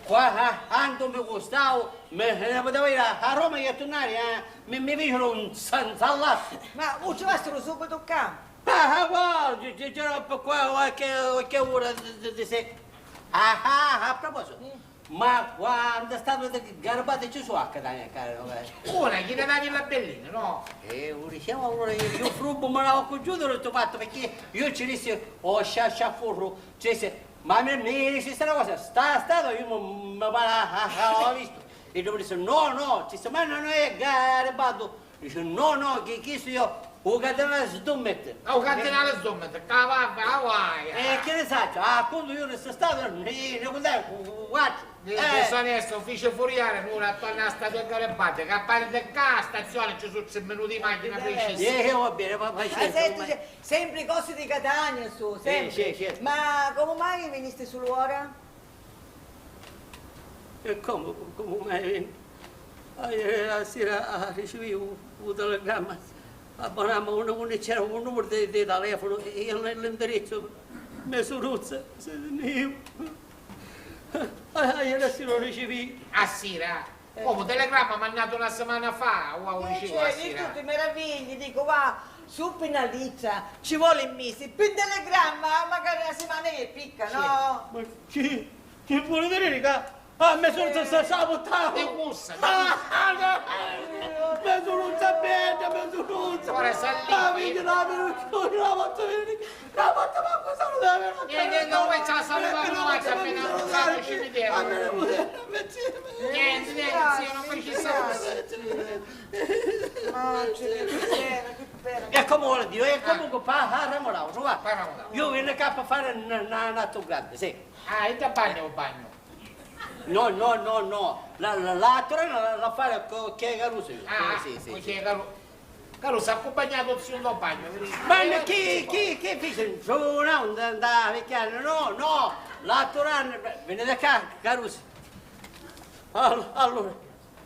qua quando mi costavo, ne potevo ir a Roma e tornare, mi fecero un sallato. Ma ci bastano subito qua? Guarda, c'era qua qualche ora di sé. A proposito. Ma quando è stato garbato ci sono a Catania, caro? Ora, gli davi la bellina, no? Diciamo, allora io frubbo me l'avevo congiunto l'ho fatto perché io ci dissi, sciaffurro, ci dissi, ma mi dice questa cosa, stato, io mi l'avevo visto. E dopo disse, no, ci disse, ma non è garbato. Dice, no, che chiesto io, o catena sdommette. O catena sdommette, cavava, che ne saccio, quando io ne sono stato, ne guarda. Sono adesso ufficio furiare, ora attorno alla statua di Garibaldi, che a parte qua a stazione ci sono 6 minuti di macchina precisa. Va bene, papà. Senti, sempre cose di Catania su, sempre. Sì. Ma come mai veniste sull'ora? Come mai? La sera ricevevo un telegramma, abbonammo non c'era un numero di telefono e io nell'indirizzo mi sono rotto. Adesso lo ricevi. A sera? Come telegramma mandato una settimana fa, o lo ricevo a sera? Tutti meravigli, dico va, su Pinalizza, ci vuole il mese, più telegramma, magari una settimana che picca, no? Ma che vuole dire che? Mi sono sabotato! Ti gusta! Mi sono sapendo, mi sono sapendo! Ora salì! La volta ma cosa non deve Niente, non vuoi c'è la salutare, non c'è appena un sacco cimitero! Niente, zio, non mi ci E come Dio, e comunque Ramolao, io vengo qua a fare un atto grande, sì. Ah, e da bagno? No, la torna la fare con che Caruso. Sì. Caruso, accompagnato zio da bagno. Ma chi fece? Non andava vecchiano, no, la torna, venite qua, Caruso. Allora,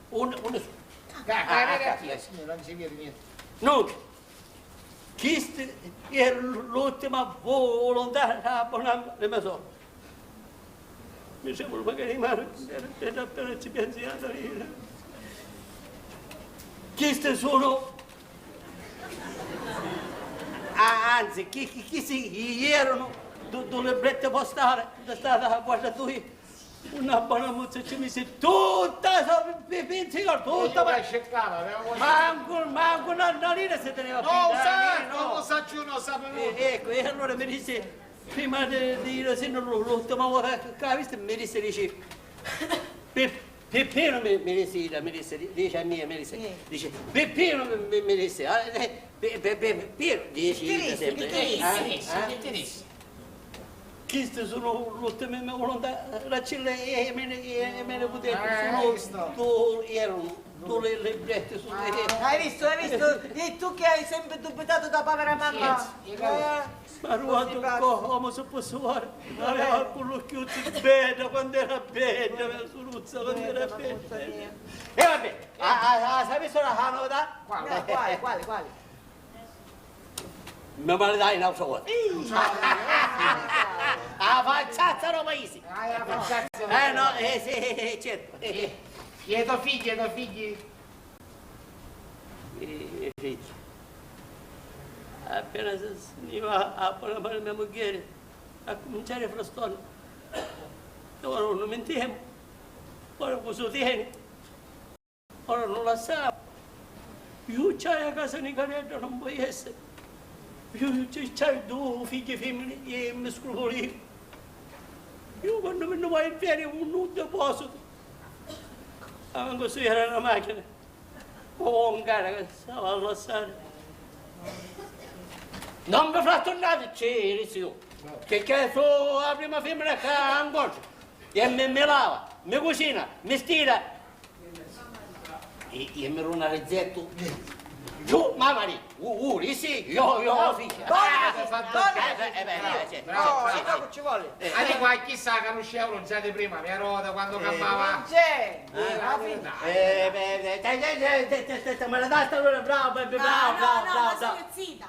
non si vede niente. No, questa è l'ultima volontà di abbonare le mie soldi. Mi sembra magari male, appena ci pensi a salire. Queste sono... anzi, chi si erano due librette postali, è stata guardatoia, una buona mozza ci mise tutta, pensiero, tutta... Ma cercava, manco una lira si teneva non sa più, non sapevo. Ecco, e allora mi disse... Prima di dire se non l'ultima volta che l'ha vista mi disse, Peppino mi disse, dice a me, dice, Peppino mi disse, Peppino, dice sempre. Che ti disse? Queste sono l'ultima volontà, la cella e me ne potevo, sono erano due librette su Hai visto? E tu che hai sempre dubitato da povera mamma? Ma ruoto come se posso fare? Aveva con l'occhiuzzo bella quando era bella, la soluzza quando era bella. E vabbè, hai visto la novità? Quale? Mi maledai in altra volta. La facciazza romaisi. La facciazza no, sì, certo. Chiedo figli? i miei figli. Appena si veniva a parlare mia moglie, a cominciare fra stone, ora non mentiamo, ora cosa tieni, ora non la sa. Io c'hai a casa Nicanetto, non puoi essere. Io c'hai due figli femmine e mi scrupoli. Io quando me ne vai in ferie non deposito. Anche se era una macchina, o un cara che stava a lasciare. Non mi fa tornare, c'è io. Che sono la prima femmina che incontro. E mi lava, mi cucina, mi stira. E mi una ricetta. Giù, mamma lì, sì, io figlia. Bravo, ci vuole. Allora qua chissà che non c'è già di prima, mia roda quando campava. Non c'è. Me la dai allora, bravo. No, sono zita.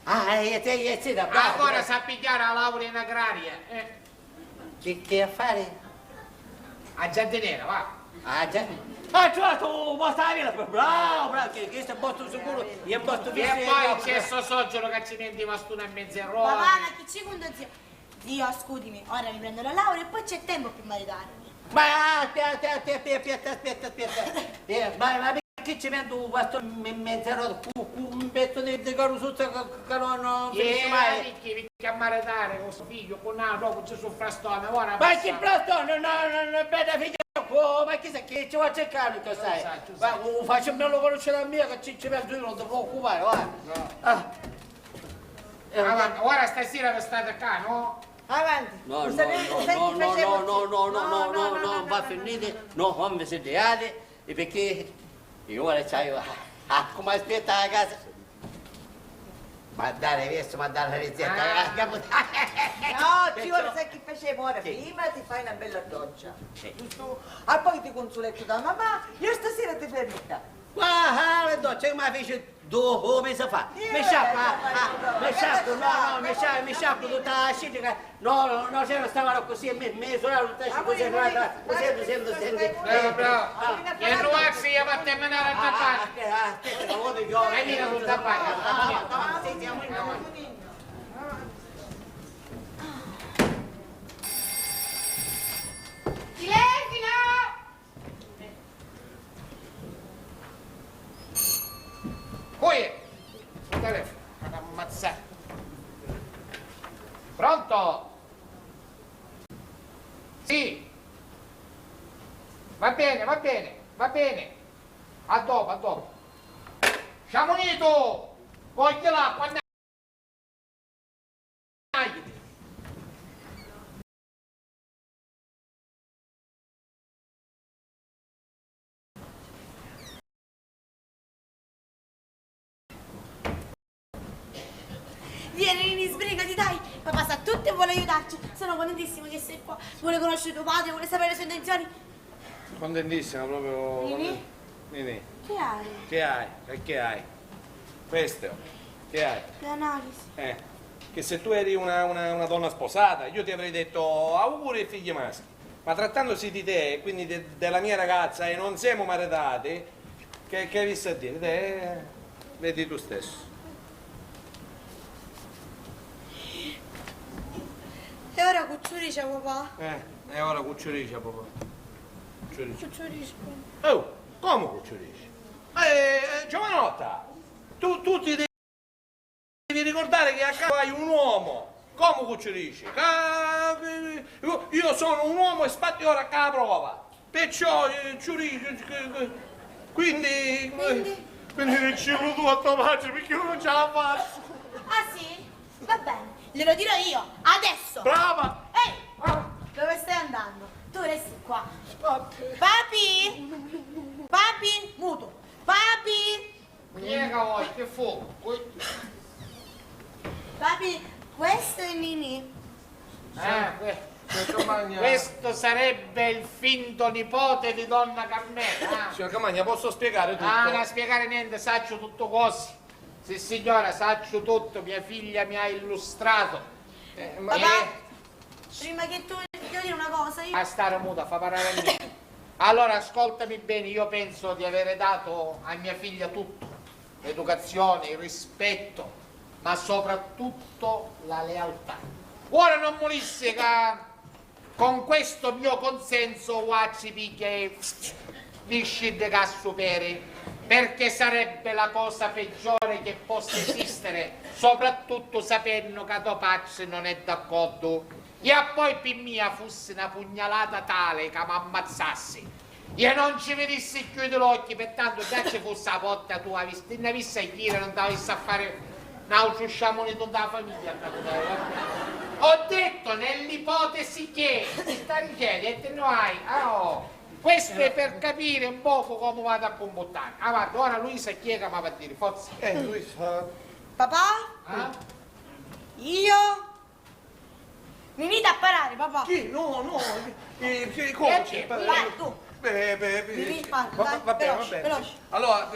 È zita, bravo. Ancora sa pigliare la laurea in agraria. Che affare? A giardiniera, va. Certo, basta la bravo, che questo è un posto sicuro, è un posto E poi c'è sto soggero che ci metti bastone e mezzo Ma roba. va, che ci conto zio. Zio, scusami, ora mi prendo la laurea e poi c'è tempo per maritarmi. Ma aspetta. Ma perché ci metto un bastone e mezzo un pezzo di carusuzza che non finisce mai? Perché a maritare con suo figlio, con una dopo c'è sul frastone, ora Ma che frastone, no, bella figlia. Ma chissà che ci va a cercare che sai? Ma faccio bello conoscere la mia che ci penso io, non ti preoccupare, guarda. Avanti, ora stasera vi state qua, no? Avanti. No, va a finire, no, non vi sediate, perché io ora c'ho come aspetta a casa. Mandare questo, mandare la ricetta. No, ci vuole, sai che facevo ora? Prima ti fai una bella doccia. Giusto? E poi ti consuletto da mamma, io stasera ti fermo. Ma la doccia che mi fece 2 mesi fa. Mi sciacquo tutta la scienza. No, se non stavano così, mi sorella tutta così. Senti. Bravo. E non va sia per terminare a tappare. Aspetta, lo vedo io. E mica non tappare. Siamo in Silenzio! Qui, il telefono, ad ammazzare. Pronto? Sì. Va bene. A dopo. Siamo uniti! Voglio l'acqua, Vieni, sbrigati, dai! Papà sa tutto e vuole aiutarci. Sono contentissimo che sei qua. Vuole conoscere tuo padre, vuole sapere le sue intenzioni. Contentissima proprio. Nini? Nini. Che hai? Che hai? Questo. Che hai? Le analisi. Che se tu eri una donna sposata, io ti avrei detto auguri e figli maschi. Ma trattandosi di te, quindi della mia ragazza, e non siamo maritati, che hai visto a dire? Te, vedi tu stesso. E ora cucciuricia, papà? E ora cuccioricia, papà. Cucciuricia. Oh, come cuccioricia? Giovanotta, tu ti devi ricordare che a casa hai un uomo. Come cucciorici? Io sono un uomo e spatti ora a prova. Perciò, quindi dicelo tu a tua madre perché io non ce la faccio. Ah sì? Va bene, glielo dirò io, adesso! Brava! Ehi! Dove stai andando? Tu resti qua. Papi! Muto! Papi! Piega voi, che fu? Papi, questo è Nini. Questo sarebbe il finto nipote di donna Carmela. Signor Camagna, posso spiegare tutto? Non spiegare niente, saccio tutto così. Sì signora, saccio tutto, mia figlia mi ha illustrato. Papà, prima che tu devo dire una cosa, io... A stare muta, fa parlare a me. Allora ascoltami bene, io penso di avere dato a mia figlia tutto. l'educazione, il rispetto, ma soprattutto la lealtà. Ora non volesse che con questo mio consenso Guacci picchia e vi scende che superi, perché sarebbe la cosa peggiore che possa esistere, soprattutto sapendo che Topacci non è d'accordo. E poi per mia fosse una pugnalata tale che mi ammazzassi. E non ci vedessi chiudere l'occhio, pertanto già ci fosse la porta tua, ne avessi a dire, non t'avessi a fare un altro sciamone tutta la famiglia. Ho detto nell'ipotesi che ti sta dicendo e te ne hai. Questo è per capire un poco come vado a comportare. Guarda, ora Luisa chi è che mi va a dire? Forza. Luisa. Papà? Io? Venite a parare, papà. Chi? No. Come? Vai, tu. Vieni, parla, dai, va bene, va veloce, bene. veloce. Allora,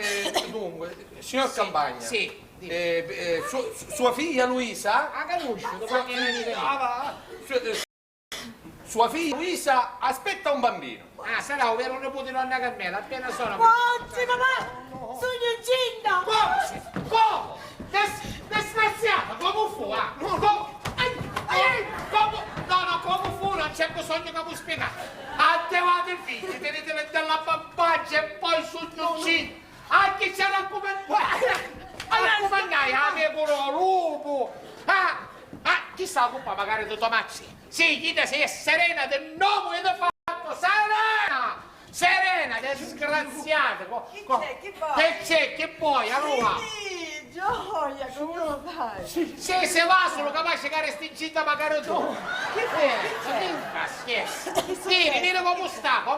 dunque, signor Campagna. Sì. Sua figlia Luisa? Sua figlia Luisa aspetta un bambino. Sarà un vero nipote di nonna Carmela, appena sono. Oggi, papà! Sono incinta! Come? Disgraziata, come fu? Come fu? Non c'è bisogno che mi spiegate. Addevate il figlio, tenetele dalla bambaggia e poi sono incinta. Anche c'era come a me pure lupo. Chi sta qua magari di Tomacci? Sì, chi te sei serena del nome che ti ha fatto? Serena, disgraziata. Che vuoi? Che c'è? Che vuoi? Allora? Gioia, come lo fai? Se va solo capace che resti incinta magari tu. Che c'è? Vieni come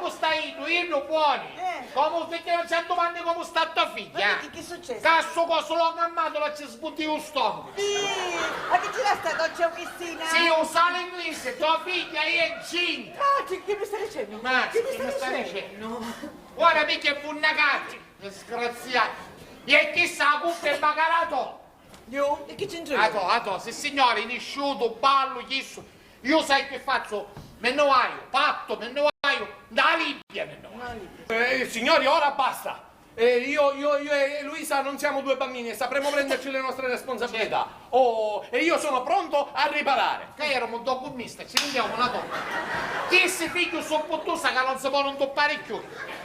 stai tu, io non buoni. Come perché non c'è domande come sta tua figlia? Che è successo? Cazzo coso l'ho ammazzato, la ci sbutti lo stomaco. Ma che ce l'ha stato? C'è un Cristina? Sì, un sale inglese, tua figlia è incinta. Che mi stai dicendo? Che mi stai dicendo? Guarda mica è bunnacati, disgraziati. E chissà la cuffa è bacarato. Io? E che c'entro io? Se signore, nisciuto, ballo, chisso. Io sai che faccio? Me ne vai, patto, me ne vai, da Libia me ne vai. Signori, ora basta. Io e Luisa non siamo due bambini e sapremo prenderci le nostre responsabilità. E io sono pronto a riparare. Che ero un documentista, ci rendiamo una donna. Chi si figlio su puttusa che non si può non toppare più.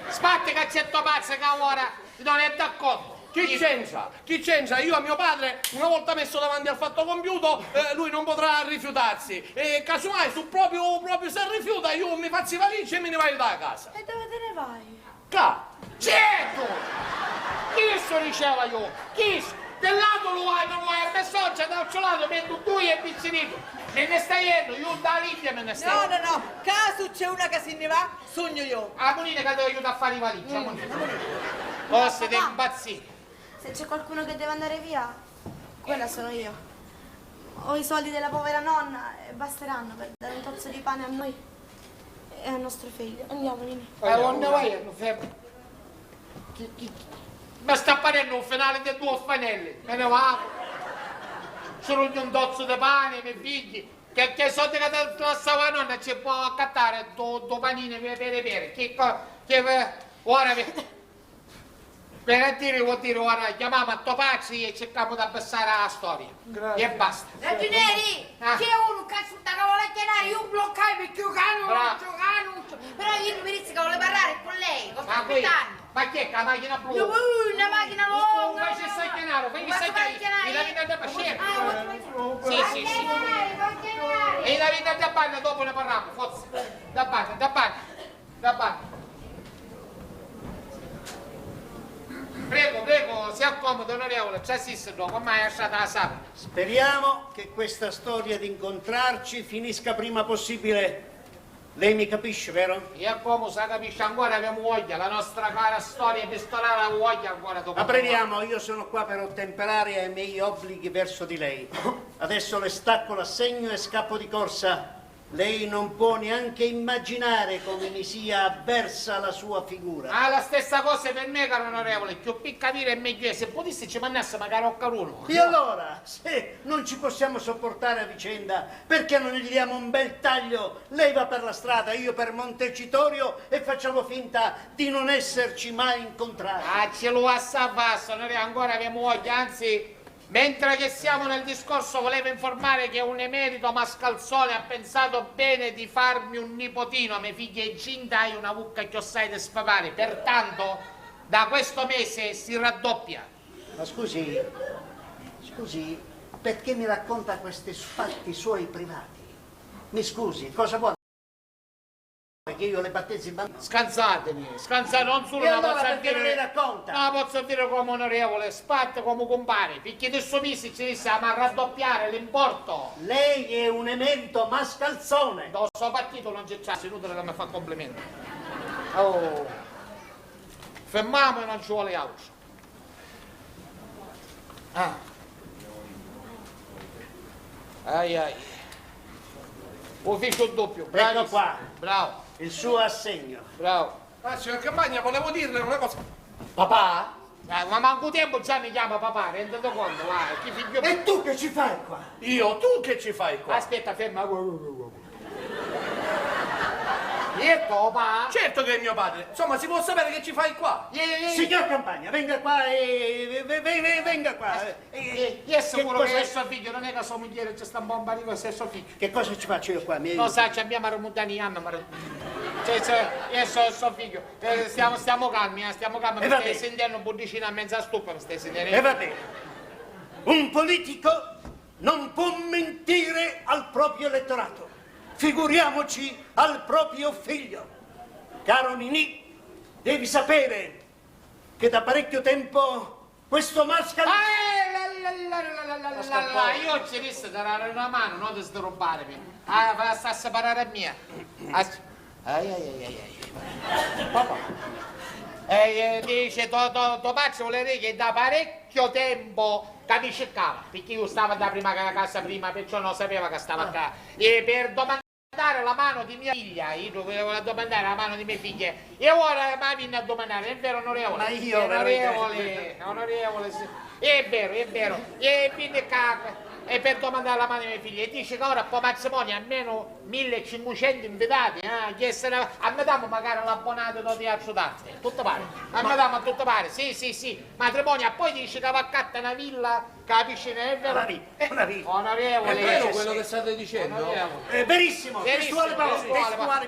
Spatti che c'è tua pazza che ora non è d'accordo. Chi c'entra? Io a mio padre, una volta messo davanti al fatto compiuto, lui non potrà rifiutarsi. E casomai, su proprio se rifiuta, io mi faccio i valigie e me ne vai da casa. E dove te ne vai? Certo! Chi so diceva io? Chi? Del lato lo vuoi, non vuoi, a me socia, dall'altro lato metto due e pizzinito. Me ne stai yendo, io da Libia me ne stai. No, caso c'è una che se ne va, sogno io. A Monina che devo aiutare a fare i valigie, Cose di impazzire. Se c'è qualcuno che deve andare via, quella sono io. Ho i soldi della povera nonna e basteranno per dare un tozzo di pane a noi e al nostro figlio. Andiamo, Nina. Dove vai? Ma sta parendo un finale di due fanelli. Me ne vado. Sono un tozzo di pane, i miei figli. Che soldi che ti lasciava la nonna ci può accattare due panini per ora per dire vuol dire ora chiamiamo a Topacci e cerchiamo di abbassare la storia. Grazie. E basta. Ragionieri, c'è uno che sta cavolacchiare, io bloccai perché io cano, però io non mi dice che vuole parlare con lei, con capitano. Ma che è la macchina blu? Una macchina lunga. Ma c'è sta chianaro, fai che sai che la vita da pascere. Sì. E la vita da bagno dopo ne parliamo, forza. Da bagno. Prego, si accomoda onorevole, ci assistono, ormai è stata la sala. Speriamo che questa storia di incontrarci finisca prima possibile. Lei mi capisce, vero? Io come sa capisce ancora abbiamo voglia, la nostra cara storia epistolare ha voglia ancora dopo. Apprendiamo, io sono qua per ottemperare ai miei obblighi verso di lei. Adesso le stacco l'assegno e scappo di corsa. Lei non può neanche immaginare come mi sia avversa la sua figura. Ah, la stessa cosa per me, caro onorevole. Più per capire è meglio. Se potessi ci mandasse magari a caruno. E allora, se non ci possiamo sopportare a vicenda, perché non gli diamo un bel taglio? Lei va per la strada, io per Montecitorio e facciamo finta di non esserci mai incontrati. Ah, ce lo assavasso, noi ancora abbiamo voglia, anzi, mentre che siamo nel discorso volevo informare che un emerito mascalzone ha pensato bene di farmi un nipotino, mia figlia è incinta e una mucca che ossai di sfamare, pertanto da questo mese si raddoppia. Ma scusi, perché mi racconta questi fatti suoi privati? Mi scusi, cosa vuole? Che io le battezzi bambini? Scansatemi, non solo E la allora posso perché non dire, le racconta? no, posso dire come onorevole, spatte come compare, perché adesso mesi ci siamo a raddoppiare l'importo. Lei è un emerito mascalzone. Do so partito non c'è chance, inutile che mi fa complimenti. Oh, Fermiamo e non ci vuole altro. Ai. Ufficio doppio, bravo. ecco qua, Bravo, il suo assegno. bravo. Ah, signor Campagna, volevo dirle una cosa. Papà? Ma manco tempo già mi chiama papà, rendete conto, vai, chi figlio... E tu che ci fai qua? Io? Tu che ci fai qua? Aspetta, ferma. Ecco, papà. Certo che è mio padre. Insomma, si può sapere che ci fai qua? Signor Campagna, venga qua e... venga qua. Io è sicuro che è suo figlio, non è che sua moglie ci sta un bomba di cose, è suo figlio. Che cosa ci faccio io qua? No, sa, ci abbiamo remontati anni, ma... io sono suo figlio. Stiamo calmi, mi stai sentendo un po' vicino a mezza stufa, mi stai sentendo? E va bene. Un politico non può mentire al proprio elettorato. Figuriamoci al proprio figlio. Caro Ninì, devi sapere che da parecchio tempo questo mascalzone... Io ci rischio di dare una mano, non di sdrobarmi. Va a separare a mia. Papà. Dice, tuo padre vuole che da parecchio tempo che mi cercava, perché io stavo da prima che la casa prima, perciò non sapeva che stava qua. E per domandare la mano di mia figlia, io dovevo domandare la mano di mie figlie, e ora mi viene a domandare, è vero onorevole? Ma io onorevole, sì. È vero, e quindi e per domandare la mano dei miei figli, e dice che ora poi matrimonio almeno 1500 invitati, che essere a metà magari l'abbonato da teatro d'arte, tutto pare, a metà ma tutto pare, sì, matrimonio, poi dice che va a cattare una villa, che la piscina è vero? Una villa. Onorevole, È vero quello che state dicendo? È verissimo, testuale parole.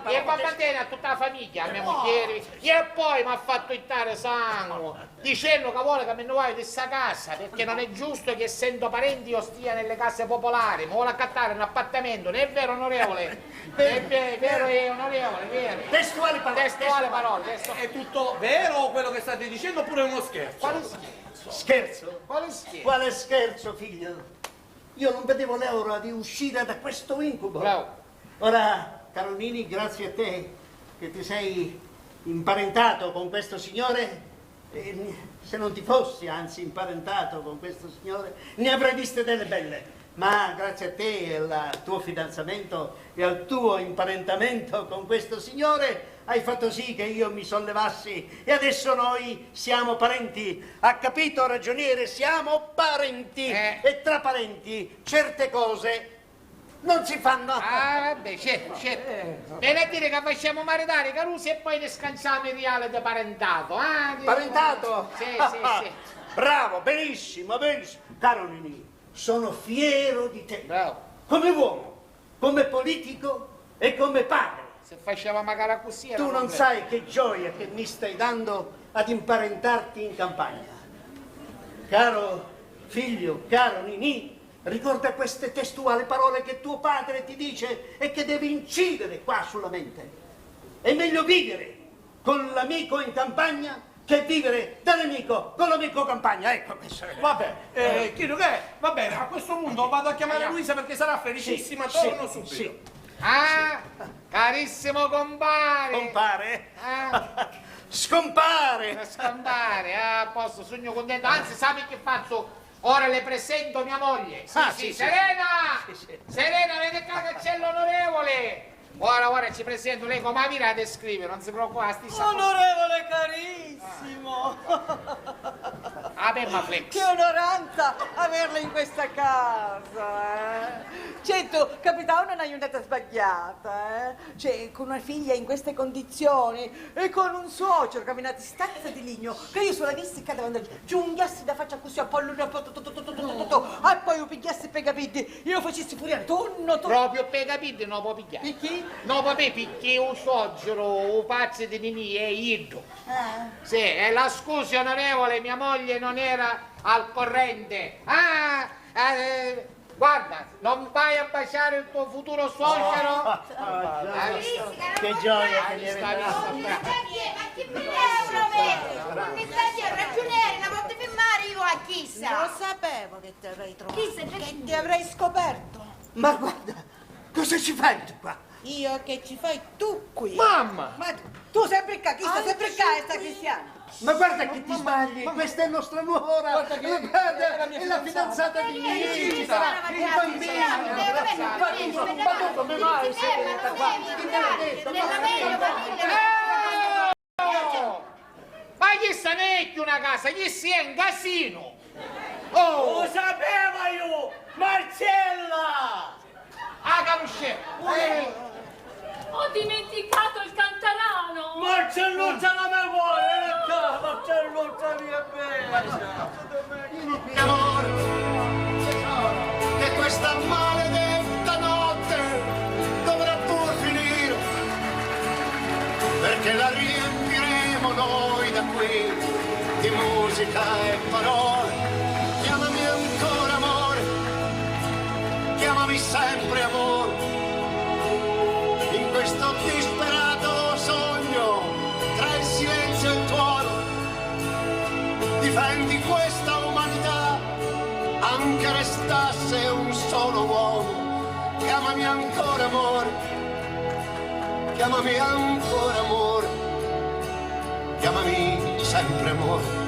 E va bene a tutta la famiglia, a mia moglie, e poi mi ha fatto ittare sangue, dicendo che vuole che me ne vai di questa casa, perché non è giusto che essendo parenti io stia nelle case popolari, mi vuole accattare un appartamento, non è vero onorevole? È vero, onorevole, vero. Testuali parole. È tutto vero quello che state dicendo oppure è uno scherzo? Quale scherzo? Scherzo? Quale scherzo? Quale scherzo, figlio? Io non vedevo l'ora di uscire da questo incubo. Bravo. Ora, Carolini, grazie a te che ti sei imparentato con questo signore, se non ti fossi anzi imparentato con questo signore, ne avrei viste delle belle. Ma grazie a te e al tuo fidanzamento e al tuo imparentamento con questo signore hai fatto sì che io mi sollevassi e adesso noi siamo parenti. Ha capito, ragioniere? Siamo parenti e tra parenti certe cose non si fanno. Ah, vabbè, certo. Viene a dire che facciamo maritare Carusi e poi ne scanciamo il reale di parentato. Parentato? Sì. Bravo, benissimo. Caro Nini, sono fiero di te. Bravo. Come uomo, come politico e come padre. Se faceva magari così. Tu non sai che gioia che mi stai dando ad imparentarti in campagna. Caro figlio, caro Ninì, ricorda queste testuali parole che tuo padre ti dice e che devi incidere qua sulla mente. È meglio vivere con l'amico in campagna che vivere da nemico con l'amico campagna. Ecco questo. Vabbè, chiedo che è? Va bene, a questo punto vado a chiamare Luisa perché sarà felicissima, torno subito. Sì. Ah, carissimo compare. Compare? Scompare. Scompare, a posto, sogno contento. Anzi, sai che faccio? Ora le presento mia moglie. Sì, Serena! Serena, vede qua che c'è l'onorevole. Ora ci presento, lei come mira a descrivere, non si preoccupa, Onorevole carissimo! Che onoranza averla in questa casa, Certo, capitano, non hai un'età sbagliata, Cioè, con una figlia in queste condizioni e con un suocero camminati stazza di ligno, che io sulla dissi cadeva giunghiassi da faccia così a pollo, e poi lo pigliassi per capiti, io facessi fuori tonno. Proprio per capiti non può pigliare. Perché? No, papà, perché un suocero, un pazzo di Nini è iddo. Sì, e la scusi, onorevole, mia moglie non era al corrente. Guarda, non vai a baciare il tuo futuro suocero? Che gioia che gli è Ma che bell'euro vedi? Non ne stai a ragioniere, una volta fermare io a chissà. Lo sapevo che ti avrei trovato. Chissà, che ti avrei scoperto. Ma guarda, cosa ci fai tu qua? Io che ci fai tu qui? Mamma! Ma tu sempre qua, chi sta sempre qua e sta Cristiano? Ma guarda che ti sbagli, questa è nostra nuora, guarda, è la fidanzata di Nini, ci sarà il bambino. Ma tu come mai sei venuta qua? Ma gli sta neanche una casa, gli si è un casino. Lo sapevo io! Marcella! Ho dimenticato il cantarano! Marcelluccia la memoria! Marcelluccia mia bella! Amore, che questa maledetta notte dovrà pur finire, perché la riempiremo noi da qui di musica e parole. Chiamami ancora amore, chiamami sempre amore, in questo disperato sogno tra il silenzio e il tuono. Difendi questa umanità, anche restasse un solo uomo. Chiamami ancora amore, chiamami ancora amore, chiamami sempre amore.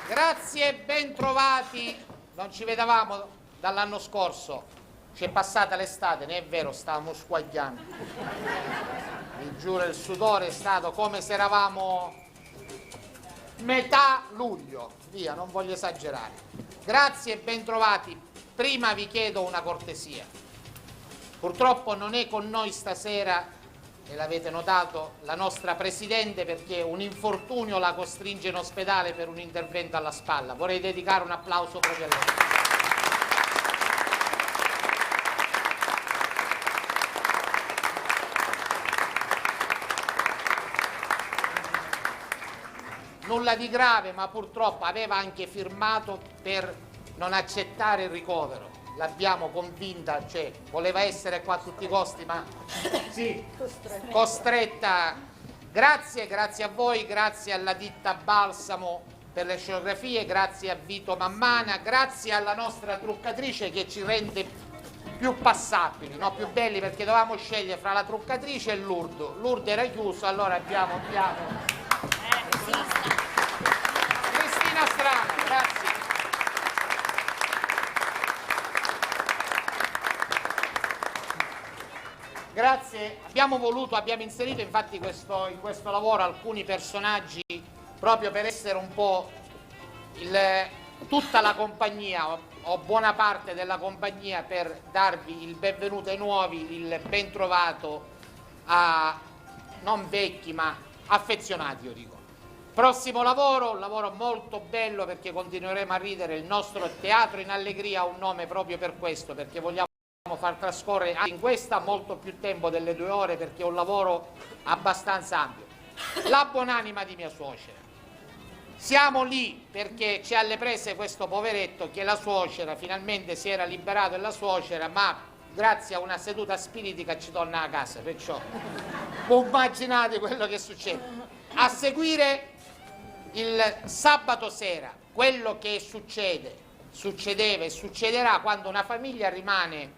Grazie e ben trovati. Non ci vedevamo dall'anno scorso. Ci è passata l'estate, non è vero, stavamo squagliando. Vi giuro, il sudore è stato come se eravamo metà luglio. Via, non voglio esagerare. Grazie e ben trovati. Prima vi chiedo una cortesia. Purtroppo non è con noi stasera, e l'avete notato, la nostra Presidente, perché un infortunio la costringe in ospedale per un intervento alla spalla. Vorrei dedicare un applauso proprio a lei. Nulla di grave, ma purtroppo aveva anche firmato per non accettare il ricovero. L'abbiamo convinta, cioè voleva essere qua a tutti i costi, ma sì, costretta. Grazie a voi, grazie alla ditta Balsamo per le scenografie, grazie a Vito Mammana, grazie alla nostra truccatrice che ci rende più passabili, no? Più belli, perché dovevamo scegliere fra la truccatrice e Lourdes. Lourdes era chiuso, allora abbiamo Cristina Strano, grazie. Grazie, abbiamo inserito infatti in questo lavoro alcuni personaggi proprio per essere un po' tutta la compagnia o buona parte della compagnia, per darvi il benvenuto ai nuovi, il ben trovato a non vecchi ma affezionati, io dico. Prossimo lavoro, un lavoro molto bello perché continueremo a ridere. Il nostro Teatro in Allegria ha un nome proprio per questo, perché vogliamo far trascorrere anche in questa molto più tempo delle 2 ore, perché è un lavoro abbastanza ampio. La buonanima di mia suocera. Siamo lì perché c'è alle prese questo poveretto che la suocera finalmente si era liberato della suocera, ma grazie a una seduta spiritica ci torna a casa, perciò immaginate quello che succede. A seguire il sabato sera, quello che succedeva e succederà quando una famiglia rimane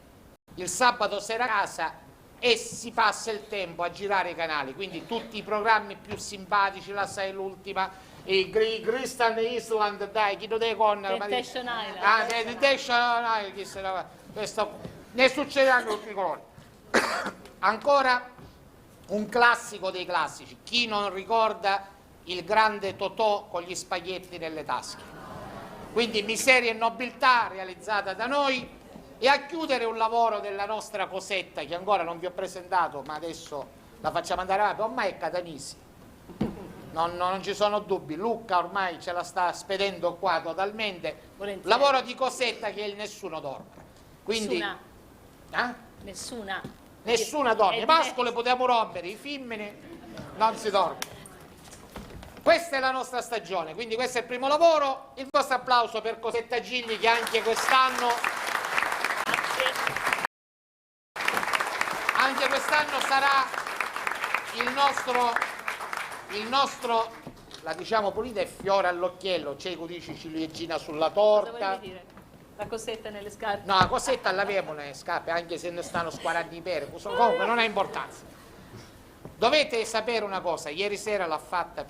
il sabato sera a casa e si passa il tempo a girare i canali, quindi tutti i programmi più simpatici, la sai l'ultima, i Christian Island, dai, chi lo deve con Temptation Island. Ah, Temptation Island, chi se la... Questo... ne succederanno tutti i colori. Ancora un classico dei classici, chi non ricorda il grande Totò con gli spaghetti nelle tasche. Quindi Miseria e nobiltà realizzata da noi. E a chiudere un lavoro della nostra Cosetta, che ancora non vi ho presentato, ma adesso la facciamo andare avanti, ormai è catanisi, non ci sono dubbi, Luca ormai ce la sta spedendo qua totalmente. Volentieri. Lavoro di Cosetta che è il Nessuno dorme. Quindi, Nessuna dorme, i mascoli potremo rompere, i femmine non si dorme. Questa è la nostra stagione, quindi questo è il primo lavoro. Il vostro applauso per Cosetta Gigli, che anche quest'anno sarà il nostro, la diciamo pulita, è fiore all'occhiello, cieco dici ciliegina sulla torta. Cosa volevi dire? La Cosetta nelle scarpe? No, la Cosetta l'avevamo nelle scarpe, anche se ne stanno squarando i pere, comunque non ha importanza. Dovete sapere una cosa, ieri sera l'ha fatta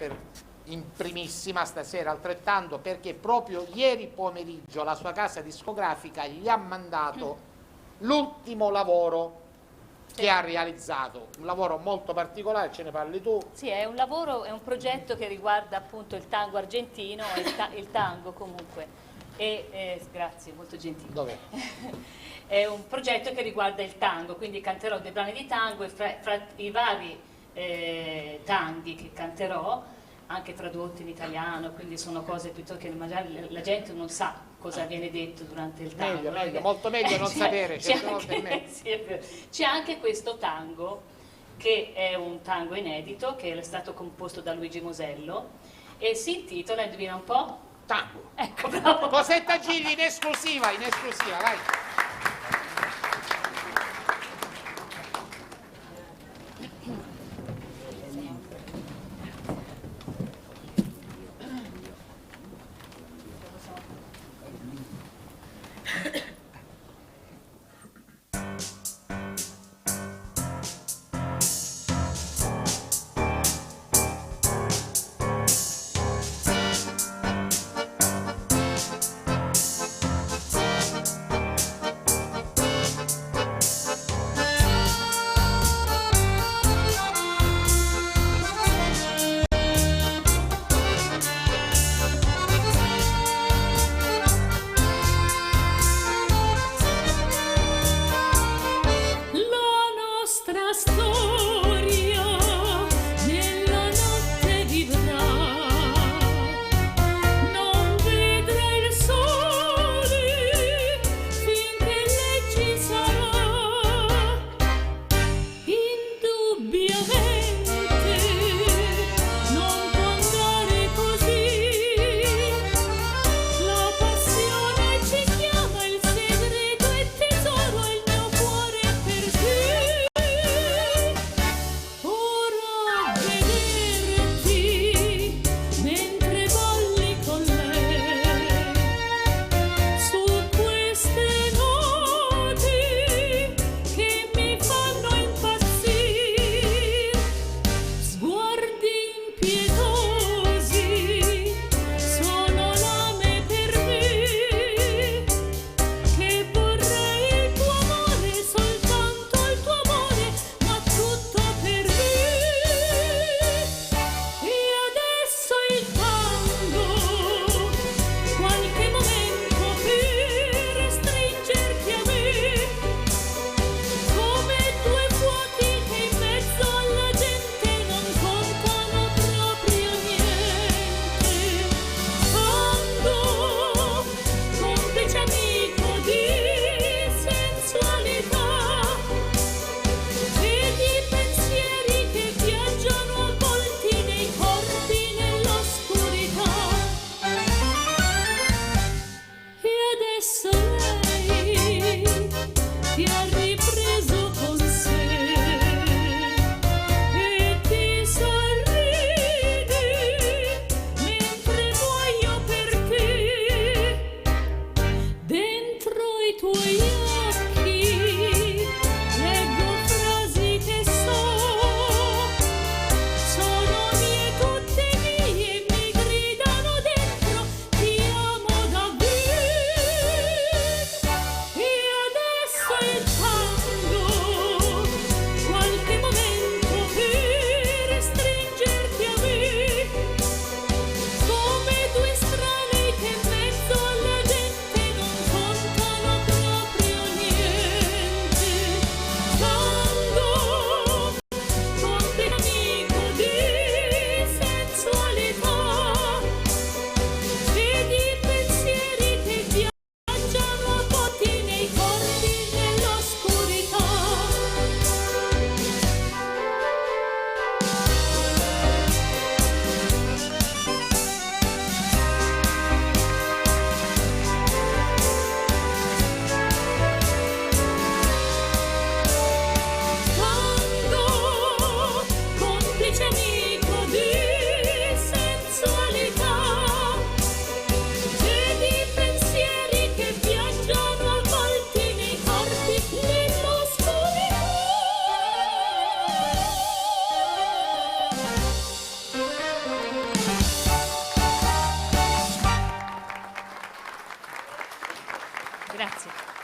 in primissima, stasera altrettanto, perché proprio ieri pomeriggio la sua casa discografica gli ha mandato l'ultimo lavoro che ha realizzato, un lavoro molto particolare, ce ne parli tu? Sì, è un lavoro, è un progetto che riguarda appunto il tango argentino e il tango comunque. Grazie, molto gentile. Dov'è? È un progetto che riguarda il tango, quindi canterò dei brani di tango e fra i vari tanghi che canterò, anche tradotti in italiano, quindi sono cose piuttosto che magari la gente non sa cosa viene detto durante il tango. Meglio, molto meglio non sapere, c'è anche questo tango, che è un tango inedito, che è stato composto da Luigi Mosello, e si intitola, indovina un po'? Tango. Ecco, bravo. Cosetta Gigli in esclusiva, vai.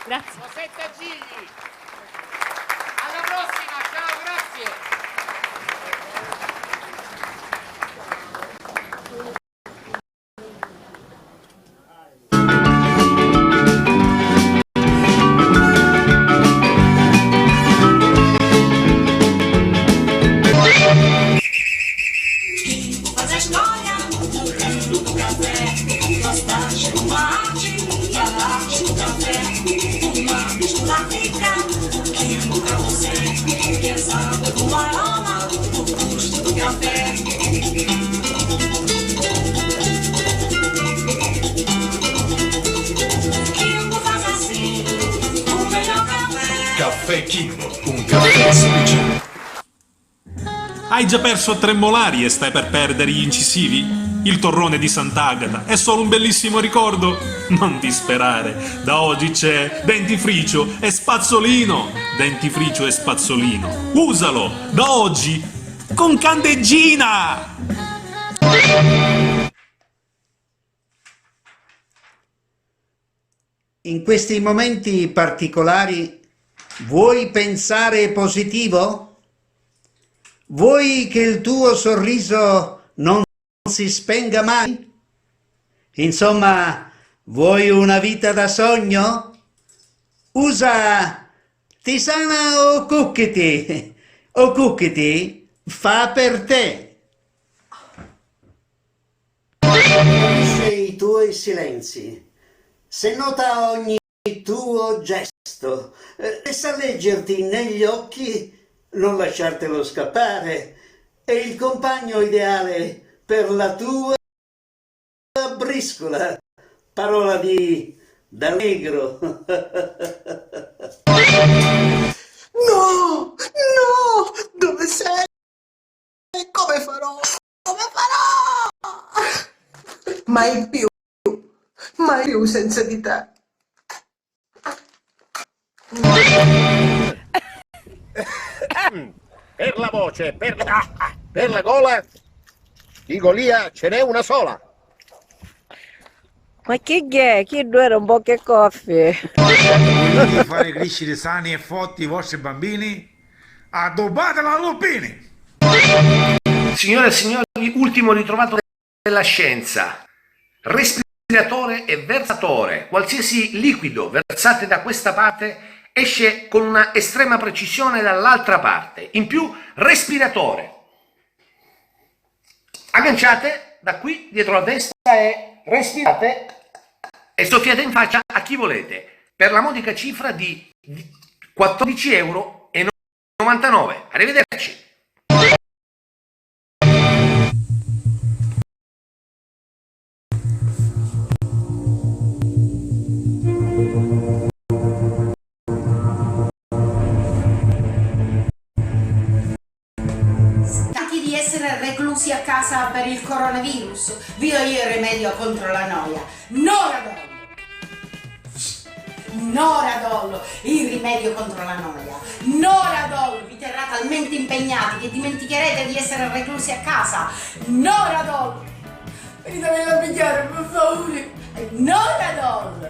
Grazie. Rosetta Gigli. Alla prossima, ciao, grazie. Fazer história no mundo do café. Gostar de uma arte e a arte do café. Uma mistura rica que nunca você. Pensando com o aroma do gosto do café. Kimbo faz assim o melhor café. Caffè Kimbo, un caffè speciale. Hai già perso 3 molari e stai per perdere gli incisivi? Il torrone di Sant'Agata è solo un bellissimo ricordo? Non disperare, da oggi c'è dentifricio e spazzolino! Dentifricio e spazzolino, usalo da oggi con candeggina! In questi momenti particolari vuoi pensare positivo? Vuoi che il tuo sorriso non si spenga mai? Insomma, vuoi una vita da sogno? Usa tisana o cucchiti. O cucchiti fa per te. Capisce i tuoi silenzi. Se nota ogni tuo gesto, se sa leggerti negli occhi, non lasciartelo scappare. È il compagno ideale per la tua briscola. Parola di da negro. No, no, dove sei? Come farò? Come farò? Mai più senza di te. Per la voce, per la gola, di Golia ce n'è una sola. Ma che è? Chi due era un po' che coffee? Volete fare crescere sani e forti i vostri bambini? Addobbate la Lupini! Signore e signori, ultimo ritrovato della scienza. Respiratore e versatore. Qualsiasi liquido versate da questa parte esce con una estrema precisione dall'altra parte. In più, respiratore. Agganciate da qui dietro la testa e respirate e soffiate in faccia a chi volete per la modica cifra di 14,99 €. Arrivederci. Reclusi a casa per il coronavirus, vi do io il rimedio contro la noia. Noradol, il rimedio contro la noia. Noradol vi terrà talmente impegnati che dimenticherete di essere reclusi a casa. Noradol, venite a pigliare per favore. Noradol.